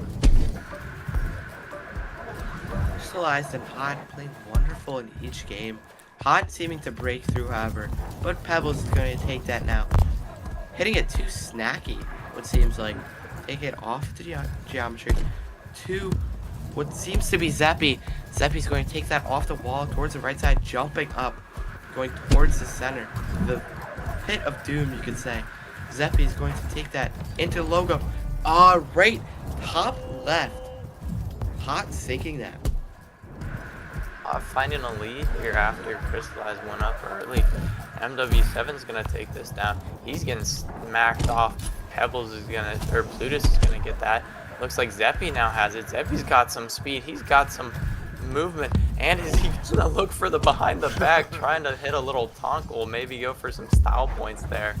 E: Crystallized and Hot played wonderful in each game. Hot seeming to break through, however, but Pebbles is going to take that now. Hitting it too snacky, what seems like. Take it off the geometry to what seems to be Zeppy. Zeppy's going to take that off the wall towards the right side, jumping up, going towards the center. The pit of doom, you could say. Zeppy is going to take that into logo. Right top left. Hot sinking that.
D: Finding a lead here after Crystallized went up early. MW7's gonna take this down. He's getting smacked off. Pebbles is gonna, or Plutus is gonna get that. Looks like Zeppy now has it. Zeppy's got some speed. He's got some movement, and he's gonna look for the behind the back, trying to hit a little tonkle, maybe go for some style points there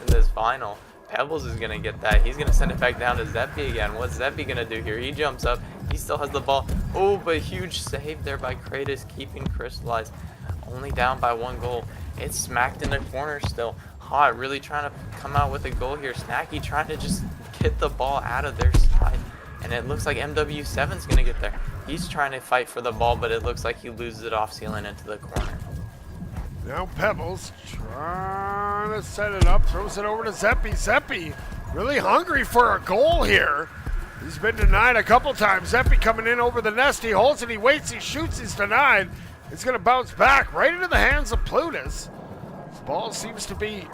D: in this final. Pebbles is gonna get that. He's gonna send it back down to Zeppy again. What's Zeppy gonna do here? He jumps up. He still has the ball. Oh, but huge save there by Kratos, keeping Crystallized only down by 1 goal. It's smacked in the corner still. Hot really trying to come out with a goal here. Snacky trying to just get the ball out of their side. And it looks like MW7's gonna get there. He's trying to fight for the ball, but it looks like he loses it off ceiling into the corner.
A: Now Pebbles trying to set it up, throws it over to Zeppy. Zeppy really hungry for a goal here. He's been denied a couple times. Zeppy coming in over the nest. He holds it, he waits, he shoots, he's denied. It's going to bounce back right into the hands of Plutus. This ball seems to be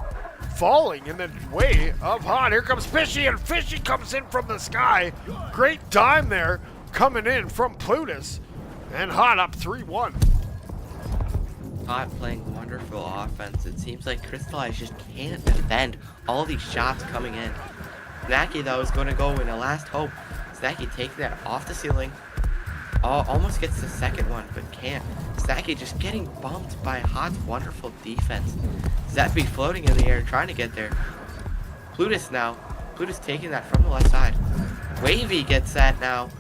A: falling in the way of Hot. Here comes Fishy, and Fishy comes in from the sky. Great dime there coming in from Plutus. And Hot up 3-1.
E: Hot playing wonderful offense. It seems like Crystallized just can't defend all these shots coming in. Snacky, though, is going to go in a last hope. Snacky taking that off the ceiling. Almost gets the second one, but can't. Snacky just getting bumped by Hot's wonderful defense. Zeppy floating in the air, trying to get there. Plutus now. Plutus taking that from the left side. Wavy gets that now.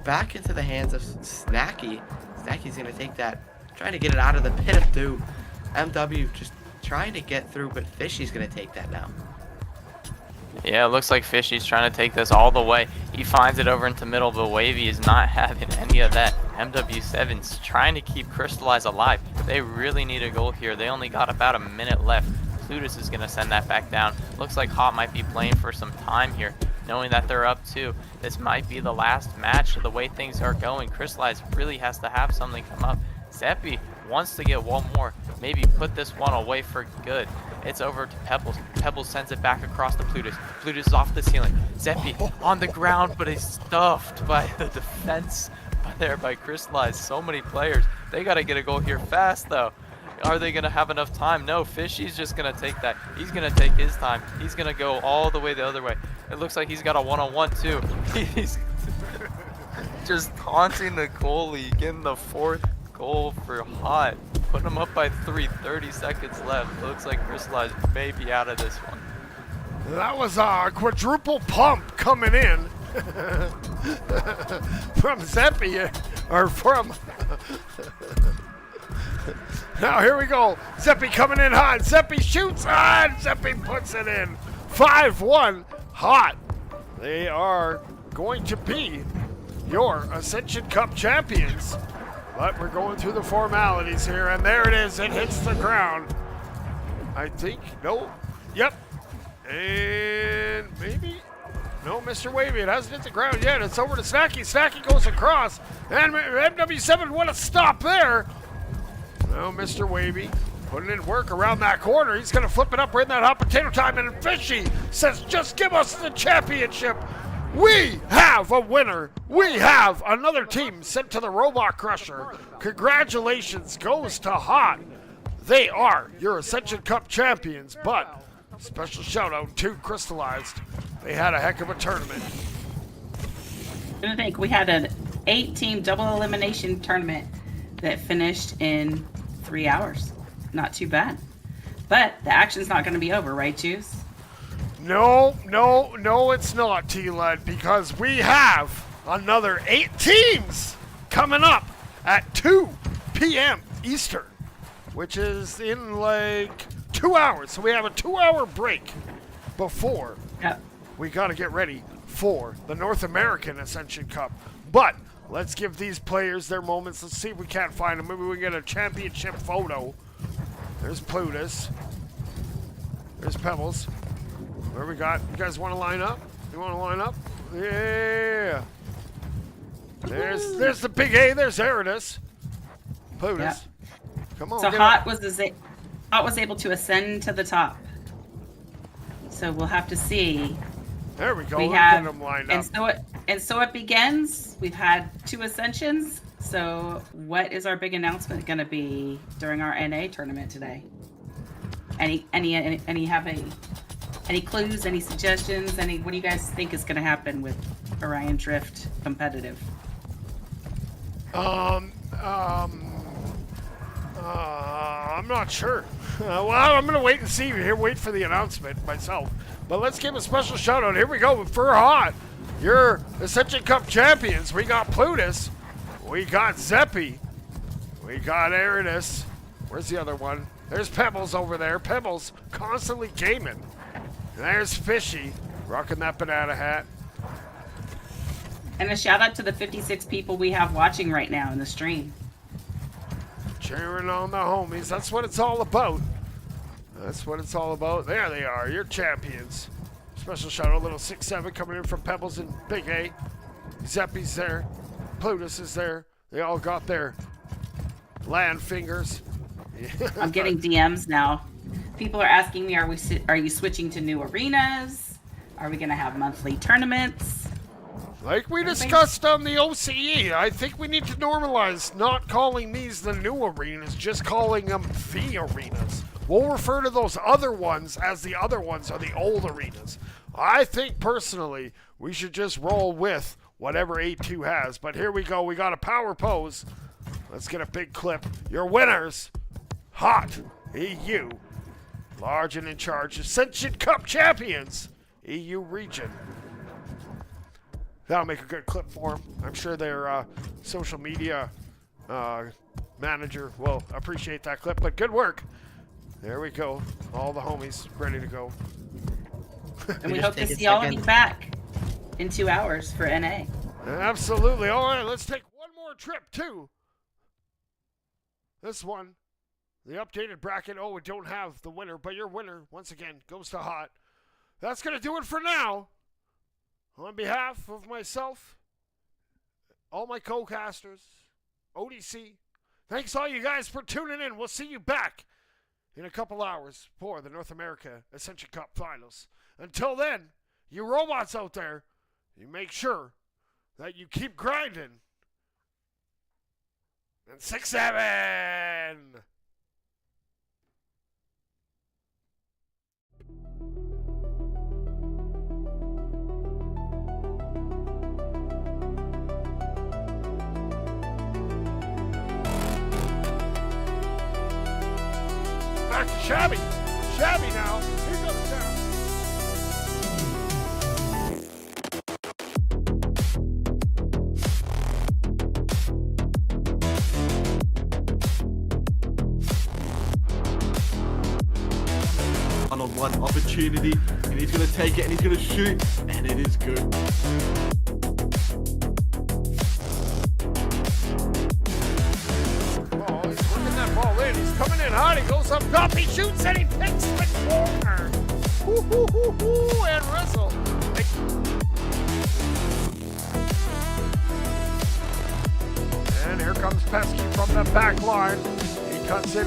E: Back into the hands of Snacky. Snacky's going to take that. Trying to get it out of the pit of doom. MW just trying to get through, but Fishy's going to take that now.
D: Yeah, it looks like Fishy's trying to take this all the way. He finds it over into middle, but Wavy is not having any of that. MW7's trying to keep Crystallize alive. They really need a goal here. They only got about a minute left. Plutus is going to send that back down. Looks like Hot might be playing for some time here, knowing that they're up 2. This might be the last match of the way things are going. Crystallize really has to have something come up. Zeppi wants to get one more, maybe put this one away for good. It's over to Pebbles. Pebbles sends it back across to Plutus. Plutus is off the ceiling. Zeppi on the ground, but is stuffed by the defense there by Crystallize. So many players. They got to get a goal here fast, though. Are they going to have enough time? No, Fishy's just going to take that. He's going to take his time. He's going to go all the way the other way. It looks like he's got a one-on-one, too. He's just taunting the goalie, getting the 4th goal for Hot. Putting him up by 3, 30 seconds left. It looks like Crystallize may be out of this one.
A: That was a quadruple pump coming in from Zeppi, or from... Now here we go. Zeppi coming in hot. Zeppi shoots, and Zeppi puts it in. 5-1 Hot. They are going to be your Ascension Cup champions. But we're going through the formalities here, and there it is. It hits the ground. I think, no, yep. And maybe, no, Mr. Wavy, it hasn't hit the ground yet. It's over to Snacky. Snacky goes across, and MW7, what a stop there. Now Mr. Wavy putting in work around that corner. He's going to flip it up. We're in that hot potato time, and Fishy says, just give us the championship. We have a winner. We have another team sent to the Robot Crusher. Congratulations goes to Hot. They are your Ascension Cup champions, but special shout out to Crystallized. They had a heck of a tournament.
B: I think we had an 8-team double elimination tournament that finished in 3 hours. Not too bad. But the action's not going to be over, right, Juice?
A: No, it's not, T-Led, because we have another 8 teams coming up at 2 p.m. Eastern, which is in like 2 hours. So we have a 2-hour break before we got to get ready for the North American Ascension Cup. But let's give these players their moments. Let's see if we can't find them. Maybe we can get a championship photo. There's Plutus. There's Pebbles. Where we got? You guys want to line up? You want to line up? Yeah. There's the big A. There's Eridus. Plutus.
B: Yep.
A: Come on.
B: So Hot was able to ascend to the top. So we'll have to see.
A: There we go.
B: We
A: Look
B: have
A: at them lined up.
B: and so it begins. We've had 2 ascensions. So what is our big announcement going to be during our NA tournament today? Any clues? Any suggestions? What do you guys think is going to happen with Orion Drift competitive?
A: I'm not sure. Well, I'm gonna wait and see here. Wait for the announcement myself. But let's give a special shout out. Here we go for Hot. Your Ascension Cup champions. We got Plutus. We got Zeppi. We got Eridus. Where's the other one? There's Pebbles over there. Pebbles constantly gaming. And there's Fishy rocking that banana hat.
B: And a shout out to the 56 people we have watching right now in the stream.
A: Cheering on the homies. That's what it's all about. That's what it's all about. There they are, your champions. Special shout out, little 6-7 coming in from Pebbles and Big A. Zeppi's there. Plutus is there. They all got their land fingers.
B: I'm getting DMs now. People are asking me, are you switching to new arenas? Are we going to have monthly tournaments?
A: Like we discussed on the OCE, I think we need to normalize not calling these the new arenas, just calling them the arenas. We'll refer to those other ones as the other ones are the old arenas. I think personally we should just roll with whatever A2 has. But here we go. We got a power pose. Let's get a big clip. Your winners, Hot EU, large and in charge, Ascension Cup champions, EU region. That'll make a good clip for them. I'm sure their social media manager will appreciate that clip, but good work. There we go. All the homies ready to go.
B: And we hope to see all of you back in 2 hours for NA.
A: Absolutely. All right, let's take one more trip to this one. The updated bracket. Oh, we don't have the winner, but your winner, once again, goes to Hot. That's going to do it for now. On behalf of myself, all my co-casters, ODC, thanks all you guys for tuning in. We'll see you back in a couple hours for the North America Ascension Cup Finals. Until then, you robots out there, you make sure that you keep grinding. And 6-7! Back to Shabby. Shabby now. He's on the town.
F: One-on-one opportunity, and he's going to take it and he's going to shoot, and it is good.
A: Oh, he's working that ball in. He's coming in hot. He goes up top. He shoots and he picks the corner. Woo-hoo-hoo-hoo, and Rizzle. And here comes Pesky from the back line. He cuts in.